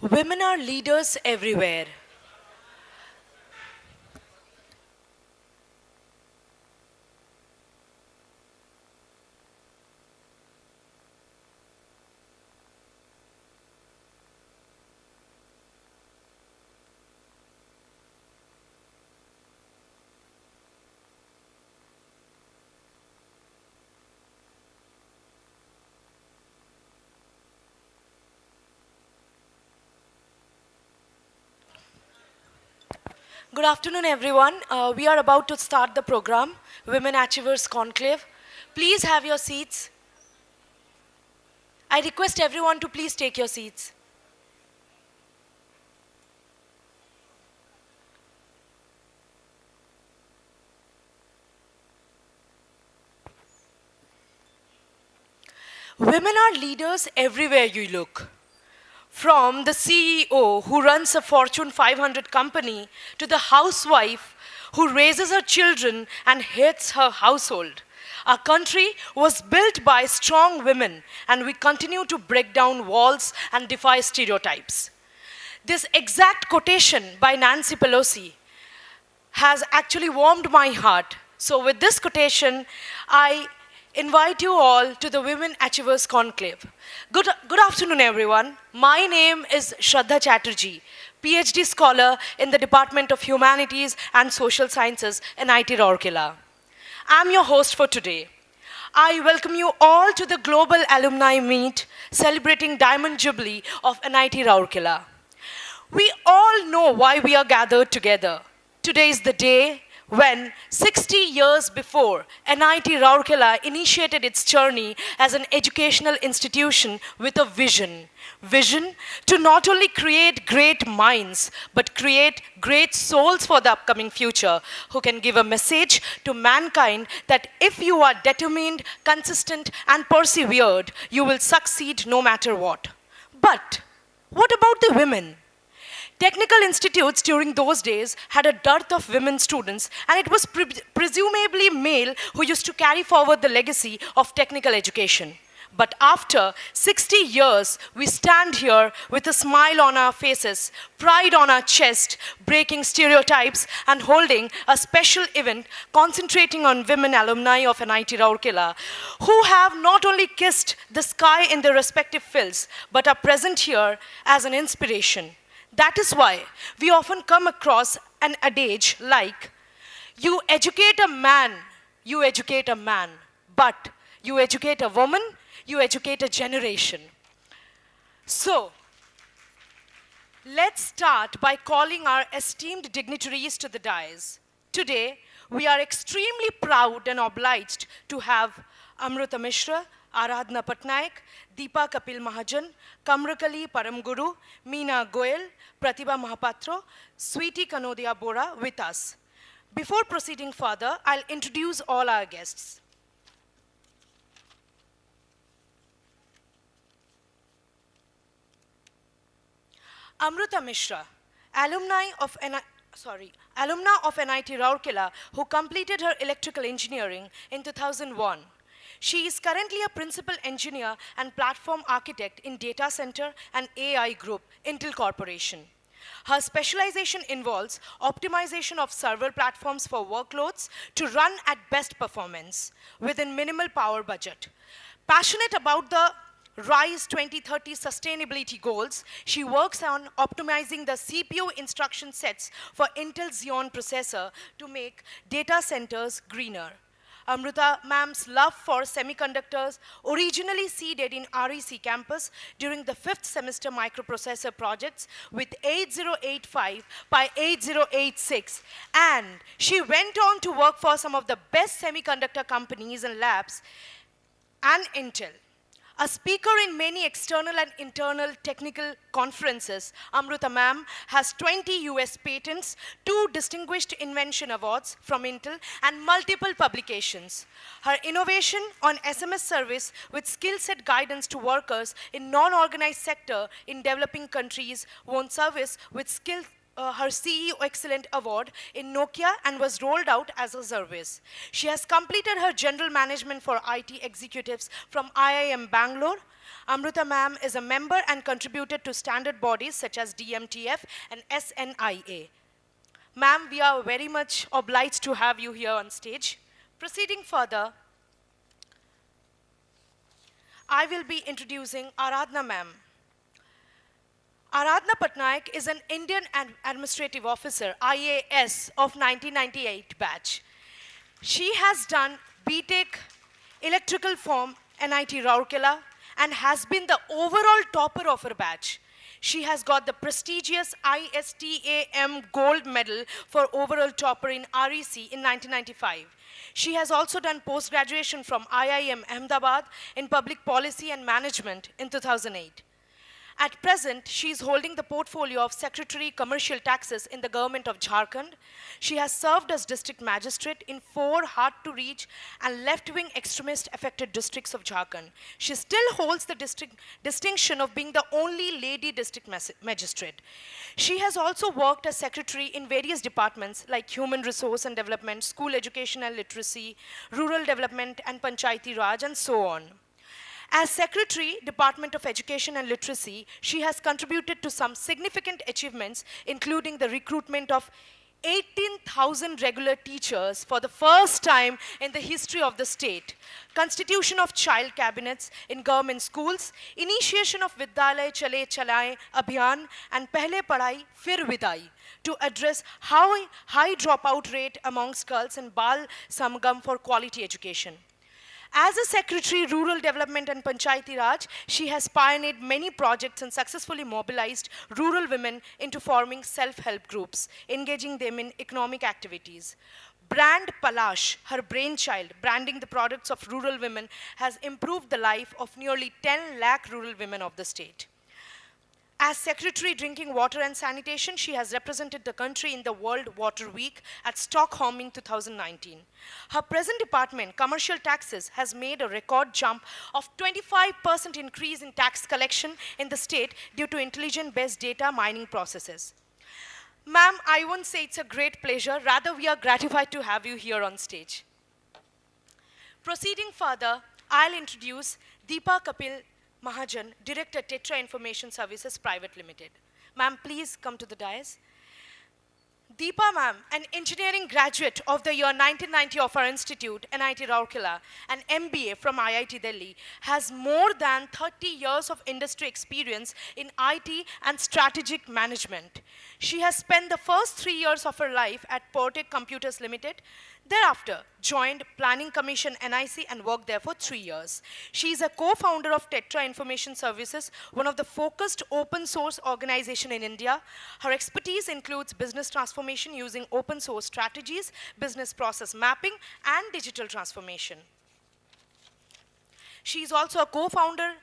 Women are leaders everywhere. Good afternoon, everyone. We are about to start the program, Women Achievers Conclave. Please have your seats. I request everyone to please take your seats. Women are leaders everywhere you look. From the CEO who runs a Fortune 500 company to the housewife who raises her children and heads her household. Our country was built by strong women, and we continue to break down walls and defy stereotypes. This exact quotation by Nancy Pelosi has actually warmed my heart. So with this quotation, I invite you all to the Women Achievers Conclave. Good afternoon, everyone. My name is Shraddha Chatterjee, PhD scholar in the Department of Humanities and Social Sciences, NIT Rourkela. I'm your host for today. I welcome you all to the Global Alumni Meet celebrating Diamond Jubilee of NIT Rourkela. We all know why we are gathered together. Today is the day when 60 years before, NIT Rourkela initiated its journey as an educational institution with a vision. Vision to not only create great minds, but create great souls for the upcoming future, who can give a message to mankind that if you are determined, consistent, and persevered, you will succeed no matter what. But what about the women? Technical institutes during those days had a dearth of women students, and it was presumably male who used to carry forward the legacy of technical education. But after 60 years, we stand here with a smile on our faces, pride on our chest, breaking stereotypes, and holding a special event concentrating on women alumni of NIT Rourkela, who have not only kissed the sky in their respective fields, but are present here as an inspiration. That is why we often come across an adage like, you educate a man, but you educate a woman, you educate a generation. So, let's start by calling our esteemed dignitaries to the dais. Today, we are extremely proud and obliged to have Amrita Mishra, Aradhna Patnaik, Deepa Kapil Mahajan, Kamrakali Paramguru, Meena Goel, Pratibha Mahapatro, Sweetie Kanodia Bora with us. Before proceeding further, I'll introduce all our guests. Amrita Mishra, alumna of NIT Rourkela, who completed her electrical engineering in 2001. She is currently a principal engineer and platform architect in data center and AI group, Intel Corporation. Her specialization involves optimization of server platforms for workloads to run at best performance within minimal power budget. Passionate about the RISE 2030 sustainability goals, she works on optimizing the CPU instruction sets for Intel Xeon processor to make data centers greener. Amrita ma'am's love for semiconductors originally seeded in REC campus during the 5th semester microprocessor projects with 8085 by 8086, and she went on to work for some of the best semiconductor companies and labs and Intel. A speaker in many external and internal technical conferences, Amrita ma'am has 20 US patents, 2 distinguished invention awards from Intel, and multiple publications. Her innovation on SMS service with skill set guidance to workers in non-organized sector in developing countries won service with her CEO Excellent Award in Nokia and was rolled out as a service. She has completed her general management for IT executives from IIM Bangalore. Amruta ma'am is a member and contributed to standard bodies such as DMTF and SNIA. Ma'am, we are very much obliged to have you here on stage. Proceeding further, I will be introducing Aradhna ma'am. Aradhna Patnaik is an Indian Administrative Officer, IAS, of 1998 batch. She has done BTech Electrical from NIT Rourkela and has been the overall topper of her batch. She has got the prestigious ISTAM Gold Medal for overall topper in REC in 1995. She has also done post-graduation from IIM Ahmedabad in Public Policy and Management in 2008. At present, she is holding the portfolio of Secretary Commercial Taxes in the government of Jharkhand. She has served as district magistrate in 4 hard-to-reach and left-wing extremist-affected districts of Jharkhand. She still holds the distinction of being the only lady district magistrate. She has also worked as secretary in various departments like Human Resource and Development, School Education and Literacy, Rural Development and Panchayati Raj, and so on. As Secretary, Department of Education and Literacy, she has contributed to some significant achievements, including the recruitment of 18,000 regular teachers for the first time in the history of the state, constitution of child cabinets in government schools, initiation of Vidyalaya Chale Chalaye Abhiyan and Pehle Padhai Fir Vidai to address high dropout rate amongst girls and Bal Samgam for quality education. As a Secretary, Rural Development and Panchayati Raj, she has pioneered many projects and successfully mobilized rural women into forming self-help groups, engaging them in economic activities. Brand Palash, her brainchild, branding the products of rural women, has improved the life of nearly 10 lakh rural women of the state. As Secretary Drinking Water and Sanitation, she has represented the country in the World Water Week at Stockholm in 2019. Her present department, Commercial Taxes, has made a record jump of 25% increase in tax collection in the state due to intelligent-based data mining processes. Ma'am, I won't say it's a great pleasure, rather we are gratified to have you here on stage. Proceeding further, I'll introduce Deepa Kapil Mahajan, Director, NITRAA Information Services Private Limited. Ma'am, please come to the dais. Deepa ma'am, an engineering graduate of the year 1990 of our institute, NIT Rourkela, an MBA from IIT Delhi, has more than 30 years of industry experience in IT and strategic management. She has spent the first 3 years of her life at Portec Computers Limited, thereafter joined Planning Commission NIC and worked there for 3 years. She is a co-founder of NITRAA Information Services, one of the focused open source organization in India. Her expertise includes business transformation using open source strategies, business process mapping, and digital transformation. She is also a co-founder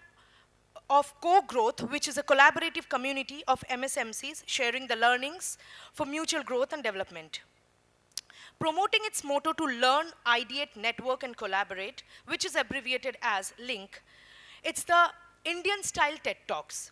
of Co-Growth, which is a collaborative community of MSMCs sharing the learnings for mutual growth and development. Promoting its motto to learn, ideate, network, and collaborate, which is abbreviated as LINK. It's the Indian-style TED Talks.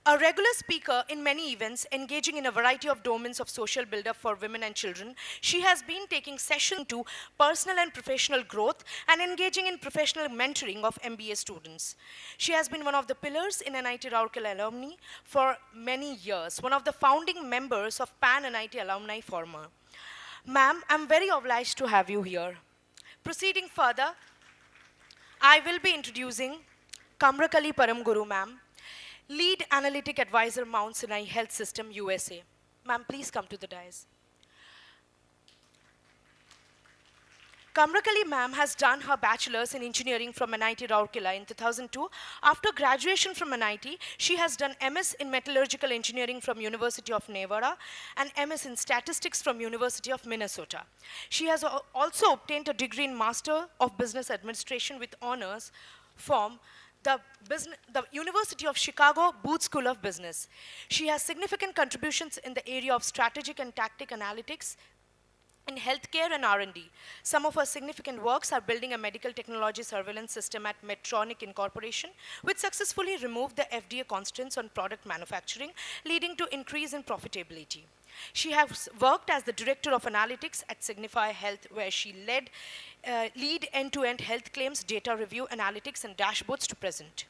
A regular speaker in many events, engaging in a variety of domains of social build-up for women and children, she has been taking sessions to personal and professional growth and engaging in professional mentoring of MBA students. She has been one of the pillars in NIT Rourkela alumni for many years, one of the founding members of Pan-NIT Alumni Forum. Ma'am, I'm very obliged to have you here. Proceeding further, I will be introducing Kamrakali Paramguru, ma'am, Lead Analytic Advisor, Mount Sinai Health System, USA. Ma'am, please come to the dais. Kamrakali ma'am has done her bachelor's in engineering from NIT Rourkela in 2002. After graduation from NIT, she has done MS in metallurgical engineering from University of Nevada and MS in statistics from University of Minnesota. She has also obtained a degree in Master of Business Administration with honors from the University of Chicago Booth School of Business. She has significant contributions in the area of strategic and tactic analytics, in healthcare and R&D. Some of her significant works are building a medical technology surveillance system at Medtronic Incorporation, which successfully removed the FDA constraints on product manufacturing, leading to increase in profitability. She has worked as the Director of Analytics at Signify Health, where she lead end-to-end health claims, data review, analytics, and dashboards to present.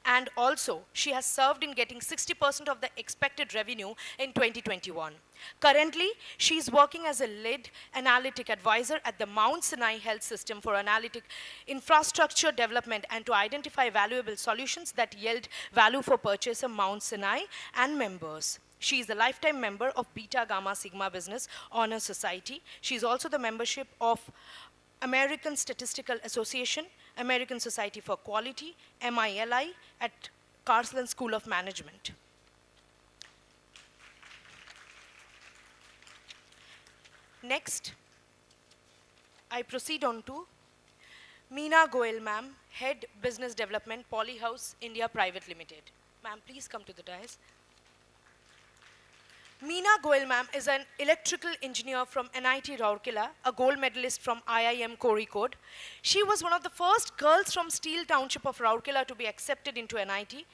And also, she has served in getting 60% of the expected revenue in 2021. Currently, she is working as a lead analytic advisor at the Mount Sinai Health System for analytic infrastructure development and to identify valuable solutions that yield value for purchaser Mount Sinai and members. She is a lifetime member of Beta Gamma Sigma Business Honor Society. She is also the membership of American Statistical Association, American Society for Quality, MILI, at Carsland School of Management. Next, I proceed on to Meena Goel, ma'am, Head Business Development, Polyhouse India Private Limited. Ma'am, please come to the dais. Meena Goel, ma'am, is an electrical engineer from NIT Rourkela, a gold medalist from IIM Kozhikode. She was one of the first girls from Steel Township of Rourkela to be accepted into NIT,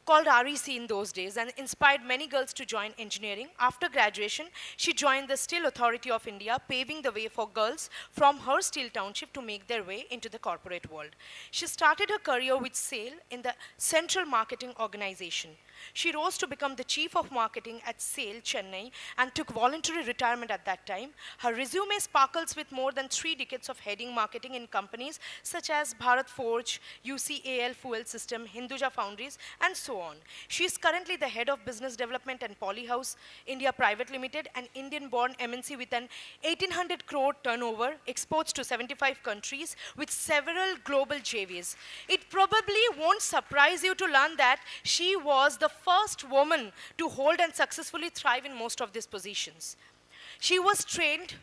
called REC in those days, and inspired many girls to join engineering. After graduation, she joined the Steel Authority of India, paving the way for girls from her Steel Township to make their way into the corporate world. She started her career with SAIL in the Central Marketing Organization. She rose to become the Chief of Marketing at SAIL, Chennai, and took voluntary retirement at that time. Her resume sparkles with more than 3 decades of heading marketing in companies such as Bharat Forge, UCAL Fuel System, Hinduja Foundries, and so on. She is currently the Head of Business Development and Polyhouse India Private Limited, an Indian-born MNC with an 1,800 crore turnover, exports to 75 countries with several global JVs. It probably won't surprise you to learn that she was the first woman to hold and successfully thrive in most of these positions. She was trained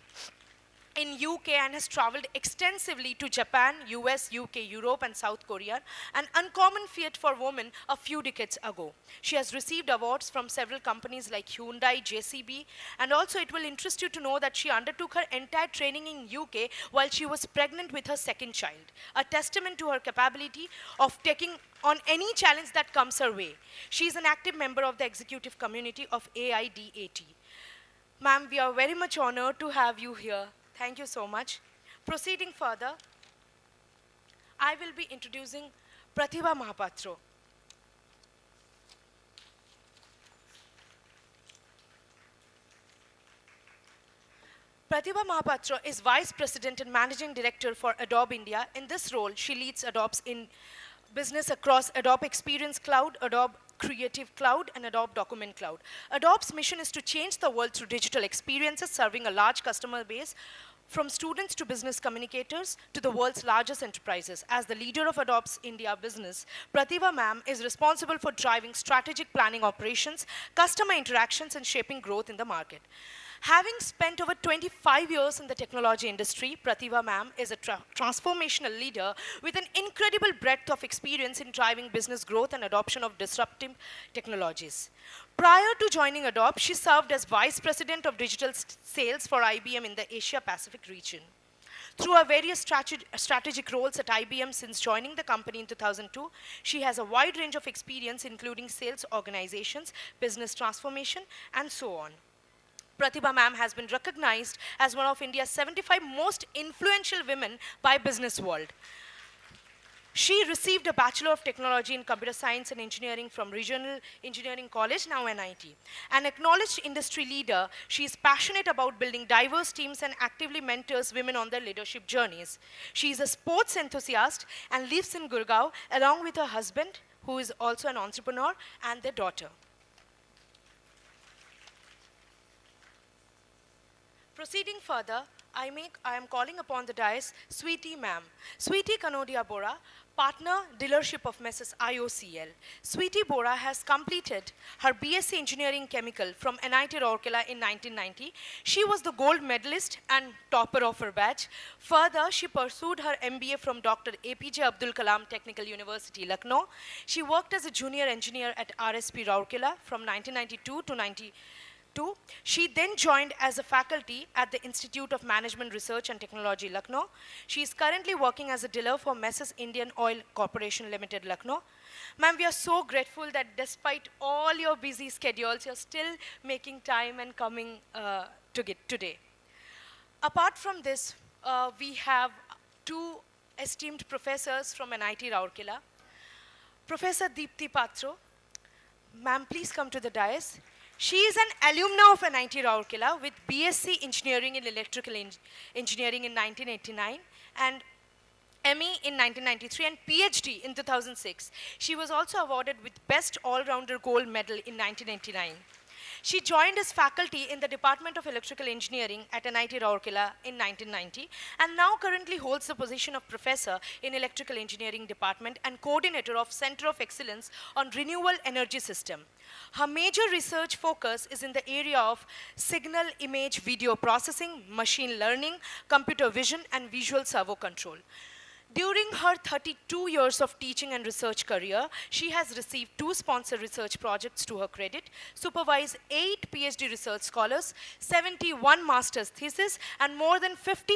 in UK and has traveled extensively to Japan, US, UK, Europe, and South Korea, an uncommon feat for women a few decades ago. She has received awards from several companies like Hyundai, JCB, and also it will interest you to know that she undertook her entire training in UK while she was pregnant with her second child, a testament to her capability of taking on any challenge that comes her way. She is an active member of the executive community of AIDAT. Ma'am, we are very much honored to have you here. Thank you so much. Proceeding further, I will be introducing Pratibha Mahapatro. Pratibha Mahapatro is Vice President and Managing Director for Adobe India. In this role, she leads Adobe's in business across Adobe Experience Cloud, Adobe Creative Cloud, and Adobe Document Cloud. Adobe's mission is to change the world through digital experiences, serving a large customer base from students to business communicators to the world's largest enterprises. As the leader of Adobe's India business, Pratibha ma'am is responsible for driving strategic planning operations, customer interactions, and shaping growth in the market. Having spent over 25 years in the technology industry, Pratibha ma'am is a transformational leader with an incredible breadth of experience in driving business growth and adoption of disruptive technologies. Prior to joining Adobe, she served as Vice President of Digital Sales for IBM in the Asia Pacific region. Through her various strategic roles at IBM since joining the company in 2002, she has a wide range of experience including sales organizations, business transformation, and so on. Pratibha ma'am has been recognized as one of India's 75 most influential women by Business World. She received a Bachelor of Technology in Computer Science and Engineering from Regional Engineering College, now NIT. An acknowledged industry leader, she is passionate about building diverse teams and actively mentors women on their leadership journeys. She is a sports enthusiast and lives in Gurgaon along with her husband, who is also an entrepreneur, and their daughter. Proceeding further, I am calling upon the dais Sweetie ma'am. Sweetie Kanodia Bora, partner dealership of Mrs. IOCL. Sweetie Bora has completed her BSc Engineering Chemical from NIT Rourkela in 1990. She was the gold medalist and topper of her batch. Further, she pursued her MBA from Dr. APJ Abdul Kalam Technical University, Lucknow. She worked as a junior engineer at RSP Rourkela from 1992 to 2002. She then joined as a faculty at the Institute of Management Research and Technology, Lucknow. She is currently working as a dealer for Mrs. Indian Oil Corporation Limited, Lucknow. Ma'am, we are so grateful that despite all your busy schedules, you're still making time and coming today. Apart from this, we have two esteemed professors from NIT Rourkela. Professor Deepti Patro, ma'am, please come to the dais. She is an alumna of NIT Rourkela with BSc Engineering in Electrical Engineering in 1989 and ME in 1993 and PhD in 2006. She was also awarded with Best All-Rounder Gold Medal in 1989. She joined as faculty in the Department of Electrical Engineering at NIT Rourkela in 1990 and now currently holds the position of professor in Electrical Engineering Department and coordinator of Center of Excellence on Renewable Energy System. Her major research focus is in the area of signal image video processing, machine learning, computer vision, and visual servo control. During her 32 years of teaching and research career, she has received 2 sponsored research projects to her credit, supervised 8 PhD research scholars, 71 master's theses, and more than 50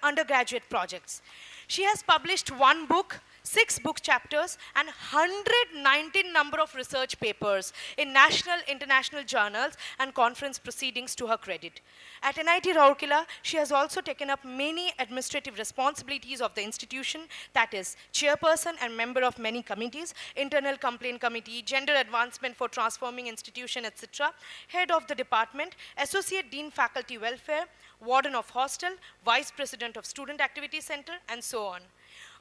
undergraduate projects. She has published 1 book, 6 book chapters, and 119 number of research papers in national, international journals and conference proceedings to her credit. At NIT Rourkela, she has also taken up many administrative responsibilities of the institution, that is, chairperson and member of many committees, internal complaint committee, gender advancement for transforming institution, etc., head of the department, associate dean faculty welfare, warden of hostel, vice president of student activity center, and so on.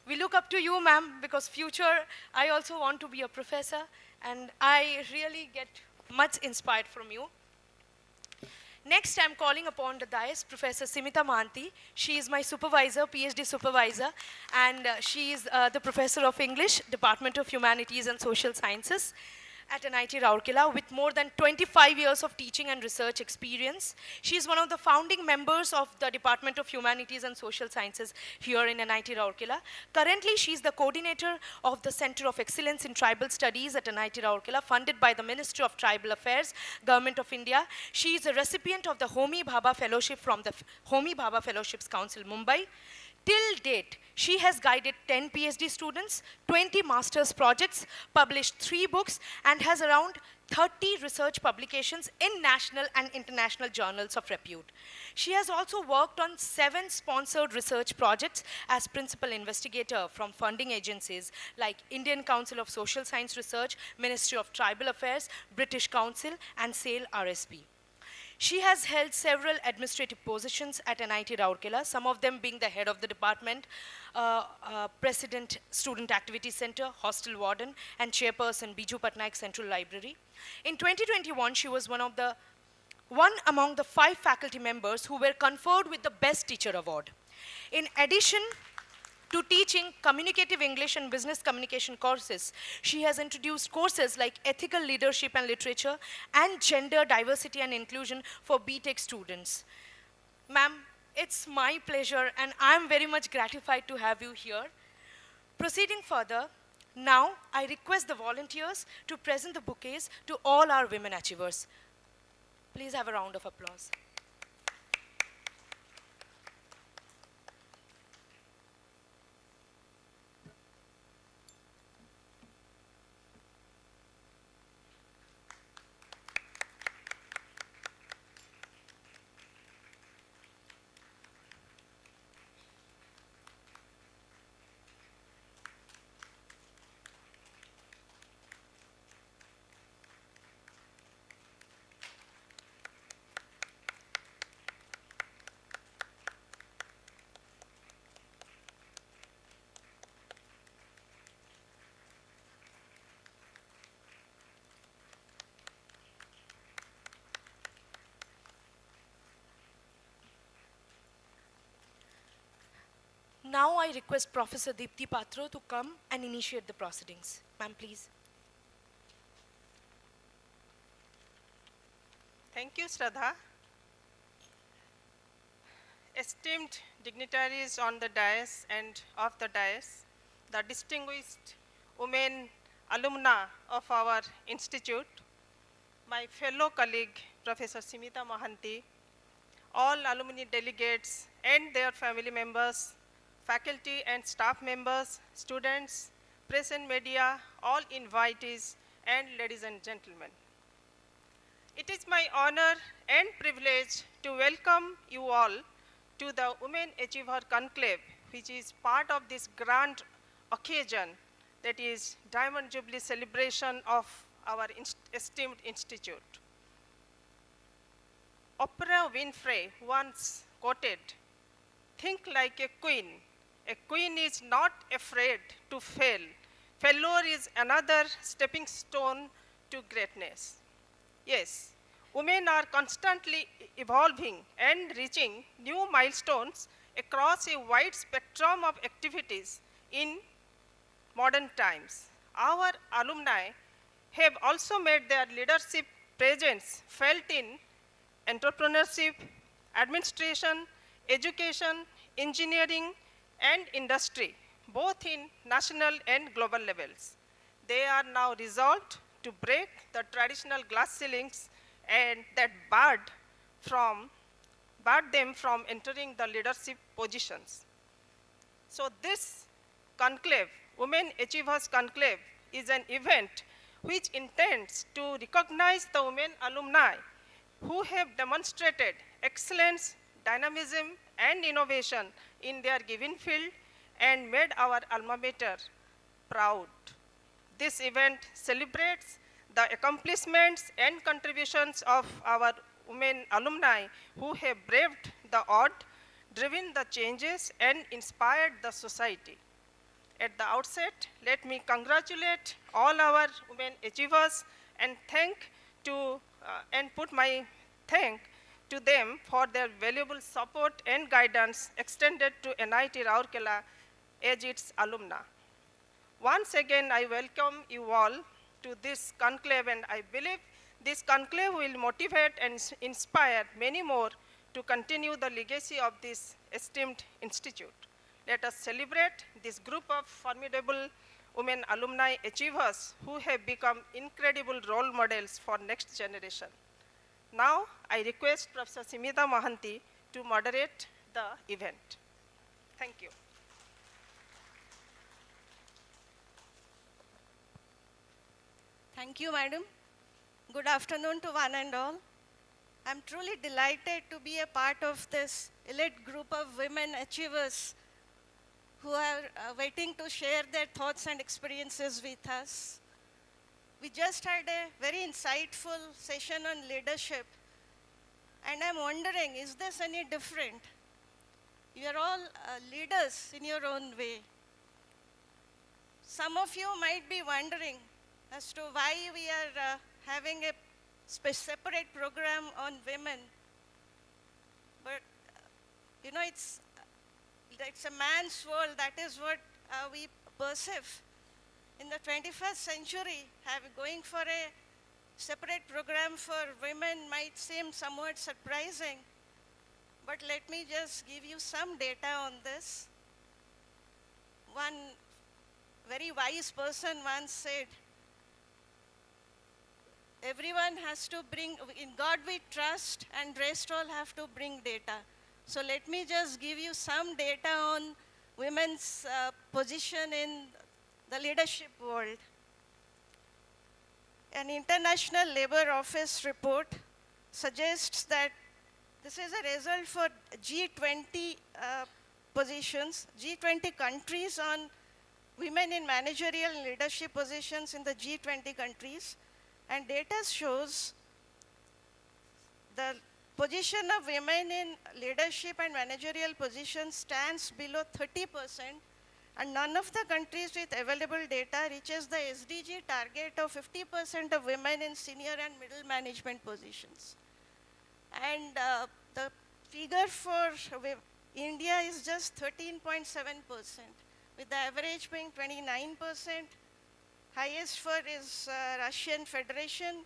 We look up to you, ma'am, because future, I also want to be a professor, and I really get much inspired from you. Next, I'm calling upon the dais Professor Simita Mahanti. She is my supervisor, PhD supervisor, and she is the professor of English, Department of Humanities and Social Sciences at NIT Rourkela with more than 25 years of teaching and research experience. She is one of the founding members of the Department of Humanities and Social Sciences here in NIT Rourkela. Currently, she is the coordinator of the Center of Excellence in Tribal Studies at NIT Rourkela, funded by the Ministry of Tribal Affairs, Government of India. She is a recipient of the Homi Bhabha Fellowship from the Homi Bhabha Fellowships Council, Mumbai. Till date, she has guided 10 PhD students, 20 master's projects, published 3 books, and has around 30 research publications in national and international journals of repute. She has also worked on 7 sponsored research projects as principal investigator from funding agencies like Indian Council of Social Science Research, Ministry of Tribal Affairs, British Council, and SAIL RSP. She has held several administrative positions at NIT Rourkela, some of them being the head of the department, president, student activity center, hostel warden, and chairperson, Biju Patnaik Central Library. In 2021, she was one among the 5 faculty members who were conferred with the Best Teacher Award. In addition to teaching communicative English and business communication courses, she has introduced courses like ethical leadership and literature and gender diversity and inclusion for BTech students. Ma'am, it's my pleasure and I'm very much gratified to have you here. Proceeding further, now I request the volunteers to present the bouquets to all our women achievers. Please have a round of applause. Now I request Professor Deepti Patro to come and initiate the proceedings. Ma'am, please. Thank you, Shraddha. Esteemed dignitaries on the dais and off the dais, the distinguished women alumna of our institute, my fellow colleague Professor Simita Mohanty, all alumni delegates and their family members, faculty and staff members, students, press and media, all invitees, and ladies and gentlemen. It is my honor and privilege to welcome you all to the Women Achiever Conclave, which is part of this grand occasion, that is Diamond Jubilee celebration of our esteemed institute. Oprah Winfrey once quoted, "Think like a queen. A queen is not afraid to fail. Failure is another stepping stone to greatness." Yes, women are constantly evolving and reaching new milestones across a wide spectrum of activities in modern times. Our alumni have also made their leadership presence felt in entrepreneurship, administration, education, engineering, and industry, both in national and global levels. They are now resolved to break the traditional glass ceilings and that barred them from entering the leadership positions. So this conclave, Women Achievers Conclave, is an event which intends to recognize the women alumni who have demonstrated excellence, dynamism, and innovation in their given field and made our alma mater proud. This event celebrates the accomplishments and contributions of our women alumni who have braved the odds, driven the changes, and inspired the society. At the outset, let me congratulate all our women achievers and put my thank to them for their valuable support and guidance extended to NIT Rourkela as its alumna. Once again, I welcome you all to this conclave, and I believe this conclave will motivate and inspire many more to continue the legacy of this esteemed institute. Let us celebrate this group of formidable women alumni achievers who have become incredible role models for next generation. Now, I request Professor Simita Mohanty to moderate the event. Thank you. Thank you, madam. Good afternoon to one and all. I'm truly delighted to be a part of this elite group of women achievers who are waiting to share their thoughts and experiences with us. We just had a very insightful session on leadership, and I'm wondering, is this any different? You are all leaders in your own way. Some of you might be wondering as to why we are having a separate program on women. But, you know, it's a man's world. That is what we perceive. In the 21st century, going for a separate program for women might seem somewhat surprising. But let me just give you some data on this. One very wise person once said, everyone has to bring, in God we trust, and rest all have to bring data. So let me just give you some data on women's position in the leadership world. An International Labour Office report suggests that this is a result for G20 positions, G20 countries on women in managerial leadership positions in the G20 countries. And data shows the position of women in leadership and managerial positions stands below 30%, and none of the countries with available data reaches the SDG target of 50% of women in senior and middle management positions. And the figure for India is just 13.7%, with the average being 29%. Highest for is Russian Federation,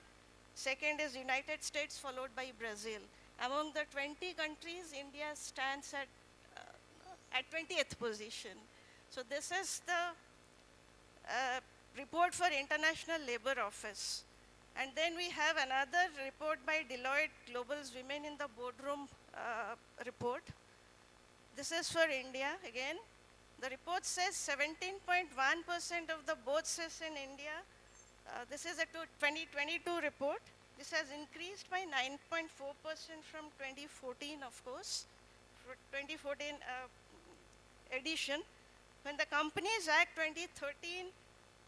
second is United States, followed by Brazil. Among the 20 countries, India stands at 20th position. So this is the report for International Labour Office. And then we have another report by Deloitte Global's Women in the Boardroom report. This is for India again. The report says 17.1% of the board sits in India. This is a 2022 report. This has increased by 9.4% from 2014, of course, 2014 edition, when the Companies Act 2013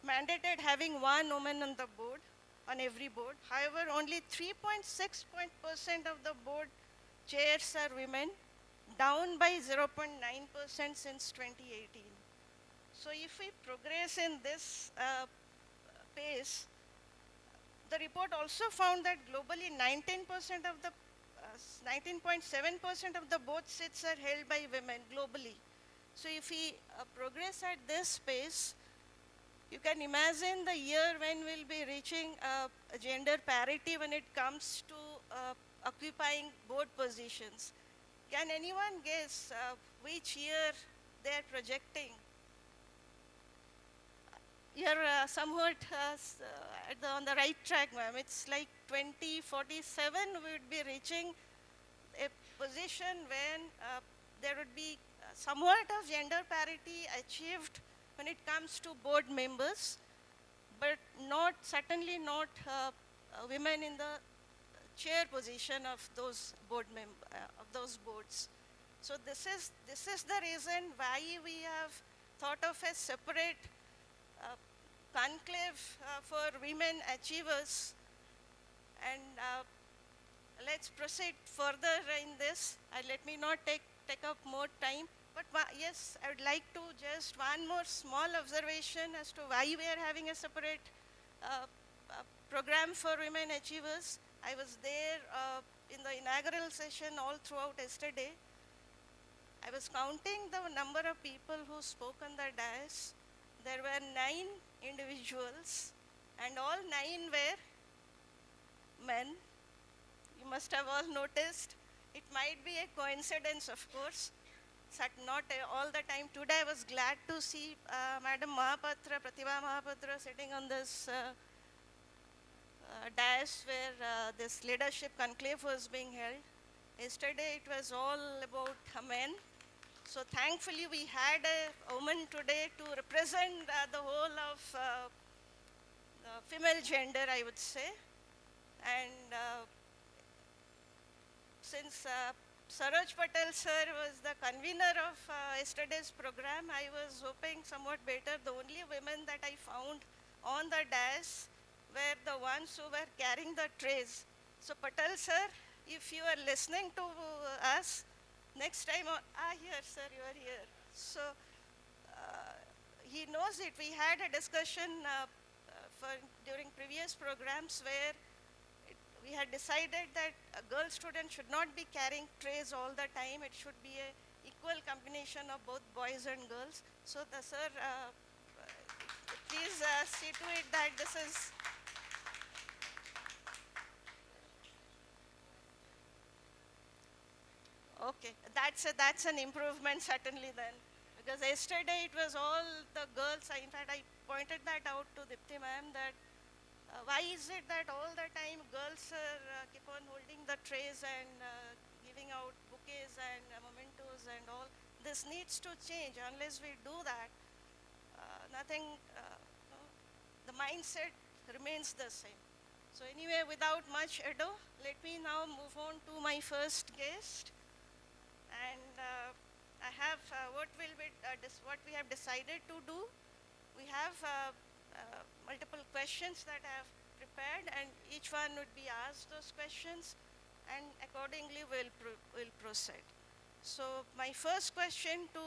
mandated having one woman on the board, on every board. However, only 3.6% of the board chairs are women, down by 0.9% since 2018. So if we progress in this pace, the report also found that globally 19% of the 19.7% of the board seats are held by women globally. So if we progress at this pace, you can imagine the year when we'll be reaching gender parity when it comes to occupying board positions. Can anyone guess which year they're projecting? You're somewhat on the right track, ma'am. It's like 2047 we would be reaching a position when there would be somewhat of gender parity achieved when it comes to board members, but certainly not women in the chair position of those boards. So this is the reason why we have thought of a separate conclave for women achievers. And let's proceed further in this. Let me not take up more time. But yes, I would like to just one more small observation as to why we are having a separate program for women achievers. I was there in the inaugural session all throughout yesterday. I was counting the number of people who spoke on the dais. There were 9 individuals, and all 9 were men. You must have all noticed. It might be a coincidence, of course. Not all the time. Today I was glad to see Madam Mahapatra, Pratibha Mahapatra, sitting on this dais where this leadership conclave was being held. Yesterday it was all about men. So thankfully we had a woman today to represent the whole of the female gender, I would say. And since Saroj Patel sir was the convener of yesterday's program, I was hoping somewhat better. The only women that I found on the dais were the ones who were carrying the trays. So Patel sir, if you are listening to us, next time, here sir, you are here. So he knows it. We had a discussion during previous programs where we had decided that a girl student should not be carrying trays all the time. It should be an equal combination of both boys and girls. So the sir, please see to it that this is. Okay, that's an improvement certainly then. Because yesterday it was all the girls. In fact, I pointed that out to Dipti ma'am that why is it that all the time girls keep on holding the trays and giving out bouquets and mementos and all? This needs to change. Unless we do that, nothing, the mindset remains the same. So anyway, without much ado, let me now move on to my first guest. And I have what we have decided to do. We have multiple questions that I have prepared, and each one would be asked those questions, and accordingly we'll proceed. So my first question to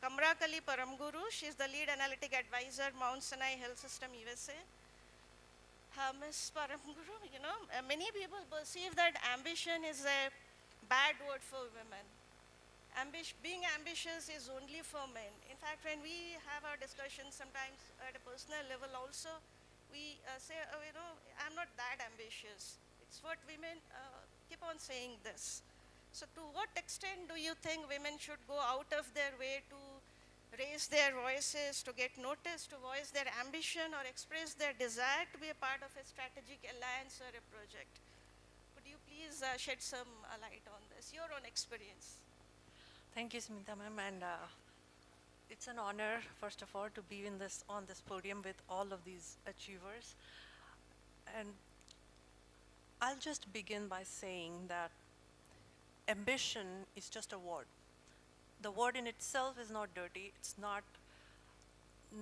Kamrakali Paramguru. She's the lead analytic advisor, Mount Sinai Health System, USA. Ms. Paramguru, many people perceive that ambition is a bad word for women. Being ambitious is only for men. In fact, when we have our discussions sometimes at a personal level also, we say, I'm not that ambitious. It's what women keep on saying this. So to what extent do you think women should go out of their way to raise their voices, to get noticed, to voice their ambition or express their desire to be a part of a strategic alliance or a project. Could you please shed some light on this, your own experience? Thank you, Smita ma'am, and it's an honor, first of all, to be on this podium with all of these achievers. And I'll just begin by saying that ambition is just a word. The word in itself is not dirty. It's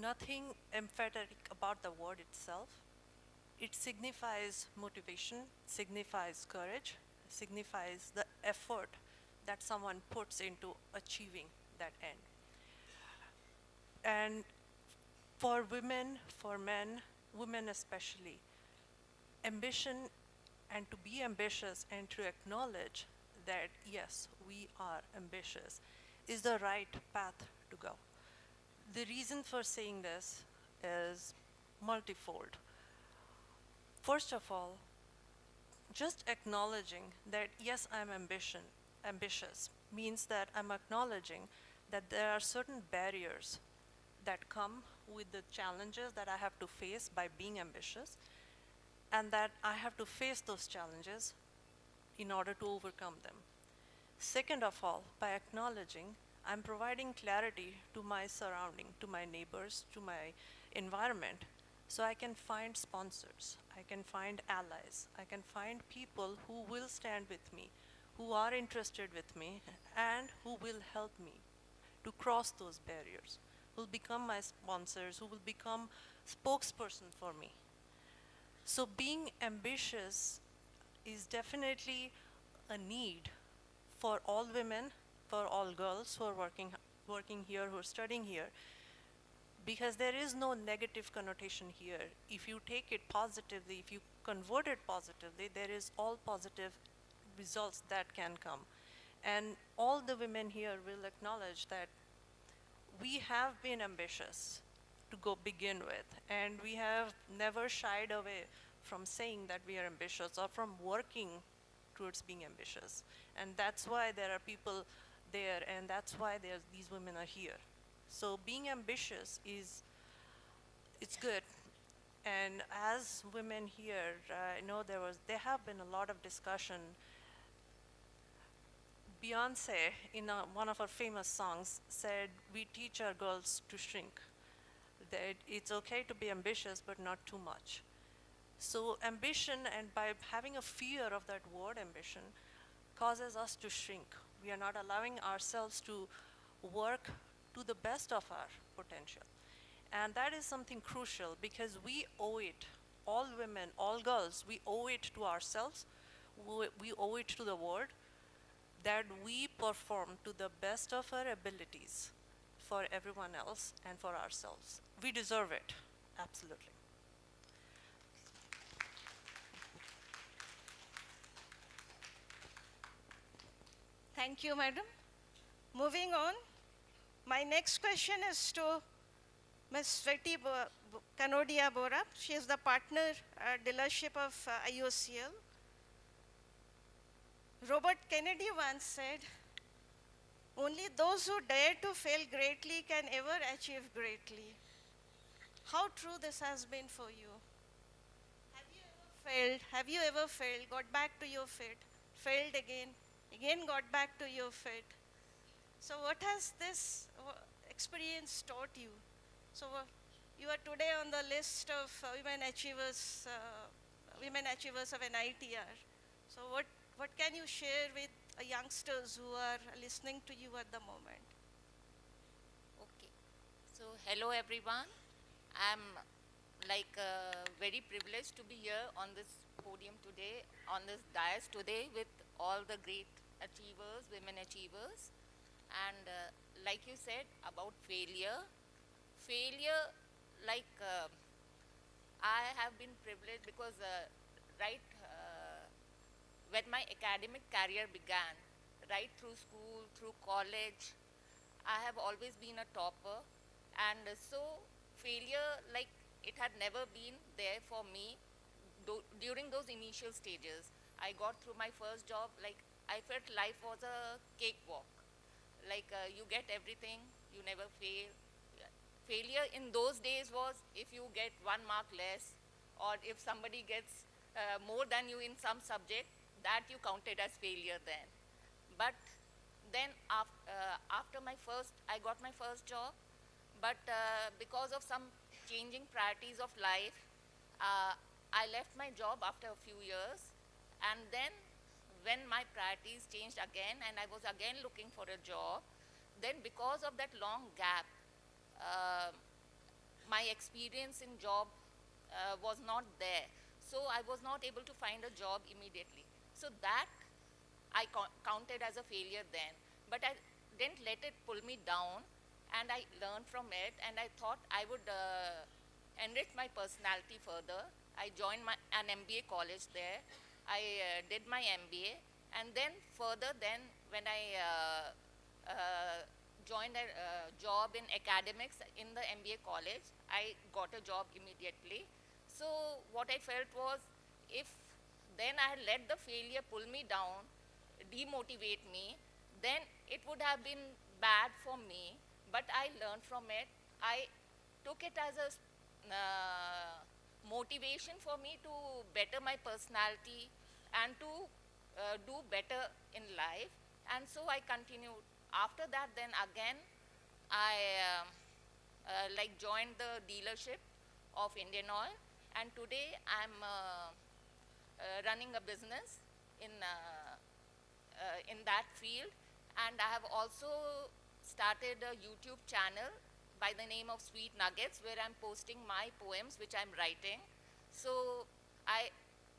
nothing emphatic about the word itself. It signifies motivation, signifies courage, signifies the effort that someone puts into achieving that end. And for women, for men, women especially, ambition and to be ambitious and to acknowledge that, yes, we are ambitious is the right path to go. The reason for saying this is multifold. First of all, just acknowledging that, yes, I'm ambitious means that I'm acknowledging that there are certain barriers that come with the challenges that I have to face by being ambitious, and that I have to face those challenges in order to overcome them. Second of all, by acknowledging, I'm providing clarity to my surrounding, to my neighbors, to my environment, so I can find sponsors, I can find allies, I can find people who will stand with me, who are interested with me, and who will help me to cross those barriers, who will become my sponsors, who will become spokesperson for me. So being ambitious is definitely a need for all women, for all girls who are working here, who are studying here, because there is no negative connotation here. If you take it positively, if you convert it positively, there is all positive results that can come. And all the women here will acknowledge that we have been ambitious to go begin with, and we have never shied away from saying that we are ambitious or from working towards being ambitious. And that's why there are people there, and that's why these women are here. So being ambitious it's good. And as women here, I know there have been a lot of discussion. Beyonce, in one of her famous songs, said, "We teach our girls to shrink." That it's okay to be ambitious, but not too much. So ambition, and by having a fear of that word ambition, causes us to shrink. We are not allowing ourselves to work to the best of our potential. And that is something crucial, because we owe it, all women, all girls, we owe it to ourselves, we owe it to the world, that we perform to the best of our abilities for everyone else and for ourselves. We deserve it, absolutely. Thank you, madam. Moving on, my next question is to Ms. Sveti Kanodia Bora. She is the partner dealership of IOCL. Robert Kennedy once said, "Only those who dare to fail greatly can ever achieve greatly." How true this has been for you? Have you ever failed? Have you ever failed, got back to your feet, failed again got back to your feet? So what has this experience taught you? So you are today on the list of women achievers of NITRA. So what can you share with youngsters who are listening to you at the moment? Okay. So hello everyone. I'm very privileged to be here on this podium today, on this dais today with all the great achievers, women achievers. And like you said about failure, I have been privileged because when my academic career began, right through school, through college, I have always been a topper. And so failure, it had never been there for me during those initial stages. I got through my first job, I felt life was a cakewalk. You get everything, you never fail. Failure in those days was if you get 1 mark less, or if somebody gets more than you in some subject, that you counted as failure then. But then after I got my first job, but because of some changing priorities of life, I left my job after a few years. And then when my priorities changed again and I was again looking for a job, then because of that long gap, my experience in job was not there. So I was not able to find a job immediately. So that I counted as a failure then. But I didn't let it pull me down, and I learned from it, and I thought I would enrich my personality further. I joined an MBA college there. I did my MBA, and then further then when I joined a job in academics in the MBA college, I got a job immediately. So what I felt was, if then I had let the failure pull me down, demotivate me, then it would have been bad for me, but I learned from it. I took it as a motivation for me to better my personality and to do better in life. And so I continued. After that, then again, I joined the dealership of Indian Oil, and today I'm running a business in that field. And I have also started a YouTube channel by the name of Sweet Nuggets, where I'm posting my poems which I'm writing. So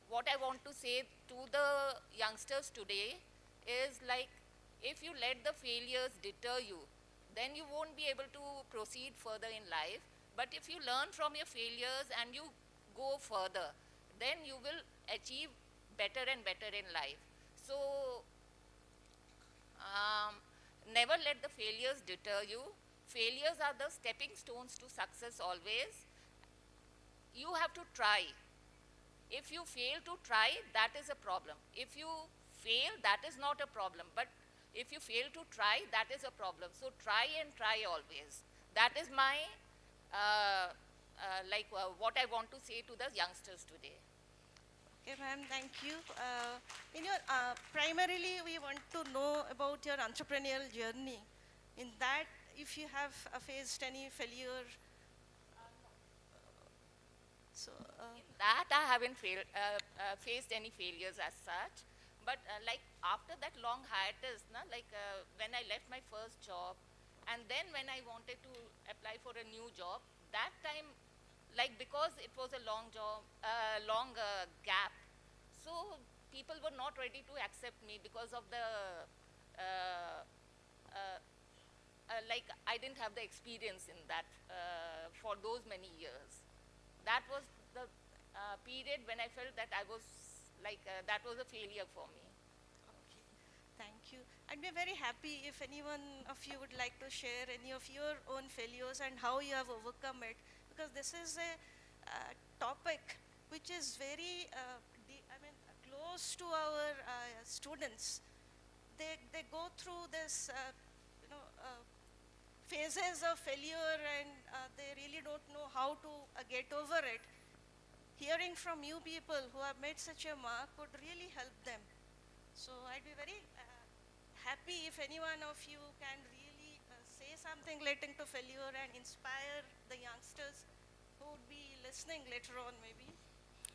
what I want to say to the youngsters today is, like, if you let the failures deter you, then you won't be able to proceed further in life. But if you learn from your failures and you go further, then you will achieve better and better in life. So never let the failures deter you. Failures are the stepping stones to success always. You have to try. If you fail to try, that is a problem. If you fail, that is not a problem. But if you fail to try, that is a problem. So try and try always. That is my, what I want to say to the youngsters today. Okay, ma'am, thank you. Primarily, we want to know about your entrepreneurial journey. In that, if you have faced any failure. In that, I haven't faced any failures as such. But after that long hiatus, when I left my first job, and then when I wanted to apply for a new job, that time, because it was a long gap, so people were not ready to accept me because of the, I didn't have the experience in that for those many years. That was the period when I felt that I was that was a failure for me. Okay, thank you. I'd be very happy if anyone of you would like to share any of your own failures and how you have overcome it, because this is a topic which is very close to our students. They go through this phases of failure, and they really don't know how to get over it. Hearing from you people who have made such a mark would really help them. So I'd be very happy if any one of you can really say something relating to failure and inspire the youngsters who would be listening later on, maybe.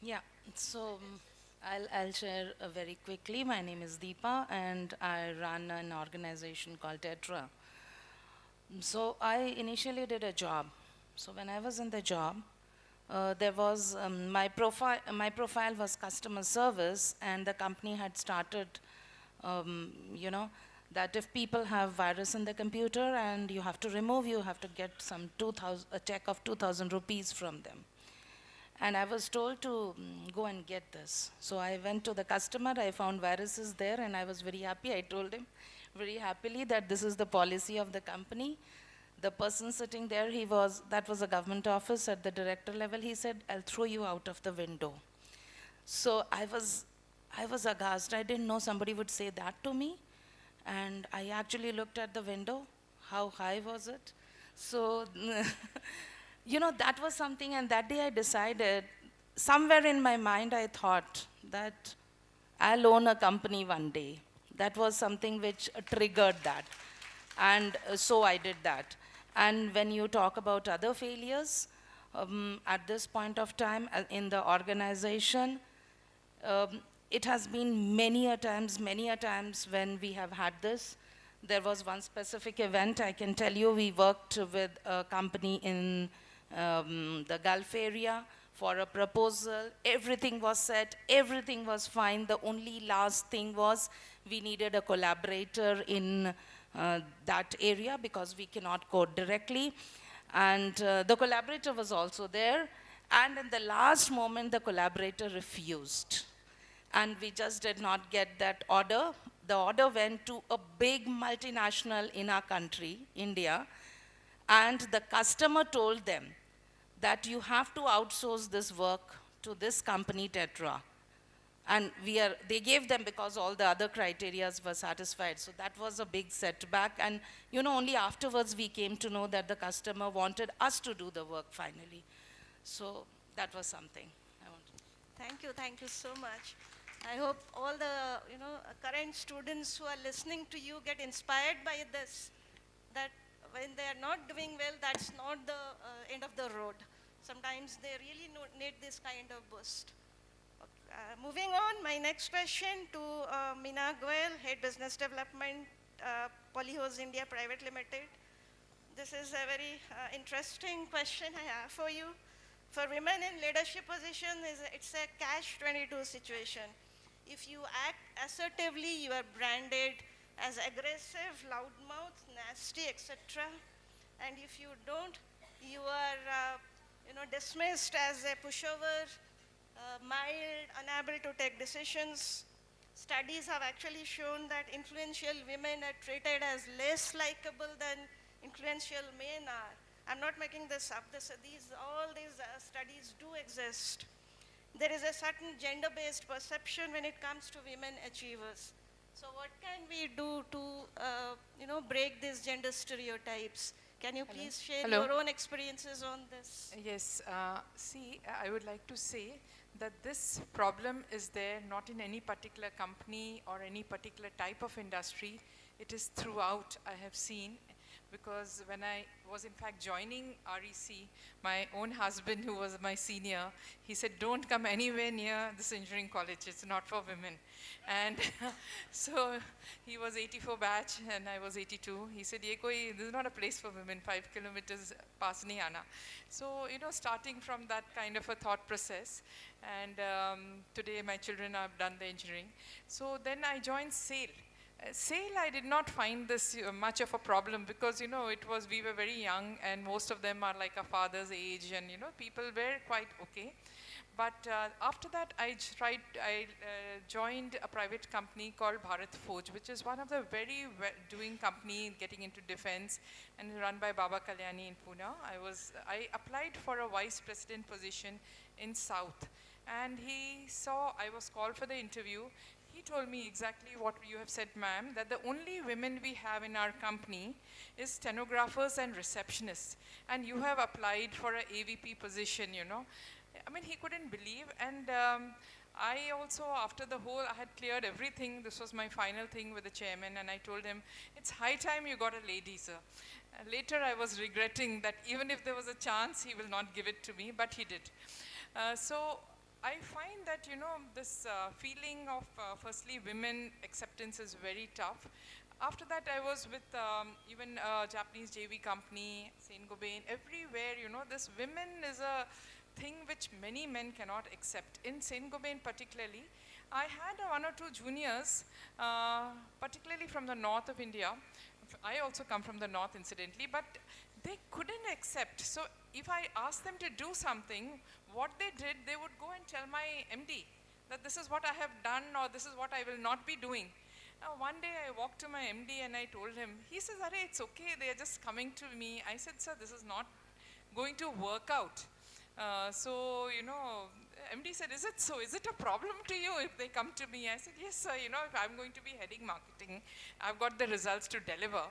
Yeah, so I'll share very quickly. My name is Deepa, and I run an organization called NITRAA. So I initially did a job. So when I was in the job, there was my profile was customer service, and the company had started, that if people have virus in the computer and you have to remove, you have to get a check of 2,000 rupees from them. And I was told to go and get this. So I went to the customer, I found viruses there, and I was very happy. I told him very happily that this is the policy of the company. The person sitting there, that was a government office at the director level. He said, "I'll throw you out of the window." So I was aghast. I didn't know somebody would say that to me. And I actually looked at the window, how high was it? So, that was something, and that day I decided, somewhere in my mind I thought that I'll own a company one day. That was something which triggered that. And so I did that. And when you talk about other failures, at this point of time in the organization, it has been many a times when we have had this. There was one specific event, I can tell you, we worked with a company in the Gulf area for a proposal. Everything was set, everything was fine. The only last thing was we needed a collaborator in that area because we cannot code directly. And the collaborator was also there. And in the last moment, the collaborator refused. And we just did not get that order. The order went to a big multinational in our country, India, and the customer told them that you have to outsource this work to this company, NITRAA. And they gave them because all the other criteria were satisfied. So that was a big setback. And only afterwards we came to know that the customer wanted us to do the work finally. So that was something I wanted. Thank you so much. I hope all the current students who are listening to you get inspired by this, that when they are not doing well, that's not the end of the road. Sometimes they really need this kind of boost. Moving on, my next question to Meena Goyal, Head Business Development, Polyhose India Private Limited. This is a very interesting question I have for you. For women in leadership position, it's a catch-22 situation. If you act assertively, you are branded as aggressive, loudmouth, nasty, etc. And if you don't, you are dismissed as a pushover, mild, unable to take decisions. Studies have actually shown that influential women are treated as less likable than influential men are. I'm not making this up. All these studies do exist. There is a certain gender-based perception when it comes to women achievers. So what can we do to break these gender stereotypes? Can you please share your own experiences on this? Yes. See, I would like to say that this problem is there not in any particular company or any particular type of industry. It is throughout, I have seen, because when I was in fact joining REC, my own husband, who was my senior, he said, don't come anywhere near this engineering college, it's not for women. And so he was 84 batch and I was 82. He said, this is not a place for women, 5 kilometers past nahi aana. So, starting from that kind of a thought process, and today my children have done the engineering. So then I joined SAIL. SAIL, I did not find this much of a problem because, we were very young and most of them are like a father's age and, people were quite okay. But after that, I joined a private company called Bharat Foj, which is one of the very doing company getting into defense and run by Baba Kalyani in Pune. I applied for a vice president position in South. And he saw I was called for the interview. He told me exactly what you have said, ma'am, that the only women we have in our company is stenographers and receptionists. And you have applied for an AVP position, I mean, he couldn't believe. And I also, after I had cleared everything. This was my final thing with the chairman. And I told him, it's high time you got a lady, sir. Later, I was regretting that even if there was a chance, he will not give it to me, but he did. So I find that, this feeling of, firstly, women acceptance is very tough. After that, I was with even a Japanese JV company, Saint-Gobain, everywhere, this women is a thing which many men cannot accept. In Saint-Gobain particularly, I had one or two juniors, particularly from the north of India. I also come from the north, incidentally, but they couldn't accept. So if I asked them to do something, what they did, they would go and tell my MD that this is what I have done or this is what I will not be doing. Now, one day I walked to my MD and I told him, he says, "Arey, it's okay, they are just coming to me." I said, "Sir, this is not going to work out." So, MD said, is it so? Is it a problem to you if they come to me? I said, yes, sir. You know, if I'm going to be heading marketing, I've got the results to deliver,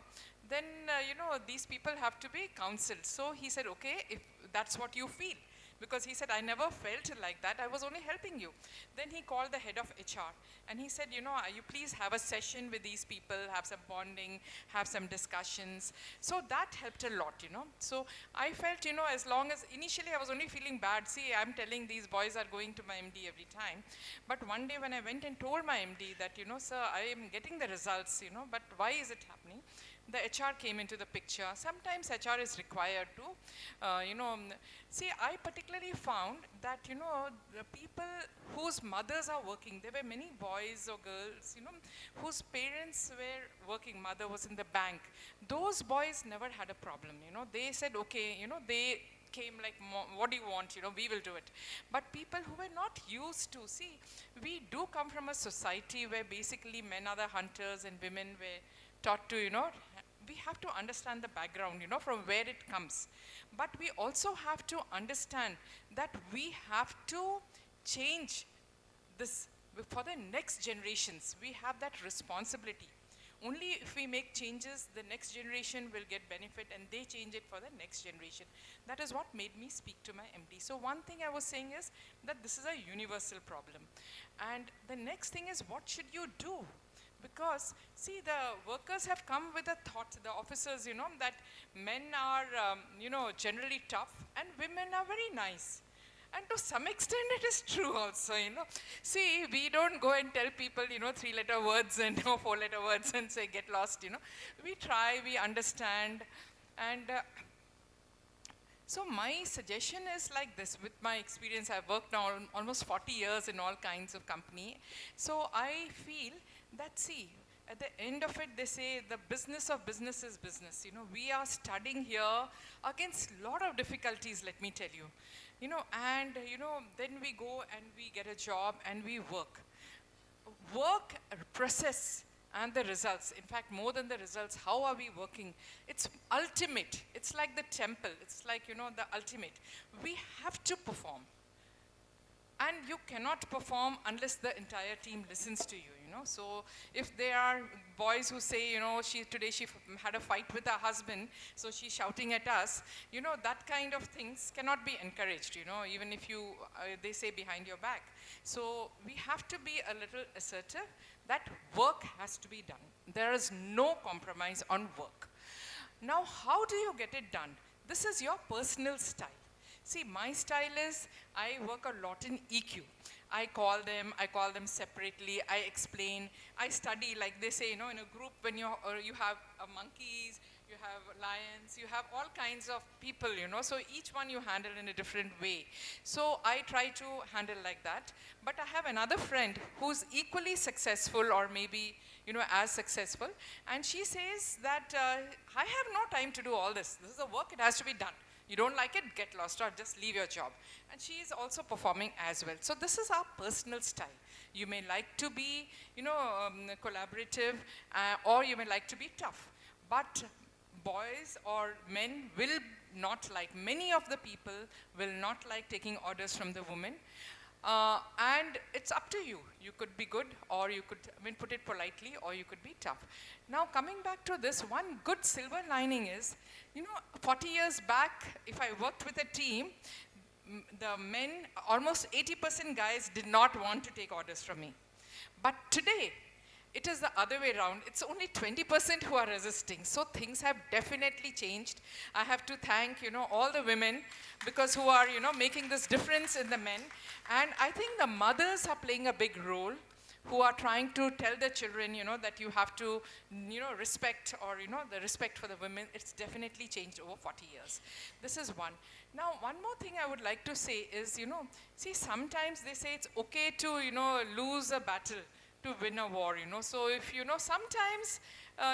then, you know, these people have to be counseled. So he said, okay, if that's what you feel. Because he said, I never felt like that, I was only helping you. Then he called the head of HR and he said, you know, you please have a session with these people, have some bonding, have some discussions. So that helped a lot, you know. So I felt, you know, as long as, initially I was only feeling bad. See, I'm telling these boys are going to my MD every time. But one day when I went and told my MD that, you know, sir, I am getting the results, you know, but why is it happening? The HR came into the picture. Sometimes HR is required to, you know, see, I particularly found that, you know, the people whose mothers are working, there were many boys or girls, you know, whose parents were working, mother was in the bank. Those boys never had a problem, you know. They said, okay, you know, they came like, what do you want, you know, we will do it. But people who were not used to, see, we do come from a society where basically men are the hunters and women were taught to, you know, we have to understand the background, you know, from where it comes. But we also have to understand that we have to change this for the next generations. We have that responsibility. Only if we make changes, the next generation will get benefit and they change it for the next generation. That is what made me speak to my MD. So one thing I was saying is that this is a universal problem. And the next thing is, what should you do? Because, see, the workers have come with a thought, the officers, you know, that men are, you know, generally tough and women are very nice. And to some extent it is true also, you know. See, we don't go and tell people, you know, 3-letter words and 4-letter words and say, get lost, you know. We try, we understand. And so my suggestion is like this. With my experience, I've worked now almost 40 years in all kinds of company. So I feel that, see, at the end of it, they say the business of business is business. You know, we are studying here against a lot of difficulties, let me tell you. You know, and, you know, then we go and we get a job and we work. Work, process, and the results. In fact, more than the results, how are we working? It's ultimate. It's like the temple. It's like, you know, the ultimate. We have to perform. And you cannot perform unless the entire team listens to you, you know. So if there are boys who say, you know, today she had a fight with her husband, so she's shouting at us, you know, that kind of things cannot be encouraged, you know, even if you, they say behind your back. So we have to be a little assertive that work has to be done. There is no compromise on work. Now, how do you get it done? This is your personal style. See, my style is, I work a lot in EQ. I call them separately, I explain, I study, like they say, you know, in a group when you have monkeys, you have lions, you have all kinds of people, you know, so each one you handle in a different way. So I try to handle like that. But I have another friend who's equally successful or maybe, you know, as successful, and she says that I have no time to do all this. This is a work, it has to be done. You don't like it, get lost or just leave your job. And she is also performing as well. So this is our personal style. You may like to be, you know, collaborative, or you may like to be tough. But boys or men will not like, many of the people will not like taking orders from the women. And it's up to you. You could be good, or you could, I mean, put it politely, or you could be tough. Now, coming back to this, one good silver lining is, you know, 40 years back, if I worked with a team, the men, almost 80% guys did not want to take orders from me. But today, it is the other way around. It's only 20% who are resisting. So things have definitely changed. I have to thank, you know, all the women because who are, you know, making this difference in the men. And I think the mothers are playing a big role, who are trying to tell their children, you know, that you have to, you know, respect, or, you know, the respect for the women. It's definitely changed over 40 years. This is one. Now, one more thing I would like to say is, you know, see, sometimes they say it's okay to, you know, lose a battle to win a war, you know. So if, you know, sometimes,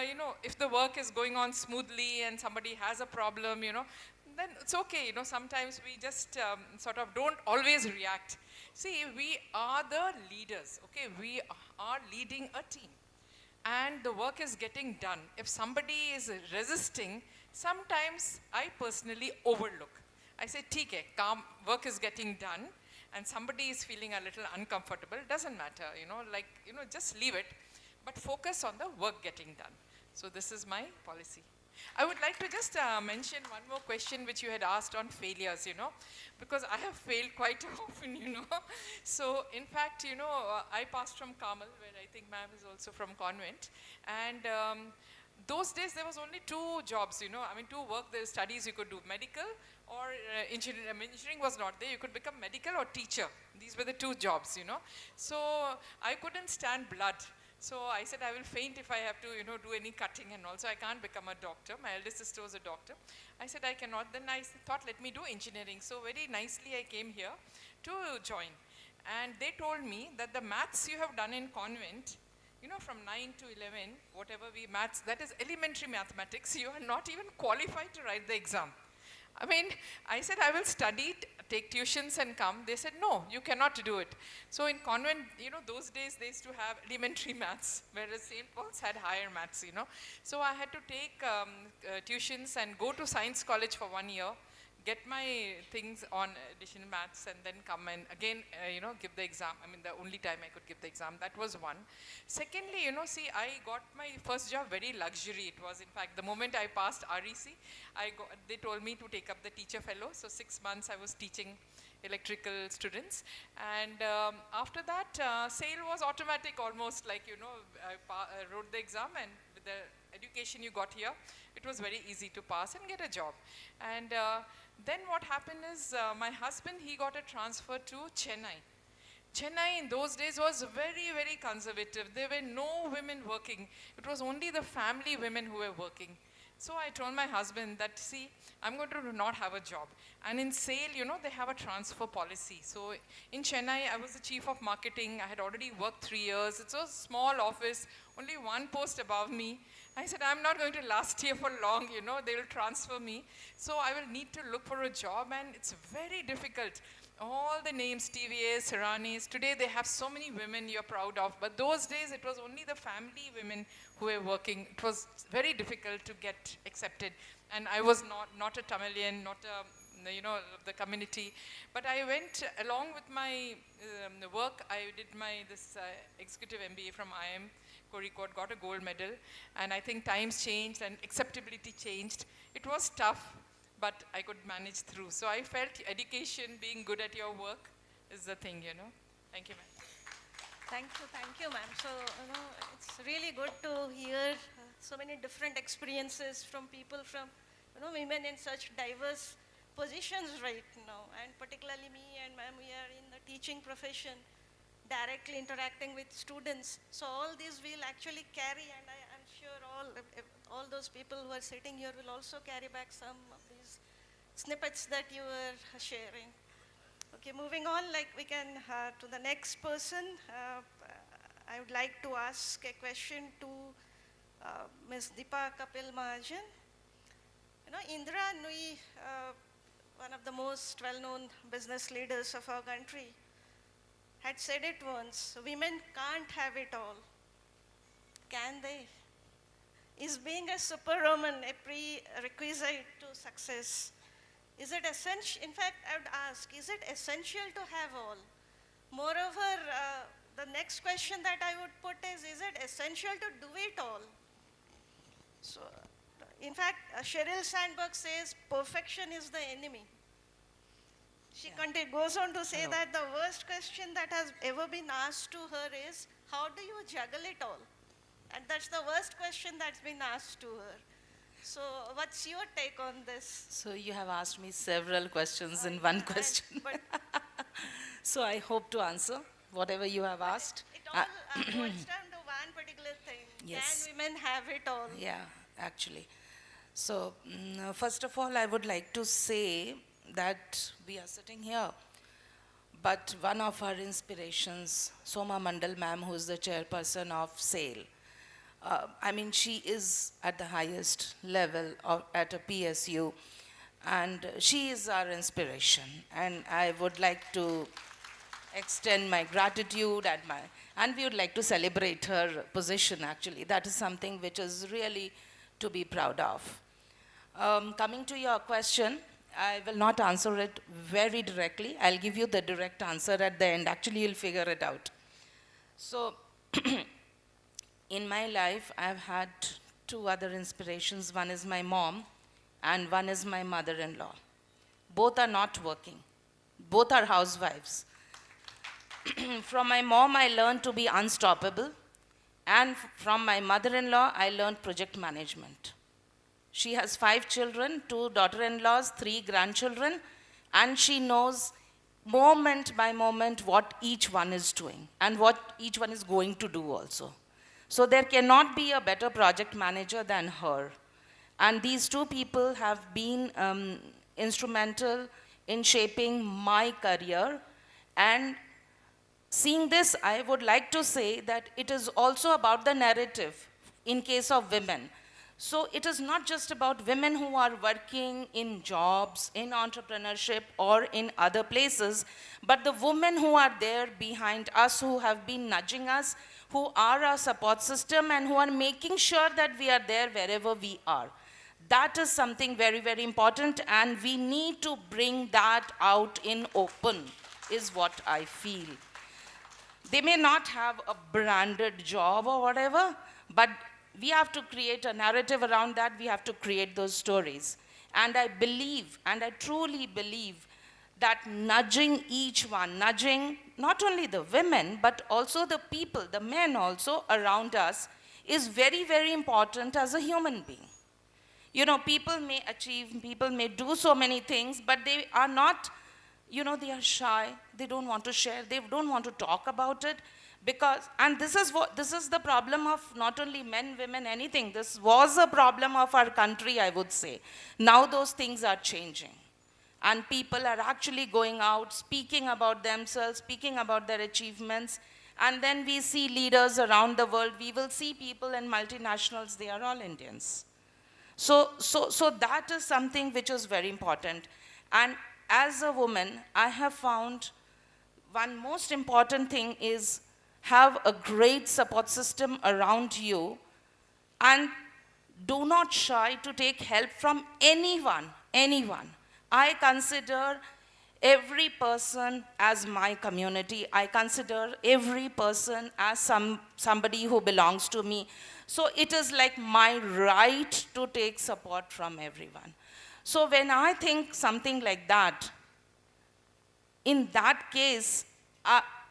you know, if the work is going on smoothly and somebody has a problem, you know, then it's okay, you know, sometimes we just sort of don't always react. See, we are the leaders, okay? We are leading a team and the work is getting done. If somebody is resisting, sometimes I personally overlook. I say, "Theek hai, work is getting done, and somebody is feeling a little uncomfortable, doesn't matter, just leave it, but focus on the work getting done. So this is my policy. I would like to just mention one more question which you had asked on failures, because I have failed quite often, So in fact, I passed from Carmel, where I think ma'am is also from convent, and those days there was only two jobs, two work, the studies you could do, medical or engineering. Engineering was not there, you could become medical or teacher. These were the two jobs, So I couldn't stand blood. So I said I will faint if I have to, do any cutting, and also I can't become a doctor. My eldest sister was a doctor. I said I cannot. Then I thought, let me do engineering. So very nicely I came here to join. And they told me that the maths you have done in convent, from 9 to 11, whatever maths, that is elementary mathematics, you are not even qualified to write the exam. I said, I will study, take tuitions and come. They said, no, you cannot do it. So in convent, those days they used to have elementary maths, whereas St. Paul's had higher maths, So I had to take tuitions and go to science college for 1 year, get my things on additional maths, and then come and again, give the exam. The only time I could give the exam. That was one. Secondly, I got my first job very luxury. It was, in fact, the moment I passed REC, they told me to take up the teacher fellow. So 6 months I was teaching electrical students. And after that, SAIL was automatic almost, like, I wrote the exam, and with the education you got here, it was very easy to pass and get a job. And then what happened is, my husband, he got a transfer to Chennai. Chennai in those days was very, very conservative. There were no women working. It was only the family women who were working. So I told my husband that, see, I'm going to not have a job. And in SAIL, they have a transfer policy. So in Chennai, I was the chief of marketing. I had already worked 3 years. It's a small office, only one post above me. I said, I'm not going to last here for long, they will transfer me. So I will need to look for a job, and it's very difficult. All the names, TVS, Hiranis, today they have so many women you're proud of, but those days it was only the family women who were working. It was very difficult to get accepted. And I was not a Tamilian, not a, the community. But I went along with my work. I did this executive MBA from IIM. Kozhikode, got a gold medal, and I think times changed and acceptability changed. It was tough, but I could manage through. So I felt education, being good at your work, is the thing, Thank you, ma'am. Thank you, ma'am. So, it's really good to hear so many different experiences from people from, women in such diverse positions right now. And particularly me and ma'am, we are in the teaching profession, directly interacting with students. So all these will actually carry, and I'm sure all those people who are sitting here will also carry back some of these snippets that you were sharing. Okay, moving on, we can to the next person. I would like to ask a question to Ms. Deepa Kapil Mahajan. Indira Nui, one of the most well-known business leaders of our country, had said it once, women can't have it all. Can they? Is being a superwoman a prerequisite to success? Is it essential? In fact, I would ask, is it essential to have all? Moreover, the next question that I would put is it essential to do it all? So, in fact, Sheryl Sandberg says perfection is the enemy. She goes on to say that the worst question that has ever been asked to her is, how do you juggle it all? And that's the worst question that's been asked to her. So what's your take on this? So you have asked me several questions in one question. So I hope to answer whatever you have asked. It all boils down to one particular thing. Yes. Can women have it all? Yeah, actually. So first of all, I would like to say that we are sitting here, but one of our inspirations, Soma Mandal ma'am, who is the chairperson of SAIL, she is at the highest level at a PSU, and she is our inspiration. And I would like to extend my gratitude and we would like to celebrate her position, actually. That is something which is really to be proud of. Coming to your question, I will not answer it very directly. I'll give you the direct answer at the end. Actually, you'll figure it out. So, in my life, I've had two other inspirations. One is my mom, and one is my mother-in-law. Both are not working. Both are housewives. From my mom, I learned to be unstoppable. And from my mother-in-law, I learned project management. She has 5 children, 2 daughter-in-laws, 3 grandchildren, and she knows moment by moment what each one is doing and what each one is going to do also. So there cannot be a better project manager than her. And these two people have been instrumental in shaping my career. And seeing this, I would like to say that it is also about the narrative in case of women. So it is not just about women who are working in jobs, in entrepreneurship, or in other places, but the women who are there behind us, who have been nudging us, who are our support system, and who are making sure that we are there wherever we are. That is something very, very important, and we need to bring that out in open, is what I feel. They may not have a branded job or whatever, but we have to create a narrative around that. We have to create those stories. And I believe, and I truly believe, that nudging each one, nudging not only the women, but also the people, the men also around us, is very, very important as a human being. You know, people may achieve, people may do so many things, but they are not, you know, they are shy, they don't want to share, they don't want to talk about it. Because, and this is the problem of not only men, women, anything. This was a problem of our country, I would say. Now those things are changing. And people are actually going out, speaking about themselves, speaking about their achievements. And then we see leaders around the world. We will see people in multinationals, they are all Indians. So that is something which is very important. And as a woman, I have found one most important thing is have a great support system around you, and do not shy to take help from anyone. I consider every person as my community. I consider every person as somebody who belongs to me. So it is like my right to take support from everyone. So when I think something like that, in that case,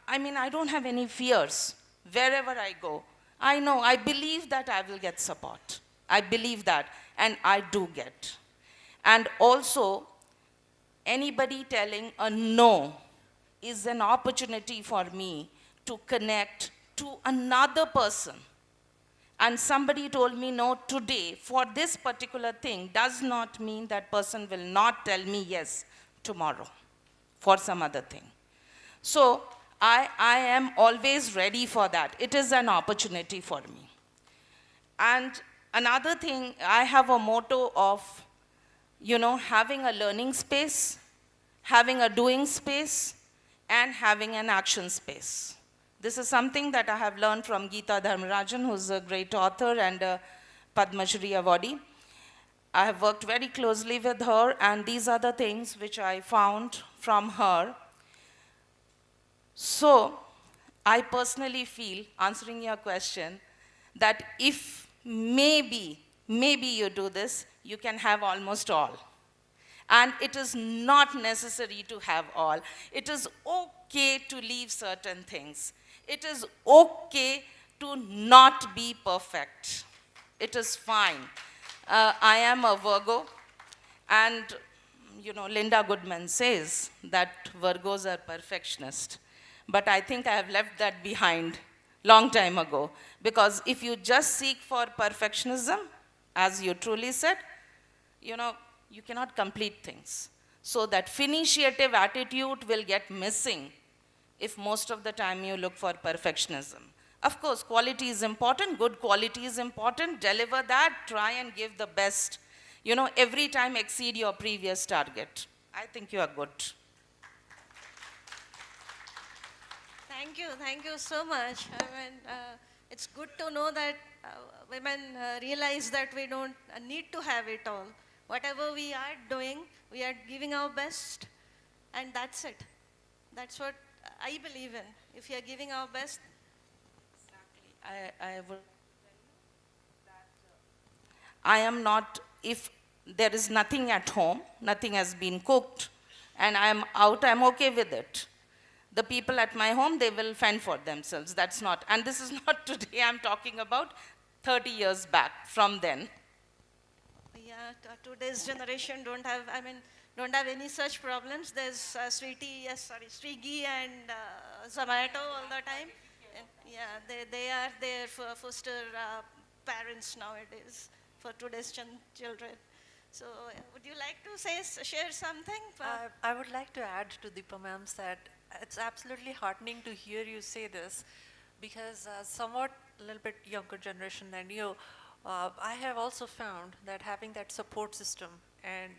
I mean, I don't have any fears wherever I go. I know, I believe that I will get support. I believe that, and I do get. And also, anybody telling a no is an opportunity for me to connect to another person. And somebody told me no today for this particular thing does not mean that person will not tell me yes tomorrow for some other thing. So I am always ready for that. It is an opportunity for me. And another thing, I have a motto of, you know, having a learning space, having a doing space, and having an action space. This is something that I have learned from Geeta Dharmarajan, who's a great author and a Padma Shri awardee. I have worked very closely with her, and these are the things which I found from her. So, I personally feel, answering your question, that if maybe you do this, you can have almost all. And it is not necessary to have all. It is okay to leave certain things. It is okay to not be perfect. It is fine. I am a Virgo, and you know, Linda Goodman says that Virgos are perfectionists. But I think I have left that behind long time ago. Because if you just seek for perfectionism, as you truly said, you know, you cannot complete things. So that finitiative attitude will get missing if most of the time you look for perfectionism. Of course, quality is important, good quality is important, deliver that, try and give the best. You know, every time exceed your previous target. I think you are good. Thank you so much. I mean, it's good to know that women realize that we don't need to have it all. whatever we are doing, we are giving our best, and that's it. That's what I believe in. If you are giving our best, I would. I am not, if there is nothing at home, nothing has been cooked, and I am out, I'm okay with it. The people at my home, they will fend for themselves. That's not, and this is not today, I'm talking about 30 years back from then. yeah, today's generation don't have, don't have any such problems. There's Swiggy and Zomato all the time. And yeah, they are there for foster parents nowadays for today's children. So would you like to share something? I would like to add to Deepa ma'am's that it's absolutely heartening to hear you say this, because somewhat a little bit younger generation than you, I have also found that having that support system and,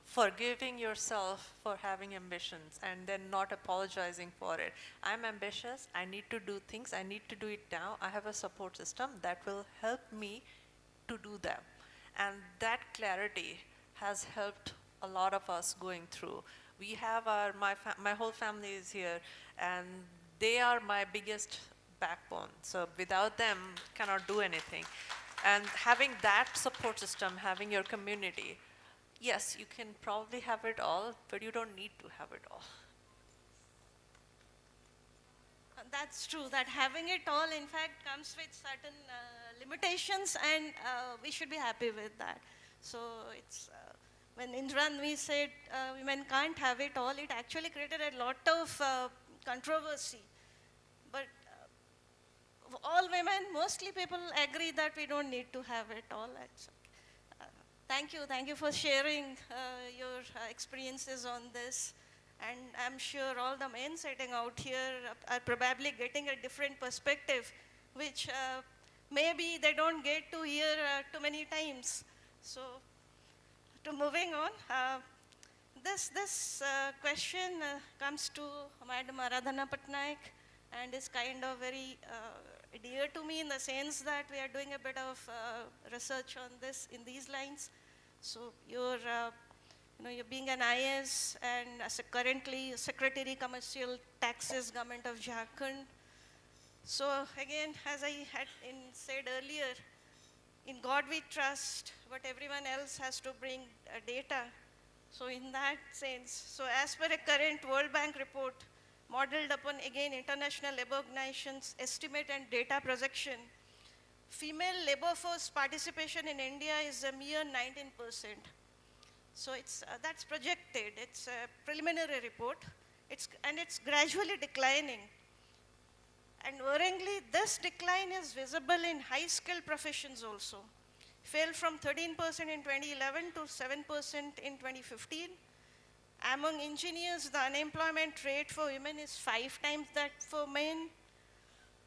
forgiving yourself for having ambitions and then not apologizing for it. I'm ambitious, I need to do things, I need to do it now. I have a support system that will help me to do them. And that clarity has helped a lot of us going through. We have my whole family is here, and they are my biggest backbone. So without them, cannot do anything. And having that support system, having your community, yes, you can probably have it all, but you don't need to have it all. That's true, that having it all, in fact, comes with certain limitations, and we should be happy with that. So it's, when Indira Nui said women can't have it all, it actually created a lot of controversy. But all women, mostly people agree that we don't need to have it all. Thank you for sharing your experiences on this. And I'm sure all the men sitting out here are probably getting a different perspective, which maybe they don't get to hear too many times. So, to moving on, this question comes to Madam Aradhana Patnaik, and is kind of very dear to me in the sense that we are doing a bit of research on this in these lines. So you're being an IS and currently Secretary Commercial Taxes, Government of Jharkhand. So again, as I had said earlier, in God we trust, but everyone else has to bring data. So in that sense, so as per a current World Bank report, modeled upon again international labor organizations estimate and data projection, female labor force participation in India is a mere 19%. So that's projected. It's a preliminary report. It's gradually declining. And worryingly, this decline is visible in high-skilled professions also. Fell from 13% in 2011 to 7% in 2015. Among engineers, the unemployment rate for women is 5 times that for men.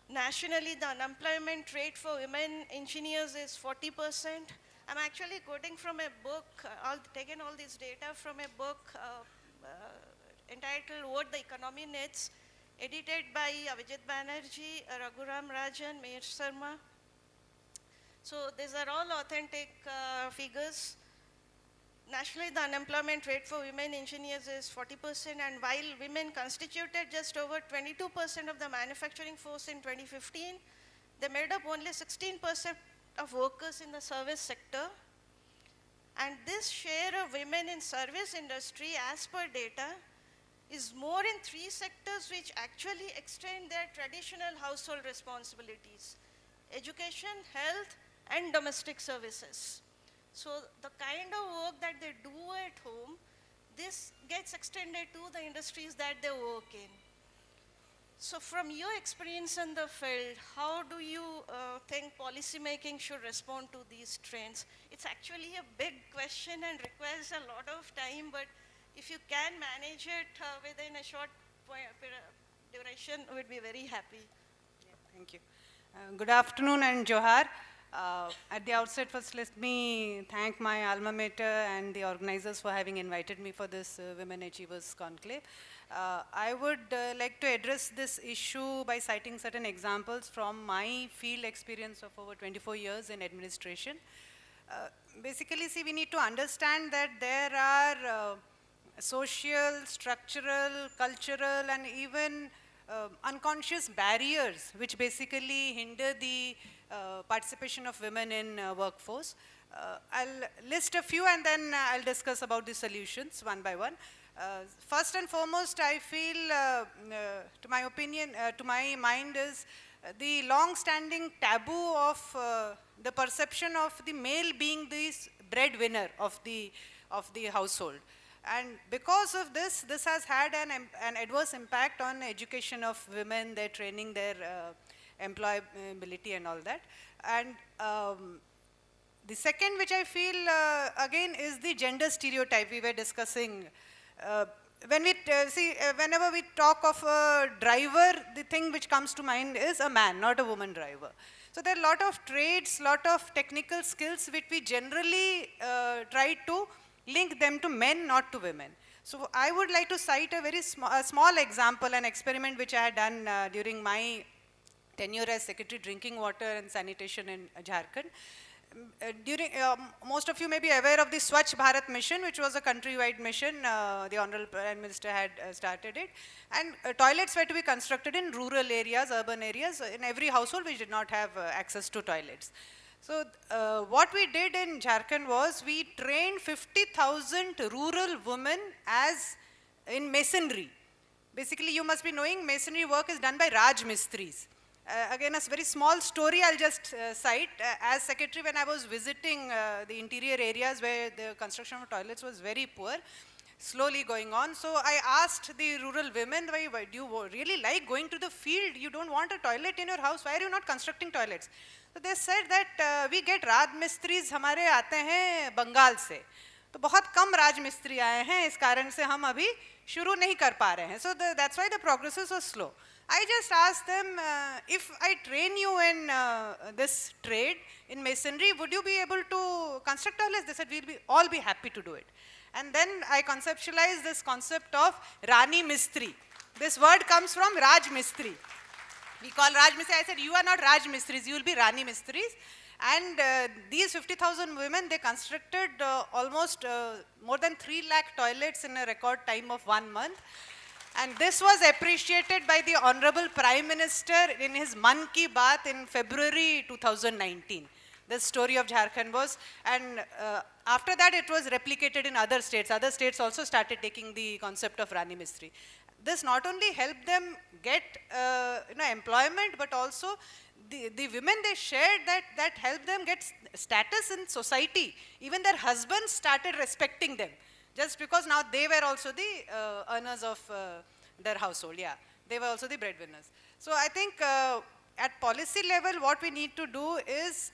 Nationally, the unemployment rate for women engineers is 40%. I'm actually quoting from a book, taken all this data from a book entitled What the Economy Needs, edited by Avijit Banerjee, Raghuram Rajan, Meher Sharma. So these are all authentic figures. Nationally, the unemployment rate for women engineers is 40%, and while women constituted just over 22% of the manufacturing force in 2015, they made up only 16% of workers in the service sector. And this share of women in service industry, as per data, is more in 3 sectors which actually extend their traditional household responsibilities: education, health, and domestic services. So the kind of work that they do at home, this gets extended to the industries that they work in. So from your experience in the field, how do you think policy making should respond to these trends? It's actually a big question and requires a lot of time, but if you can manage it within a short duration, we'd be very happy. Yeah, thank you. Good afternoon and Johar. At the outset, first let me thank my alma mater and the organizers for having invited me for this Women Achievers Conclave. I would like to address this issue by citing certain examples from my field experience of over 24 years in administration. Basically, see, we need to understand that there are social, structural, cultural, and even unconscious barriers which basically hinder the participation of women in workforce. I'll list a few and then I'll discuss about the solutions one by one. First and foremost, I feel, to my opinion, to my mind is the long-standing taboo of the perception of the male being the breadwinner of the household. And because of this, this has had an adverse impact on education of women, their training, their employability and all that. And the second, which I feel again is the gender stereotype we were discussing. When we whenever we talk of a driver, the thing which comes to mind is a man, not a woman driver. So there are a lot of trades, lot of technical skills which we generally try to link them to men, not to women. So I would like to cite a very small example, an experiment which I had done during my tenure as Secretary Drinking Water and Sanitation in Jharkhand. Most of you may be aware of the Swachh Bharat mission, which was a countrywide mission. The Honorable Prime Minister had started it. And toilets were to be constructed in rural areas, urban areas, in every household which did not have access to toilets. So what we did in Jharkhand was we trained 50,000 rural women as in masonry. Basically, you must be knowing masonry work is done by Raj Mistris. Again, a very small story I'll just cite. As secretary, when I was visiting the interior areas where the construction of toilets was very poor, slowly going on. So I asked the rural women, why do you really like going to the field? You don't want a toilet in your house. Why are you not constructing toilets? So they said that we get Raj Mistris हमारे आते हैं बंगाल से. तो बहुत कम राज मिस्त्री आए हैं, इस कारण से हम अभी शुरू नहीं कर पा रहे हैं. So that's why the progress is so slow. I just asked them, if I train you in this trade, in masonry, would you be able to construct toilets? They said, we'll all be happy to do it. And then I conceptualized this concept of Rani Mistri. This word comes from Raj Mistri. We call Raj Mistri. I said, you are not Raj Mistris, you will be Rani Mistris. And these 50,000 women, they constructed almost more than 3 lakh toilets in a record time of 1 month. And this was appreciated by the Honorable Prime Minister in his Man Ki Baat in February 2019. The story of Jharkhand was, and after that it was replicated in other states. Other states also started taking the concept of Rani Mistri. This not only helped them get employment, but also the women they shared that helped them get status in society. Even their husbands started respecting them. Just because now they were also the earners of their household, yeah. They were also the breadwinners. So I think at policy level, what we need to do is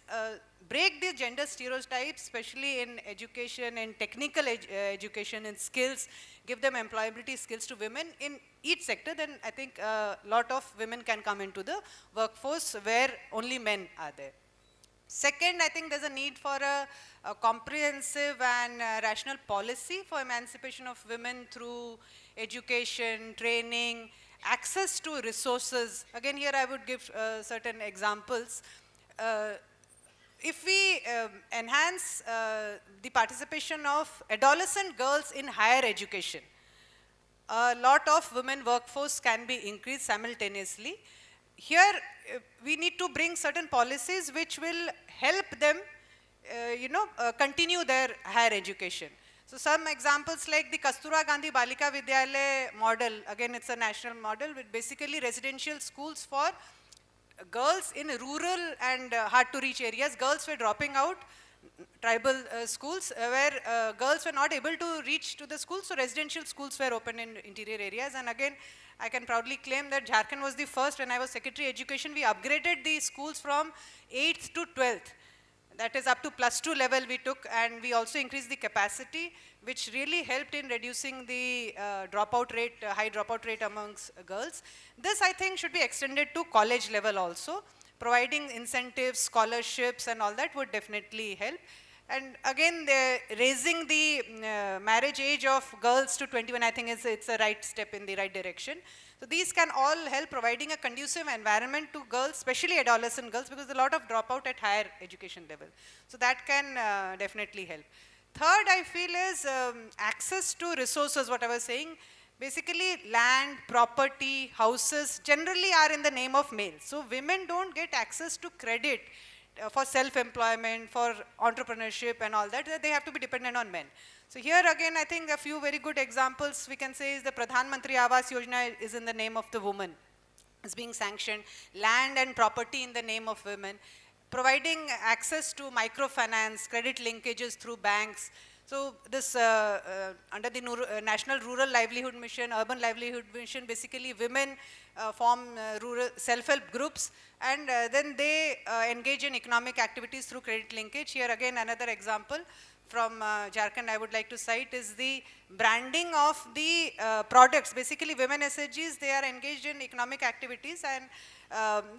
break the gender stereotypes, especially in education and technical education and skills, give them employability skills to women in each sector, then I think a lot of women can come into the workforce where only men are there. Second, I think there's a need for a comprehensive and rational policy for emancipation of women through education, training, access to resources. Again, here I would give certain examples. If we enhance the participation of adolescent girls in higher education, a lot of women workforce can be increased simultaneously. Here, we need to bring certain policies which will help them, continue their higher education. So some examples like the Kasturba Gandhi Balika Vidyalaya model, again it's a national model with basically residential schools for girls in rural and hard to reach areas. Girls were dropping out, tribal schools where girls were not able to reach to the schools, so residential schools were open in interior areas. And again, I can proudly claim that Jharkhand was the first. When I was Secretary Education, we upgraded the schools from 8th to 12th. That is up to +2 level we took, and we also increased the capacity, which really helped in reducing the dropout rate, high dropout rate amongst girls. This, I think, should be extended to college level also. Providing incentives, scholarships, and all that would definitely help. And again, raising the marriage age of girls to 21, I think it's a right step in the right direction. So these can all help providing a conducive environment to girls, especially adolescent girls, because there's a lot of dropout at higher education level. So that can definitely help. Third, I feel is access to resources, what I was saying. Basically, land, property, houses generally are in the name of males. So women don't get access to credit for self-employment, for entrepreneurship and all that. They have to be dependent on men. So here again, I think a few very good examples we can say is the Pradhan Mantri Awas Yojana is in the name of the woman. It's being sanctioned. Land and property in the name of women. Providing access to microfinance, credit linkages through banks. So this under the National Rural Livelihood Mission, Urban Livelihood Mission, basically women form rural self-help groups, and then they engage in economic activities through credit linkage. Here again another example from Jharkhand I would like to cite is the branding of the products. Basically women SHGs, they are engaged in economic activities, and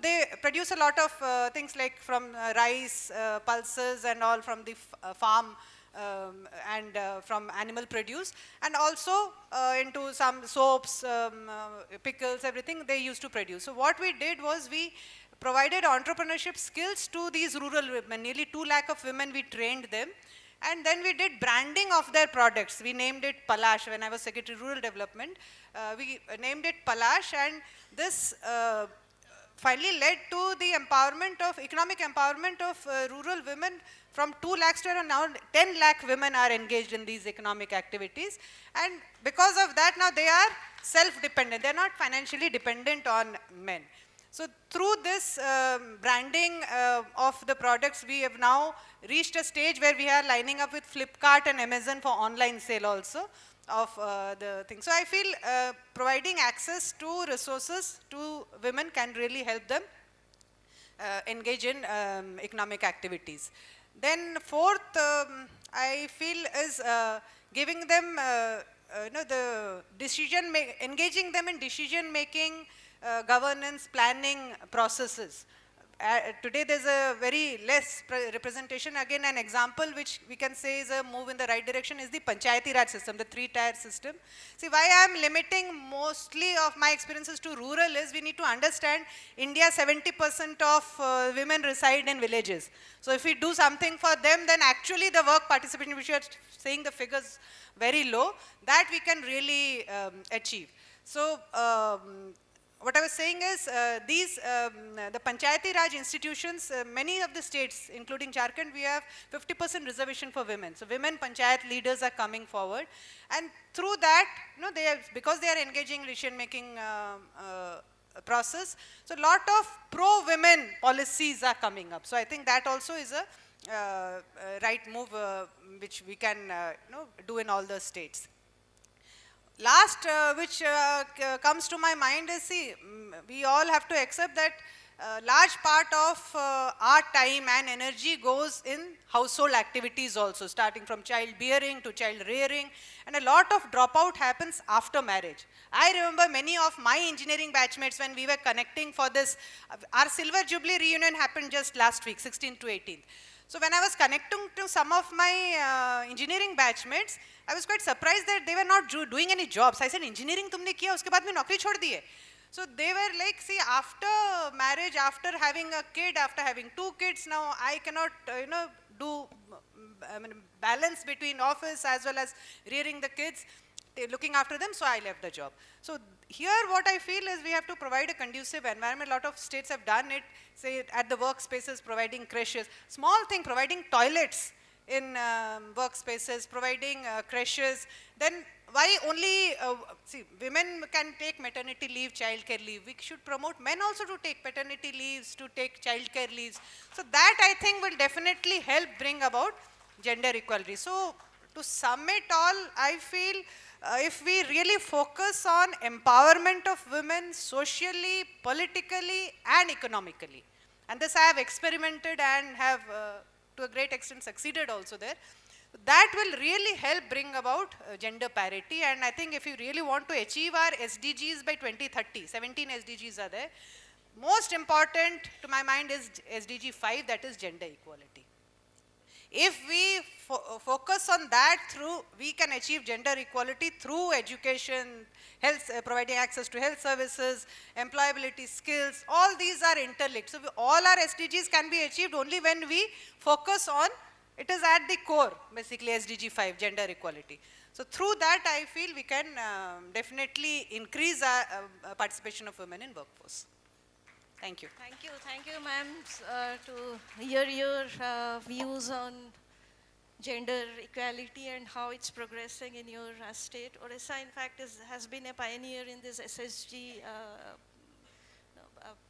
they produce a lot of things like from rice, pulses and all from the farm, and from animal produce, and also into some soaps, pickles, everything they used to produce. So what we did was we provided entrepreneurship skills to these rural women. Nearly 2 lakh of women we trained them, and then we did branding of their products. We named it Palash. When I was Secretary Rural Development, we named it Palash, and this finally led to the empowerment of, economic empowerment of rural women from 2 lakhs to now 10 lakh women are engaged in these economic activities. And because of that, now they are self-dependent. They are not financially dependent on men. So through this branding of the products, we have now reached a stage where we are lining up with Flipkart and Amazon for online sale also of the thing. So I feel providing access to resources to women can really help them engage in economic activities. Then fourth, I feel is giving them, the engaging them in decision making, governance, planning processes. Today there's a very less representation. Again, an example which we can say is a move in the right direction is the Panchayati Raj system, the 3-tier system. See, why I'm limiting mostly of my experiences to rural is we need to understand India 70% of women reside in villages. So if we do something for them, then actually the work participation, which you are saying the figures very low, that we can really achieve. So what I was saying is the Panchayati Raj institutions, many of the states, including Jharkhand, we have 50% reservation for women. So women Panchayat leaders are coming forward. And through that, because they are engaging in decision-making process, so a lot of pro-women policies are coming up. So I think that also is a right move which we can do in all the states. Last, which comes to my mind is, see, we all have to accept that large part of our time and energy goes in household activities also, starting from child bearing to child rearing, and a lot of dropout happens after marriage. I remember many of my engineering batchmates when we were connecting for this, our Silver Jubilee reunion happened just last week, 16th to 18th. So when I was connecting to some of my engineering batchmates, I was quite surprised that they were not doing any jobs. I said, engineering tumne kiya, uske baad mein naukri chhod diye. So they were like, see, after marriage, after having a kid, after having 2 kids, now I cannot, do balance between office as well as rearing the kids, looking after them, so I left the job. So here what I feel is we have to provide a conducive environment. A lot of states have done it, say at the workspaces, providing creches. Small thing, providing toilets in workspaces, providing creches. Then why only, see, women can take maternity leave, childcare leave. We should promote men also to take paternity leaves, to take childcare leaves. So that I think will definitely help bring about gender equality. So to sum it all, I feel if we really focus on empowerment of women socially, politically and economically, and this I have experimented and have to a great extent succeeded also there, that will really help bring about gender parity. And I think if you really want to achieve our SDGs by 2030, 17 SDGs are there. Most important to my mind is SDG 5, that is gender equality. If we focus on that we can achieve gender equality through education, health, providing access to health services, employability skills, all these are interlinked. So all our SDGs can be achieved only when we focus on, it is at the core, basically SDG 5, gender equality. So through that, I feel we can definitely increase our participation of women in workforce. Thank you. Thank you, ma'am, to hear your views on gender equality and how it's progressing in your state. Orissa, in fact, has been a pioneer in this SSG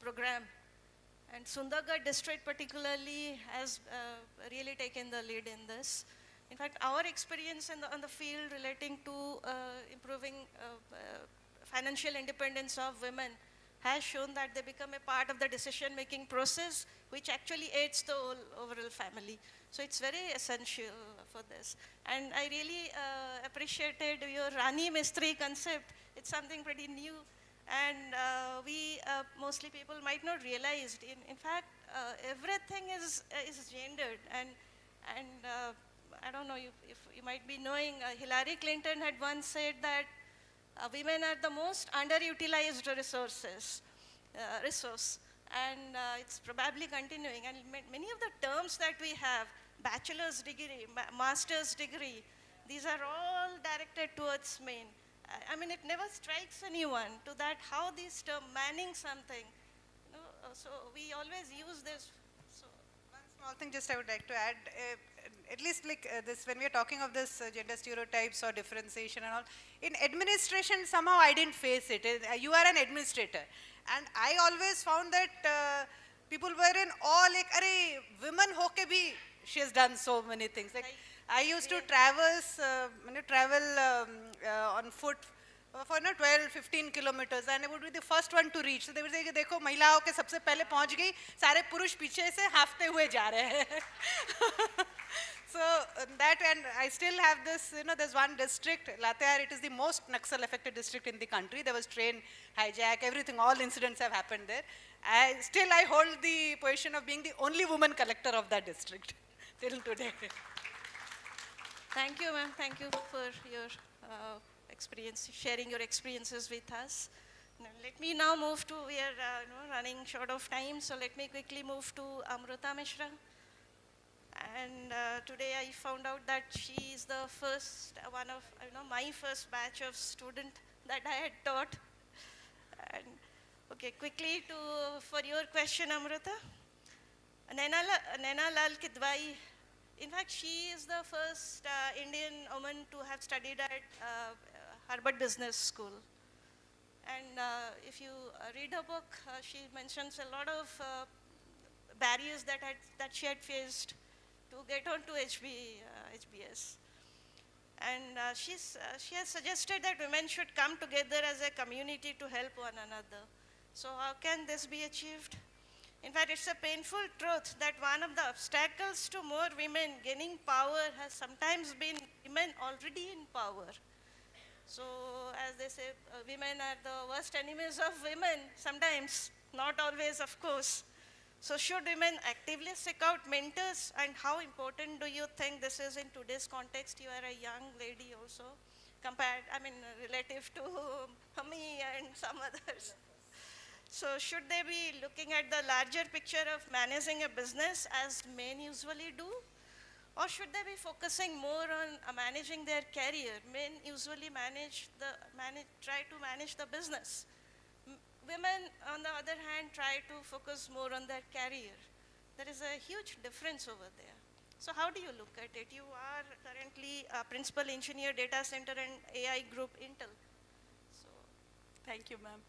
program. And Sundargarh district particularly has really taken the lead in this. In fact, our experience on the field relating to improving financial independence of women has shown that they become a part of the decision-making process, which actually aids the overall family. So it's very essential for this. And I really appreciated your Rani Mistri concept. It's something pretty new. And mostly people might not realize. In fact, everything is gendered. And I don't know if you might be knowing, Hillary Clinton had once said that women are the most underutilized resource. And it's probably continuing. And many of the terms that we have, bachelor's degree, master's degree, these are all directed towards men. I mean, it never strikes anyone to that how these terms, manning something. You know, so we always use this. So one small thing just I would like to add, at least like this, when we are talking of this gender stereotypes or differentiation and all, in administration somehow I didn't face it. You are an administrator. And I always found that people were in awe, like, "Arey, women hoke bhi, she has done so many things." Like, I used to travel on foot for 12, 15 kilometers, and I would be the first one to reach. So they would say, "Dekho, महिलाओं के सबसे पहले पहुंच गई, सारे पुरुष पीछे से हाँफते हुए जा रहे हैं." So that, and I still have this, there's one district, Latear, it is the most Naxal affected district in the country. There was train hijack, everything, all incidents have happened there. Still I hold the position of being the only woman collector of that district till today. Thank you, ma'am. Thank you for your experience, sharing your experiences with us. Now, let me now move to, we are running short of time, so let me quickly move to Amruta Mishra. And today I found out that she is the first, one of, my first batch of student that I had taught. And okay, quickly for your question, Amruta. Naina Lal Kidwai, in fact, she is the first Indian woman to have studied at Harvard Business School. And if you read her book, she mentions a lot of barriers that she had faced to get onto HBS. And she has suggested that women should come together as a community to help one another. So how can this be achieved? In fact, it's a painful truth that one of the obstacles to more women gaining power has sometimes been women already in power. So as they say, women are the worst enemies of women, sometimes, not always, of course. So should women actively seek out mentors, and how important do you think this is in today's context? You are a young lady also, relative to me and some others. So should they be looking at the larger picture of managing a business as men usually do? Or should they be focusing more on managing their career? Men usually try to manage the business. Women, on the other hand, try to focus more on their career. There is a huge difference over there. So how do you look at it? You are currently a principal engineer, data center and AI group, Intel. So. Thank you, ma'am.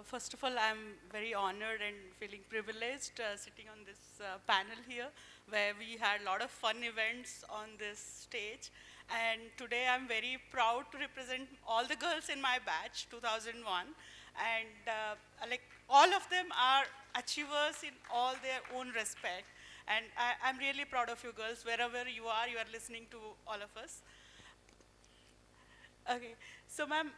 First of all, I'm very honored and feeling privileged sitting on this panel here, where we had a lot of fun events on this stage. And today I'm very proud to represent all the girls in my batch, 2001. And like all of them are achievers in all their own respect. And I'm really proud of you girls. Wherever you are listening to all of us. Okay, so ma'am,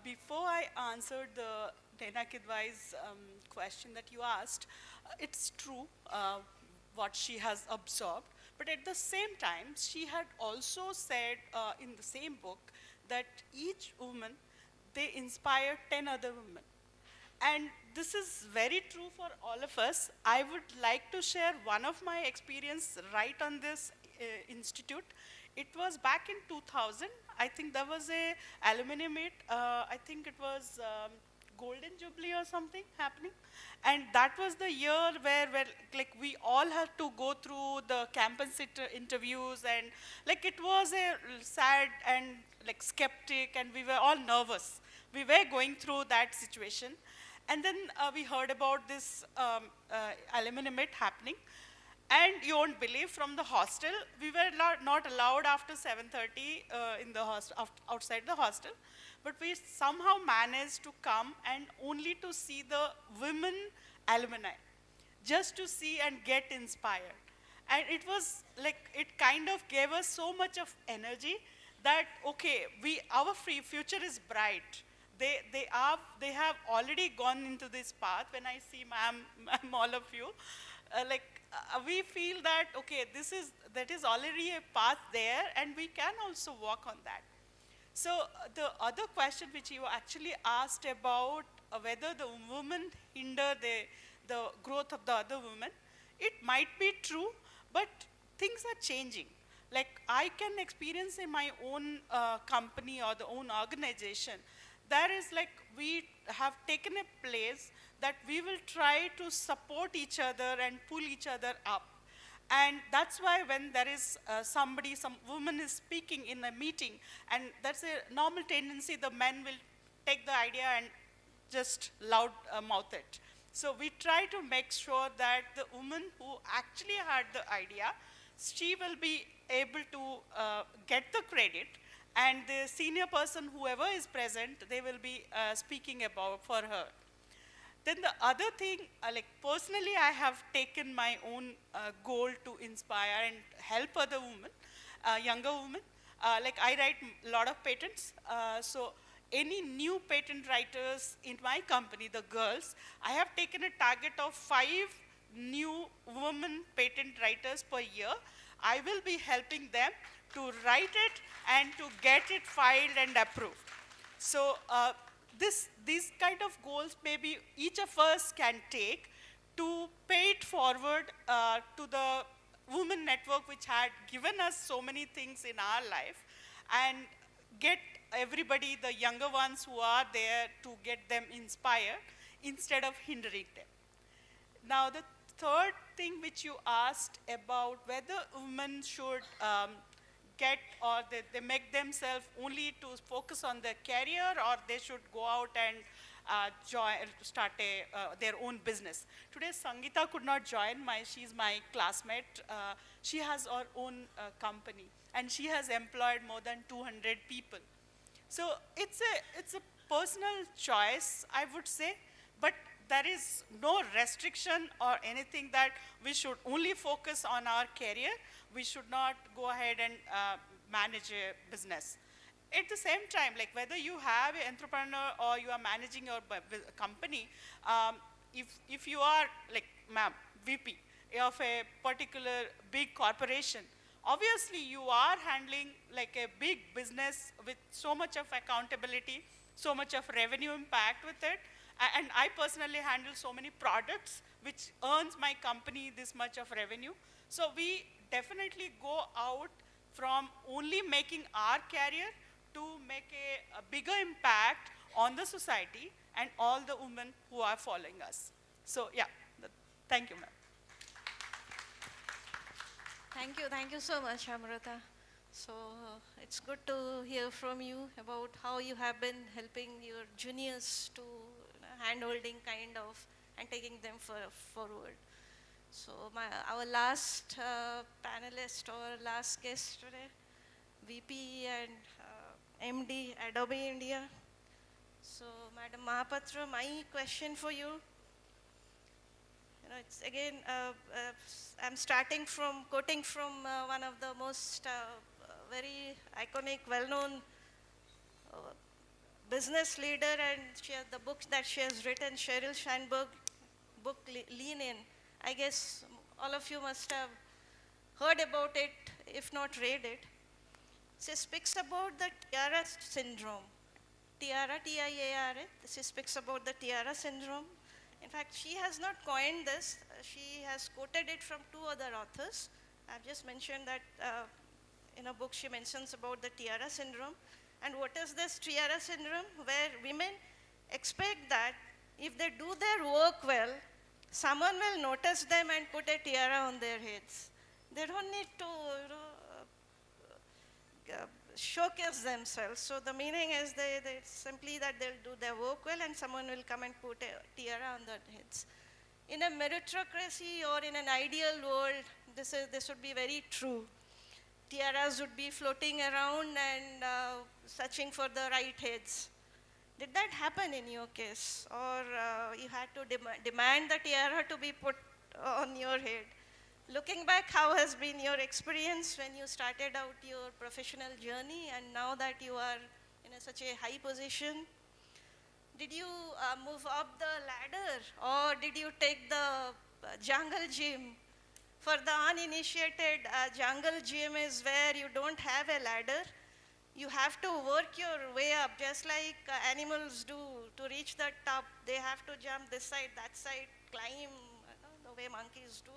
before I answered the Naina Kidwai's question that you asked, it's true what she has absorbed. But at the same time, she had also said in the same book that each woman, they inspire 10 other women. And this is very true for all of us. I would like to share one of my experience right on this institute. It was back in 2000. I think there was a alumni meet. I think it was Golden Jubilee or something happening. And that was the year where like we all had to go through the campus interviews, and like it was a sad and like skeptic, and we were all nervous. We were going through that situation. And then we heard about this alumni meet happening. And you won't believe, from the hostel, we were not allowed after 7:30 in the outside the hostel. But we somehow managed to come and only to see the women alumni, just to see and get inspired. And it was like, it kind of gave us so much of energy that, okay, our future is bright. They have already gone into this path. When I see ma'am, all of you, we feel that, okay, that is already a path there, and we can also walk on that. So the other question which you actually asked about whether the women hinder the growth of the other women, it might be true, but things are changing. Like I can experience in my own company or the own organization, there is like, we have taken a place that we will try to support each other and pull each other up. And that's why when there is some woman is speaking in a meeting, and that's a normal tendency, the men will take the idea and just loud mouth it. So we try to make sure that the woman who actually had the idea, she will be able to get the credit, and the senior person, whoever is present, they will be speaking about for her. Then the other thing, like personally, I have taken my own goal to inspire and help other women, younger women. Like I write a lot of patents. So any new patent writers in my company, the girls, I have taken a target of 5 new women patent writers per year. I will be helping them to write it and to get it filed and approved. So these kind of goals maybe each of us can take to pay it forward to the women network, which had given us so many things in our life, and get everybody, the younger ones who are there, to get them inspired instead of hindering them. Now the third thing which you asked about whether women should get, or they make themselves only to focus on their career, or they should go out and start their own business. Today Sangeeta could not join, she's my classmate. She has her own company, and she has employed more than 200 people. So it's a personal choice, I would say, but there is no restriction or anything that we should only focus on our career. We should not go ahead and manage a business. At the same time, like whether you have an entrepreneur or you are managing your company, if you are like ma'am, VP of a particular big corporation, obviously you are handling like a big business with so much of accountability, so much of revenue impact with it. And I personally handle so many products which earns my company this much of revenue. So we definitely go out from only making our career to make a bigger impact on the society and all the women who are following us. So yeah, thank you, ma'am. Thank you so much, Amrita. So it's good to hear from you about how you have been helping your juniors to hand-holding kind of and taking them forward. So our last panelist or last guest today, VP and MD Adobe India. So Madam Mahapatra, my question for you, it's again, I'm starting from quoting from one of the most very iconic, well-known business leader, and the book that she has written, Sheryl Sandberg book, Lean In. I guess all of you must have heard about it, if not read it. She speaks about the tiara syndrome. Tiara, T-I-A-R-A. She speaks about the tiara syndrome. In fact, she has not coined this. She has quoted it from two other authors. I've just mentioned that in a book she mentions about the tiara syndrome. And what is this tiara syndrome? Where women expect that if they do their work well, someone will notice them and put a tiara on their heads. They don't need to showcase themselves. So the meaning is they simply that they'll do their work well and someone will come and put a tiara on their heads. In a meritocracy or in an ideal world, this would be very true. Tiaras would be floating around and searching for the right heads. Did that happen in your case? Or you had to demand the tiara to be put on your head? Looking back, how has been your experience when you started out your professional journey and now that you are in such a high position? Did you move up the ladder or did you take the jungle gym? For the uninitiated, jungle gym is where you don't have a ladder. You have to work your way up just like animals do to reach the top. They have to jump this side, that side, climb the way monkeys do.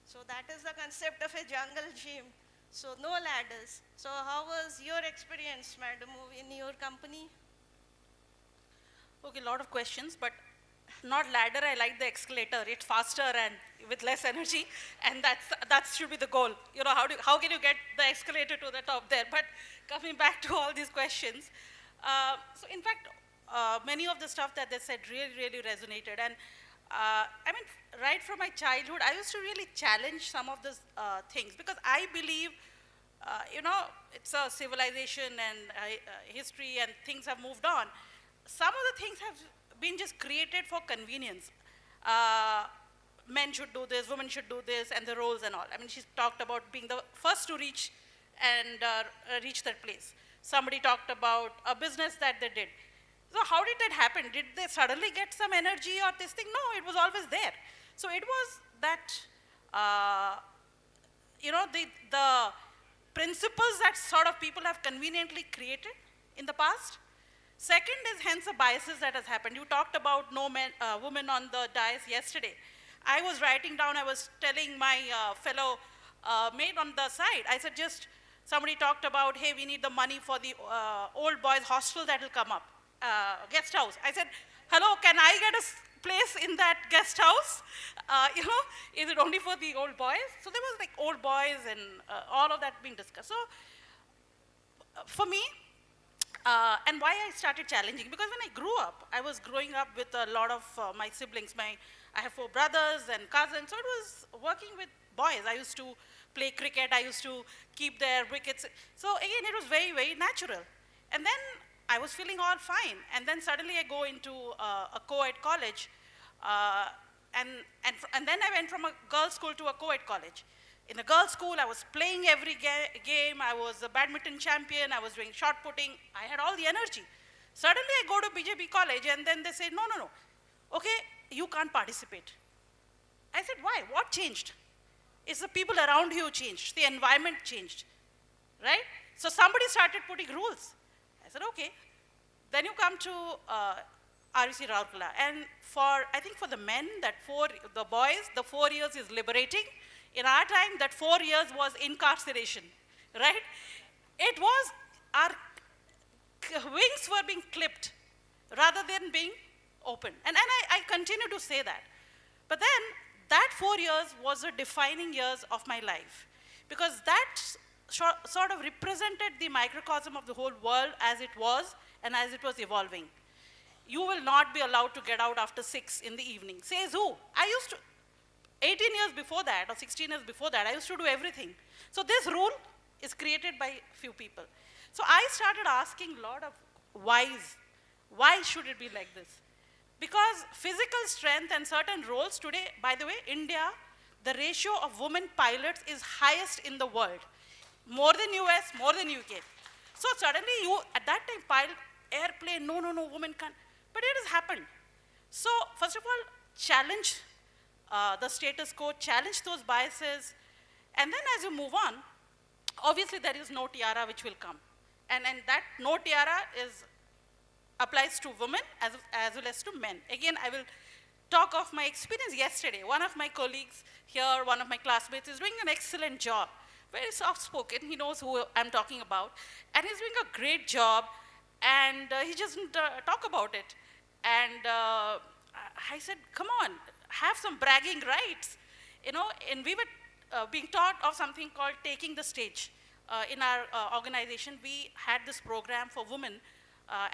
So that is the concept of a jungle gym. So no ladders. So how was your experience, madam, in your company? Okay, a lot of questions, but not ladder, I like the escalator. It's faster and with less energy, and that should be the goal. You know, how can you get the escalator to the top there? But coming back to all these questions, so in fact, many of the stuff that they said really, really resonated. And I mean, right from my childhood, I used to really challenge some of these things because I believe, you know, it's a civilization and history and things have moved on. Some of the things have been just created for convenience. Men should do this, women should do this, and the roles and all. I mean, she talked about being the first to reach and reach that place. Somebody talked about a business that they did. So how did that happen? Did they suddenly get some energy or this thing? No, it was always there. So it was that, you know, the principles that sort of people have conveniently created in the past. Second is hence the biases that has happened. You talked about no men, women on the dais yesterday. I was writing down, I was telling my fellow mate on the side, I said just, somebody talked about, hey, we need the money for the old boys hostel that will come up, guest house. I said, hello, can I get a place in that guest house? You know, is it only for the old boys? So there was like old boys and all of that being discussed. So for me, and why I started challenging, because when I grew up, I was growing up with a lot of my siblings. I have 4 brothers and cousins, so it was working with boys. I used to play cricket, I used to keep their wickets. So again, it was very, very natural. And then I was feeling all fine. And then suddenly I go into a co-ed college. And then I went from a girls' school to a co-ed college. In the girls' school, I was playing every game. I was a badminton champion. I was doing shot putting. I had all the energy. Suddenly, I go to BJP college, and then they say, no, no, no. Okay, you can't participate. I said, why? What changed? It's the people around you changed. The environment changed, right? So somebody started putting rules. I said, okay. Then you come to RUC Rourkela. And I think for the men, the boys, the 4 years is liberating. In our time, that 4 years was incarceration, right? It was, our wings were being clipped rather than being opened. And I continue to say that. But then, that 4 years was the defining years of my life, because that sort of represented the microcosm of the whole world as it was and as it was evolving. You will not be allowed to get out after 6 in the evening. Says who? I used to, 18 years before that, or 16 years before that, I used to do everything. So this rule is created by few people. So I started asking a lot of whys. Why should it be like this? Because physical strength and certain roles today, by the way, India, the ratio of women pilots is highest in the world. More than US, more than UK. So suddenly you, at that time, pilot airplane, no, women can't. But it has happened. So first of all, challenge the status quo, challenge those biases, And then as you move on, obviously there is no tiara which will come. And that no tiara applies to women as well as to men. Again, I will talk of my experience yesterday. One of my colleagues here, one of my classmates is doing an excellent job. Very soft-spoken, he knows who I'm talking about. And he's doing a great job, and he doesn't talk about it. And I said, come on, have some bragging rights. You know, and we were being taught of something called taking the stage. In our organization, we had this program for women,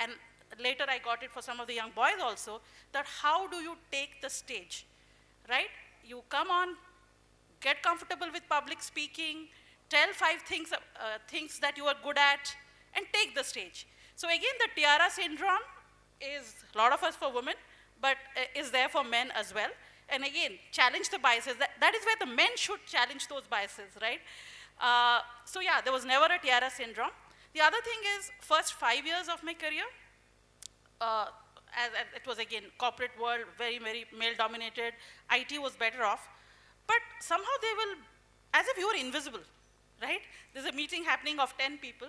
and later I got it for some of the young boys also, that how do you take the stage, right? You come on, get comfortable with public speaking, tell 5 things that you are good at, and take the stage. So again, the tiara syndrome is a lot of us for women, but is there for men as well. And again, challenge the biases. That is where the men should challenge those biases, right? So yeah, there was never a tiara syndrome. The other thing is, first 5 years of my career, as it was again corporate world, very, very male dominated, IT was better off, but somehow they will, as if you were invisible, right? There's a meeting happening of 10 people.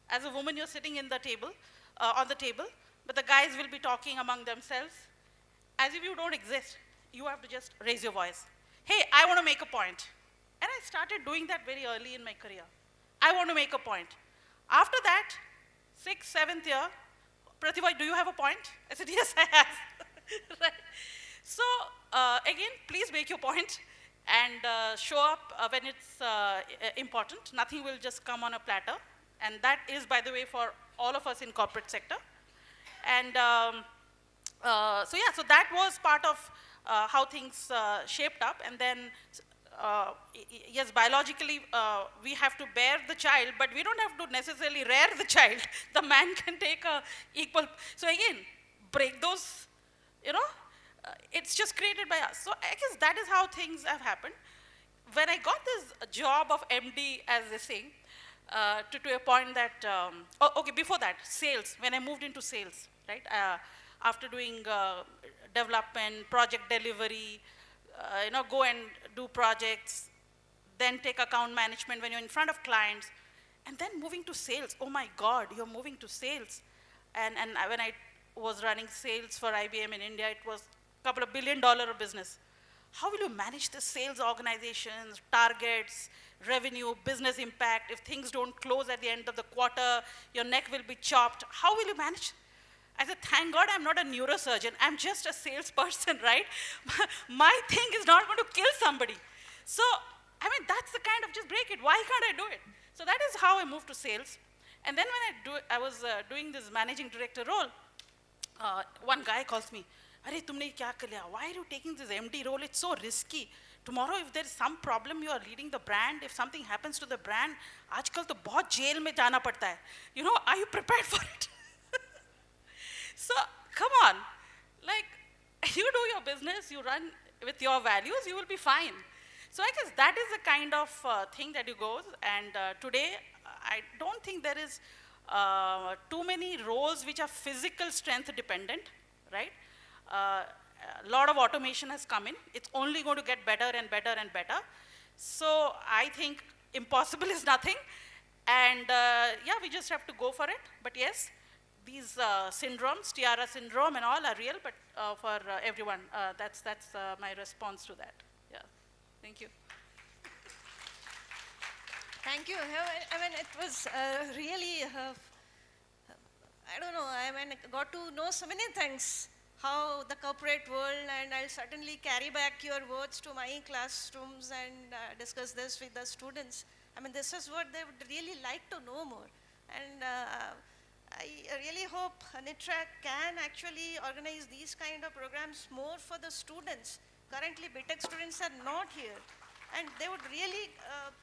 As a woman, you're sitting in the table, on the table, but the guys will be talking among themselves as if you don't exist. You have to just raise your voice. Hey, I want to make a point. And I started doing that very early in my career. I want to make a point. After that, 6th, 7th year, Pratibha, do you have a point? I said, yes, I have. Right. So again, please make your point and show up when it's important. Nothing will just come on a platter. And that is, by the way, for all of us in corporate sector. And so yeah, so that was part of how things shaped up. And then, yes, biologically, we have to bear the child, but we don't have to necessarily rear the child. The man can take a equal. So again, break those, you know, it's just created by us. So I guess that is how things have happened. When I got this job of MD, as they say, to a point that, okay, before that, sales, when I moved into sales, right? After doing development, project delivery, you know, go and do projects, then take account management when you're in front of clients, and then moving to sales. Oh my God, you're moving to sales. And when I was running sales for IBM in India, it was a couple of $1 billion of business. How will you manage the sales organizations, targets, revenue, business impact? If things don't close at the end of the quarter, your neck will be chopped. How will you manage? I said, thank God I'm not a neurosurgeon. I'm just a salesperson, right? My thing is not going to kill somebody. So, I mean, that's the kind of just break it. Why can't I do it? So that is how I moved to sales. And then when I was doing this managing director role, one guy calls me, "Arey, tumne kya kar liya? Why are you taking this MD role? It's so risky. Tomorrow, if there is some problem, you are leading the brand. If something happens to the brand, आजकल तो बहुत jail में जाना पड़ता है. You know, are you prepared for it?" So, come on, like, you do your business, you run with your values, you will be fine. So I guess that is the kind of thing that you go, and today, I don't think there is too many roles which are physical strength dependent, right? A lot of automation has come in. It's only going to get better and better and better. So I think impossible is nothing. And yeah, we just have to go for it. But yes, these syndromes, tiara syndrome and all are real, but for everyone, that's my response to that. Yeah, thank you. Thank you. I mean, it was really, I don't know, I mean, I got to know so many things, how the corporate world, and I'll certainly carry back your words to my classrooms and discuss this with the students. I mean, this is what they would really like to know more. And I really hope NITRAA can actually organize these kind of programs more for the students. Currently, BTech students are not here. And they would really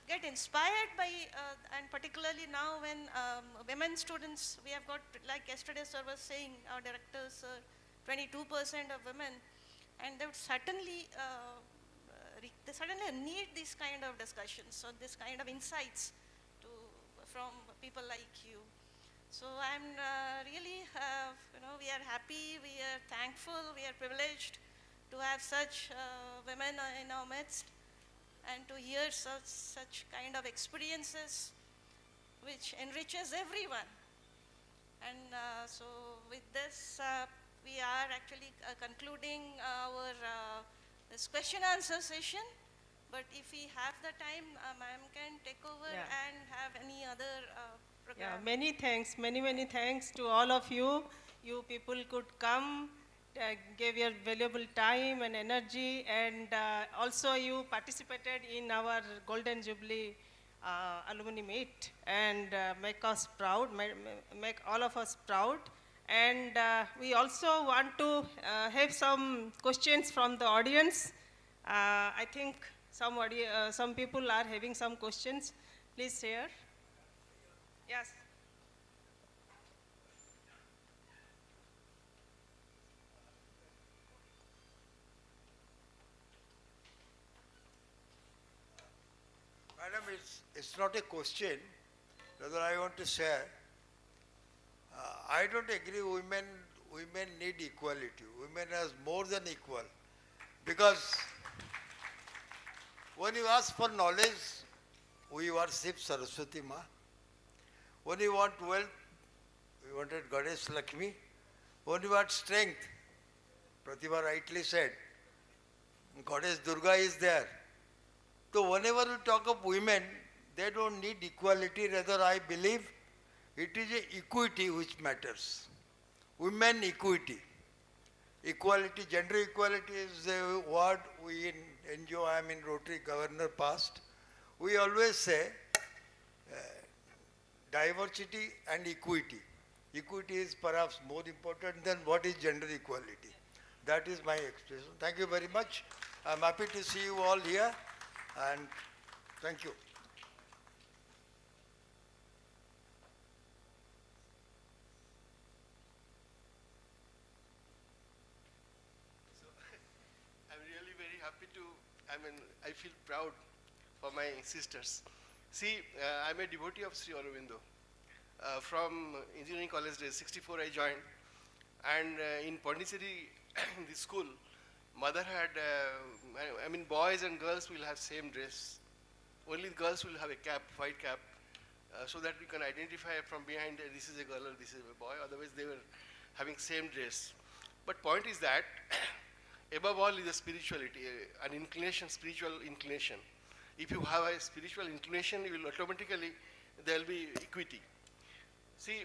get inspired by, and particularly now when women students, we have got, like yesterday sir was saying, our directors, 22% of women, and they would certainly, they certainly need these kind of discussions, so this kind of insights from people like you. So I'm really, you know, we are happy, we are thankful, we are privileged to have such women in our midst. and to hear such kind of experiences which enriches everyone. And so with this, we are actually concluding our this question answer session. But if we have the time, ma'am can take over and have any other program. Yeah, many thanks, many thanks to all of you. You people could come, gave your valuable time and energy, and also you participated in our Golden Jubilee alumni meet, and make us proud, make all of us proud. And we also want to have some questions from the audience. I think some people are having some questions. Please share. Yes. Madam, it's not a question, rather I want to share. I don't agree women need equality. Women are more than equal. Because when you ask for knowledge, we worship Saraswati Ma. When you want wealth, we wanted Goddess Lakshmi. When you want strength, Pratibha rightly said, Goddess Durga is there. So whenever we talk of women, they don't need equality, rather I believe it is equity which matters. Women equity. Equality, gender equality is a word we in NGO, I am in Rotary Governor past. We always say diversity and equity. Equity is perhaps more important than what is gender equality. That is my expression. Thank you very much. I am happy to see you all here, and thank you. I'm really very happy to, I feel proud for my sisters. See, I'm a devotee of Sri Aurobindo. From engineering college days, 64 I joined, and in Pondicherry, in the school, mother had, boys and girls will have same dress. Only girls will have a cap, white cap, so that we can identify from behind this is a girl or this is a boy, otherwise they were having same dress. But point is that, above all is a spirituality, an inclination, spiritual inclination. If you have a spiritual inclination, you will automatically, there will be equity. See,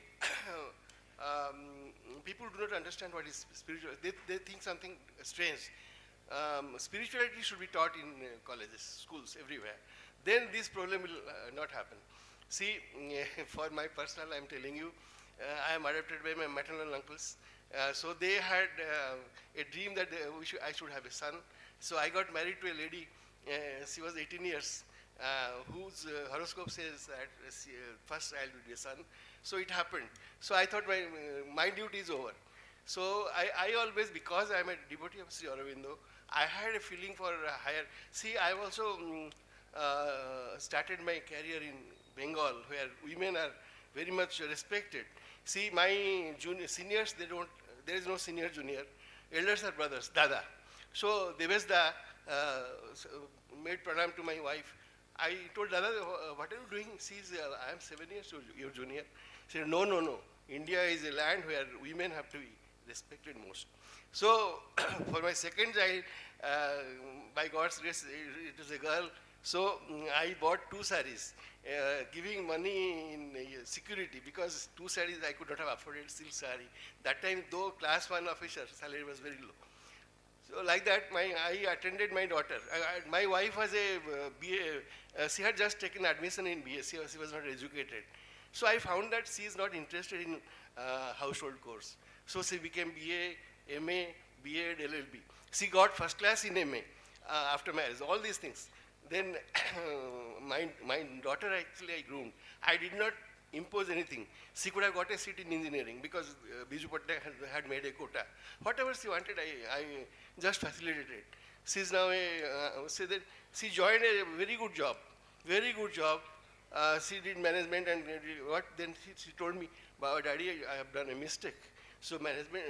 people do not understand what is spiritual. They think something strange. Spirituality should be taught in colleges, schools, everywhere. Then this problem will not happen. See, for my personal, I am telling you, I am adopted by my maternal uncles. So they had a dream that I should have a son. So I got married to a lady, she was 18 years, whose horoscope says that first I will be a son. So it happened. So I thought my duty is over. So I always, because I am a devotee of Sri Aurobindo, I had a feeling for higher. See, I also started my career in Bengal, where women are very much respected. See, my seniors, there is no senior, junior. Elders are brothers, Dada. So Devesda made pranam to my wife. I told Dada, what are you doing? She says, I am 7 years your junior. She said, no. India is a land where women have to be respected most. So for my second child, by God's grace, it was a girl. So I bought 2 saris, giving money in security, because 2 saris I could not have afforded silk sari. That time, though class 1 officer, salary was very low. So like that, I attended my daughter. My wife was a BA, she had just taken admission in BA, she was not educated. So I found that she is not interested in household course. So she became BA, MA, BA, LLB. She got first class in MA after marriage, all these things. Then my daughter actually I groomed. I did not impose anything. She could have got a seat in engineering because Biju Patnaik had made a quota. Whatever she wanted, I just facilitated. She's now she joined a very good job. She did management and what? Then she told me, Daddy, I have done a mistake. So management,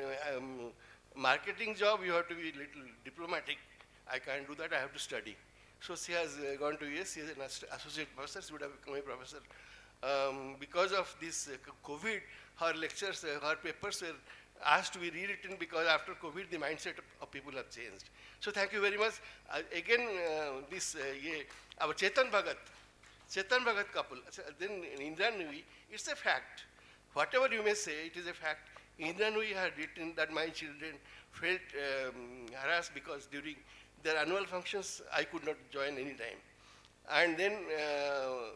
marketing job, you have to be little diplomatic. I can't do that, I have to study. So she has gone to US. She is an associate professor. She would have become a professor. Because of this COVID, her lectures, her papers were asked to be rewritten because after COVID, the mindset of people have changed. So thank you very much. Again, our Chetan Bhagat couple, then Indra Nui, it's a fact. Whatever you may say, it is a fact. Indra Nui had written that my children felt harassed because during their annual functions, I could not join any time. And then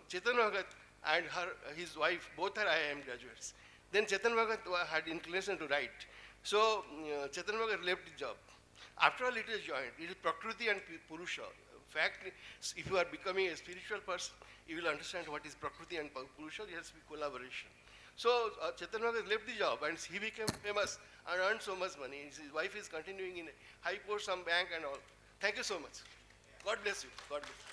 Chetan Bhagat and his wife, both are IIM graduates. Then Chetan Bhagat had inclination to write. So Chetan Bhagat left the job. After all, it is joined. It is Prakriti and Purusha. In fact, if you are becoming a spiritual person, you will understand what is Prakriti and Purusha. There has to be collaboration. So Chetan Bhagat left the job and he became famous and earned so much money. His wife is continuing in a high post, some bank and all. Thank you so much. God bless you. God bless you.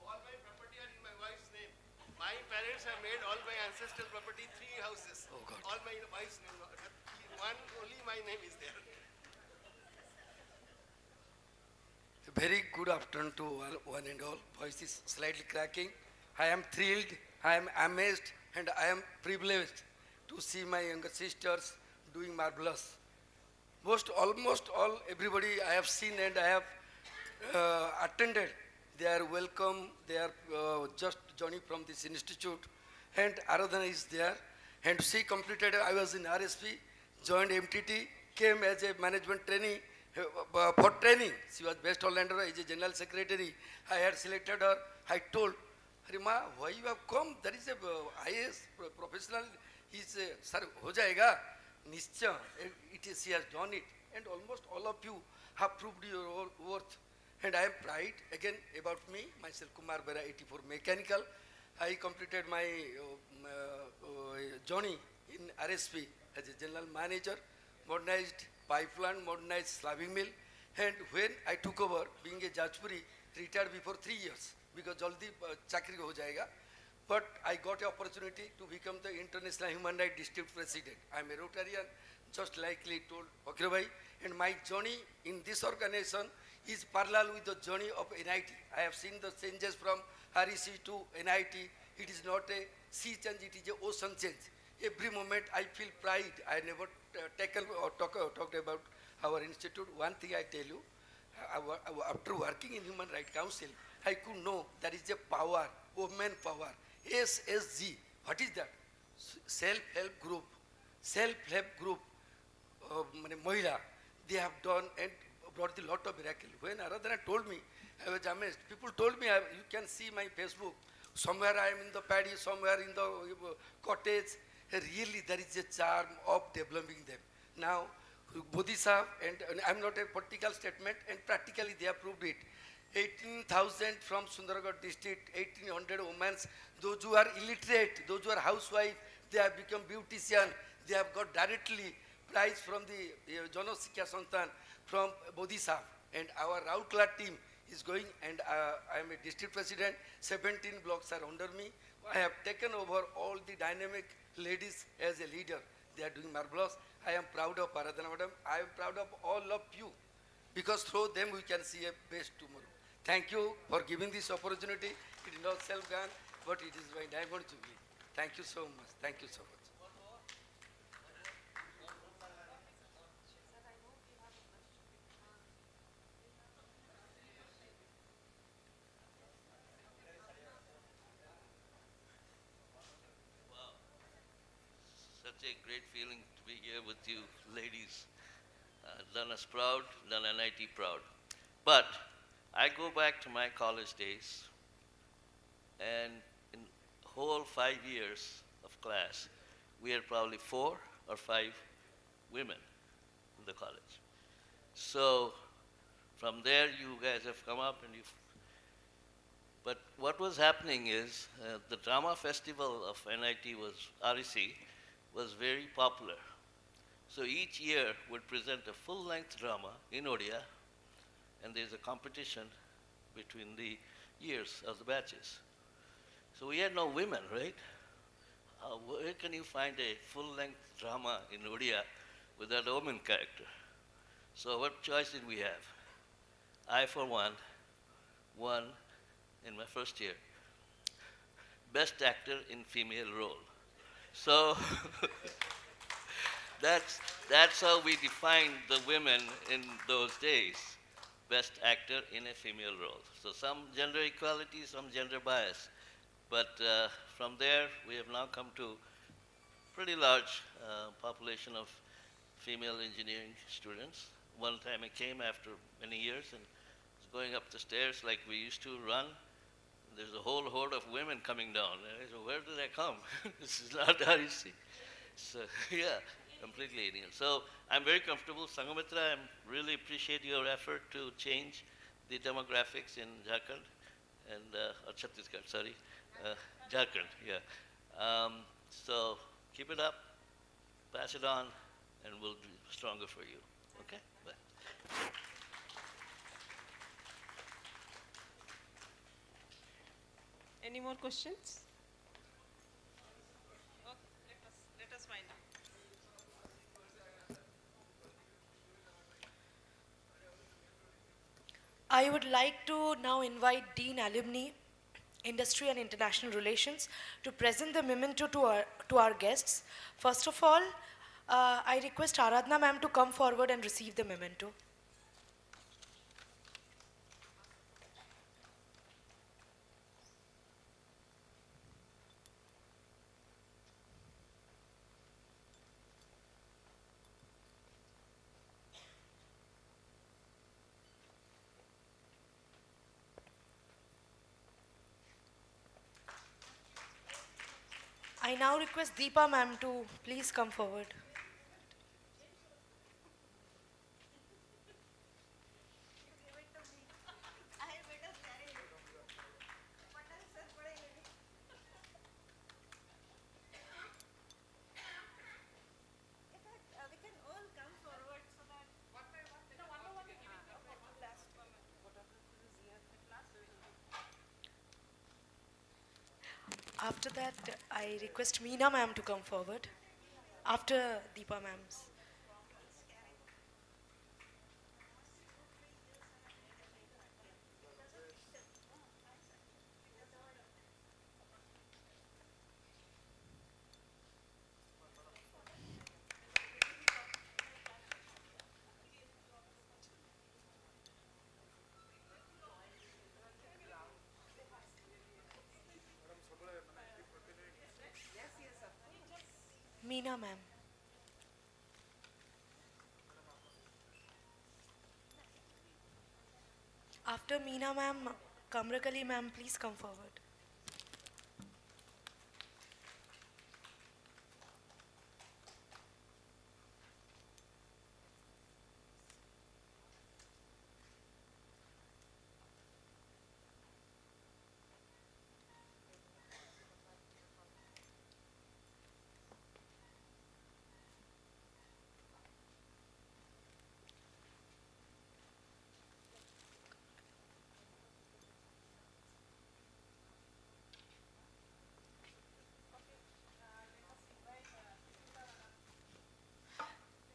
All my property are in my wife's name. My parents have made all my ancestral property 3 houses. Oh God. All my wife's name. Only my name is there. Very good afternoon to one and all. Voice is slightly cracking. I am thrilled, I am amazed, and I am privileged to see my younger sisters doing marvelous. Almost all, everybody I have seen and I have attended, they are welcome, they are just joining from this institute, and Aradhana is there. And she completed, I was in RSP, joined MTT, came as a management trainee, for training. She was best all-rounder as a general secretary. I had selected her. I told, Rima, why you have come? There is a IAS professional. He's, sir, ho jayega. Nishcha. She has done it. And almost all of you have proved your worth. And I am proud, again, about me, myself, Kumar Behera, 84 Mechanical. I completed my journey in RSP as a general manager, modernized pipeline, modernized slaving mill. And when I took over, being a Jajpuri, retired before 3 years, because jaldi chakri ho jayega. But I got an opportunity to become the International Human Rights District President. I am a Rotarian, just likely told Fakir, and my journey in this organization is parallel with the journey of NIT. I have seen the changes from REC to NIT. It is not a sea change, it is an ocean change. Every moment I feel pride. I never talked about our institute. One thing I tell you, after working in Human Rights Council, I could know that is a power, women power, SSG. What is that? Self-help group. Self-help group, Mohila, they have done and brought a lot of miracle. When Aradhana told me, I was amazed. People told me, you can see my Facebook. Somewhere I am in the paddy, somewhere in the cottage. Really, there is a charm of developing them. Now, Bodhi Sahib, and I'm not a political statement, and practically they have proved it. 18,000 from Sundargarh district, 1,800 women, those who are illiterate, those who are housewife, they have become beautician, they have got directly prize from the Jana Sikya Santan from Bodhi Sahib. And our Rourkela team is going, and I am a district president, 17 blocks are under me. I have taken over all the dynamic ladies as a leader. They are doing marvelous. I am proud of Aradhana Madam. I am proud of all of you, because through them we can see a best tomorrow. Thank you for giving this opportunity. It is not self-gain, but it is my diamond jubilee. Thank you so much. Thank you so much. Such a great feeling to be here with you ladies. Done us proud, done NIT proud. But I go back to my college days, and in whole 5 years of class, we had probably 4 or 5 women in the college. So from there, you guys have come up, and but what was happening is the drama festival of NIT REC was very popular. So each year would present a full-length drama in Odia, and there's a competition between the years of the batches. So we had no women, right? where can you find a full-length drama in Odia without a woman character? So what choice did we have? I, for one, won in my first year, Best Actor in Female Role. So that's how we defined the women in those days. Best actor in a female role. So some gender equality, some gender bias. But from there, we have now come to pretty large population of female engineering students. One time I came after many years and was going up the stairs like we used to run. There's a whole horde of women coming down. And I said, where did I come? This is not how you see. So, yeah, completely alien. So I'm very comfortable. Sangamitra, I really appreciate your effort to change the demographics in Jharkhand and, or Chhattisgarh, sorry. Jharkhand, yeah. So keep it up, pass it on, and we'll be stronger for you. Okay? Bye. Any more questions? Okay, let us find out. I would like to now invite Dean Alumni, Industry and International Relations, to present the memento to our guests. First of all, I request Aradhna ma'am to come forward and receive the memento. I now request Deepa ma'am to please come forward. After that, I request Meena ma'am to come forward. After Deepa ma'am's. Meena ma'am. After Meena ma'am, Kamrakali ma'am, please come forward.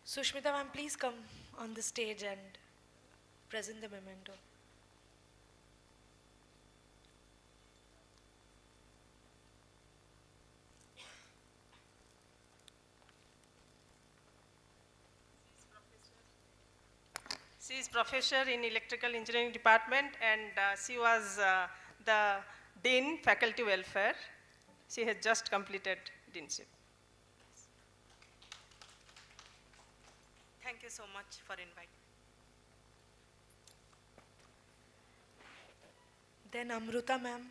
Sushmita ma'am, please come on the stage and present the memento. She is professor in electrical engineering department, and she was the dean faculty welfare. She has just completed deanship. Thank you so much for inviting. Then Amruta ma'am.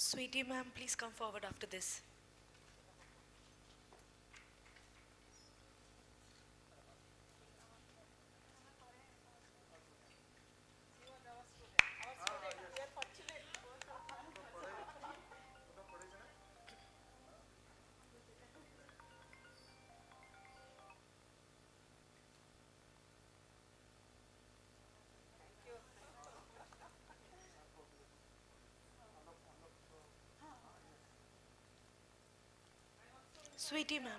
Sweetie ma'am, please come forward after this. Sweetie ma'am.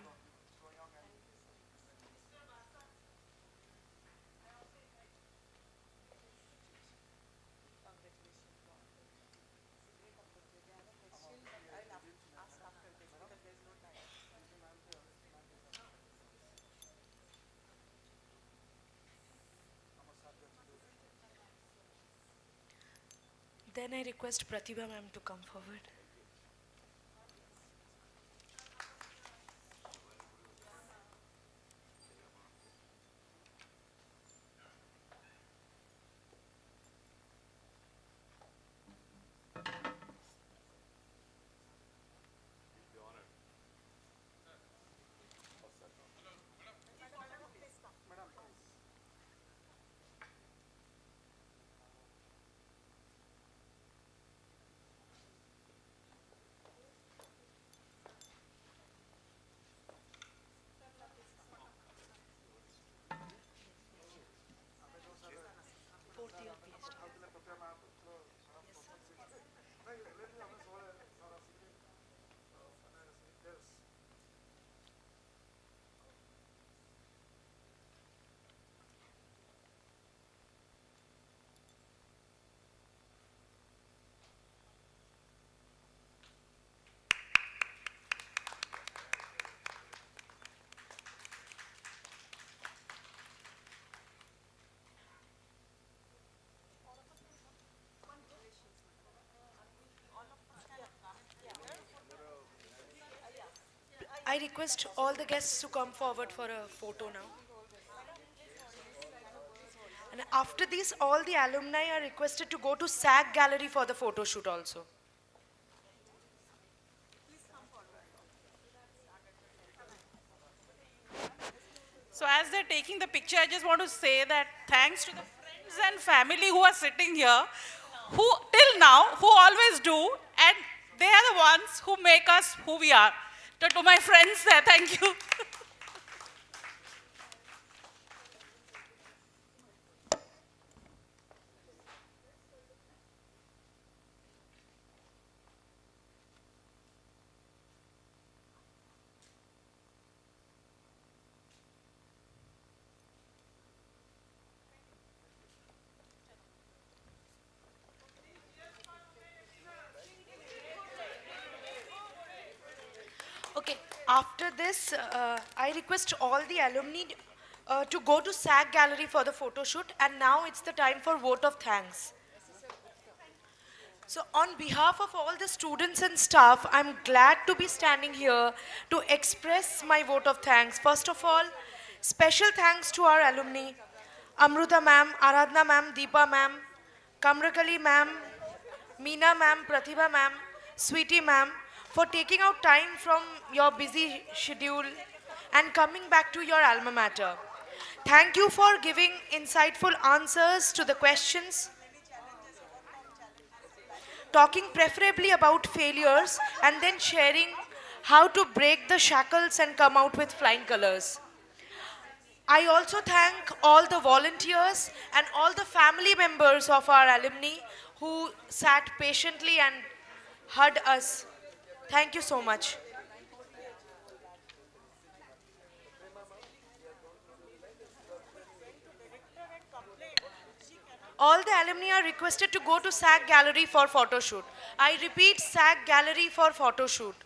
Then I request Pratibha ma'am to come forward. I request all the guests to come forward for a photo now. And after this, all the alumni are requested to go to SAG Gallery for the photo shoot also. So as they're taking the picture, I just want to say that thanks to the friends and family who are sitting here, who till now, who always do, and they are the ones who make us who we are. So to my friends there, thank you. Okay, after this, I request all the alumni to go to SAG Gallery for the photo shoot, and now it's the time for vote of thanks. So on behalf of all the students and staff, I'm glad to be standing here to express my vote of thanks. First of all, special thanks to our alumni, Amruta ma'am, Aradhna ma'am, Deepa ma'am, Kamrakali ma'am, Meena ma'am, Pratibha ma'am, Sweetie ma'am, for taking out time from your busy schedule and coming back to your alma mater. Thank you for giving insightful answers to the questions, talking preferably about failures and then sharing how to break the shackles and come out with flying colors. I also thank all the volunteers and all the family members of our alumni who sat patiently and heard us. Thank you so much. All the alumni are requested to go to SAG Gallery for photo shoot. I repeat, SAG Gallery for photo shoot.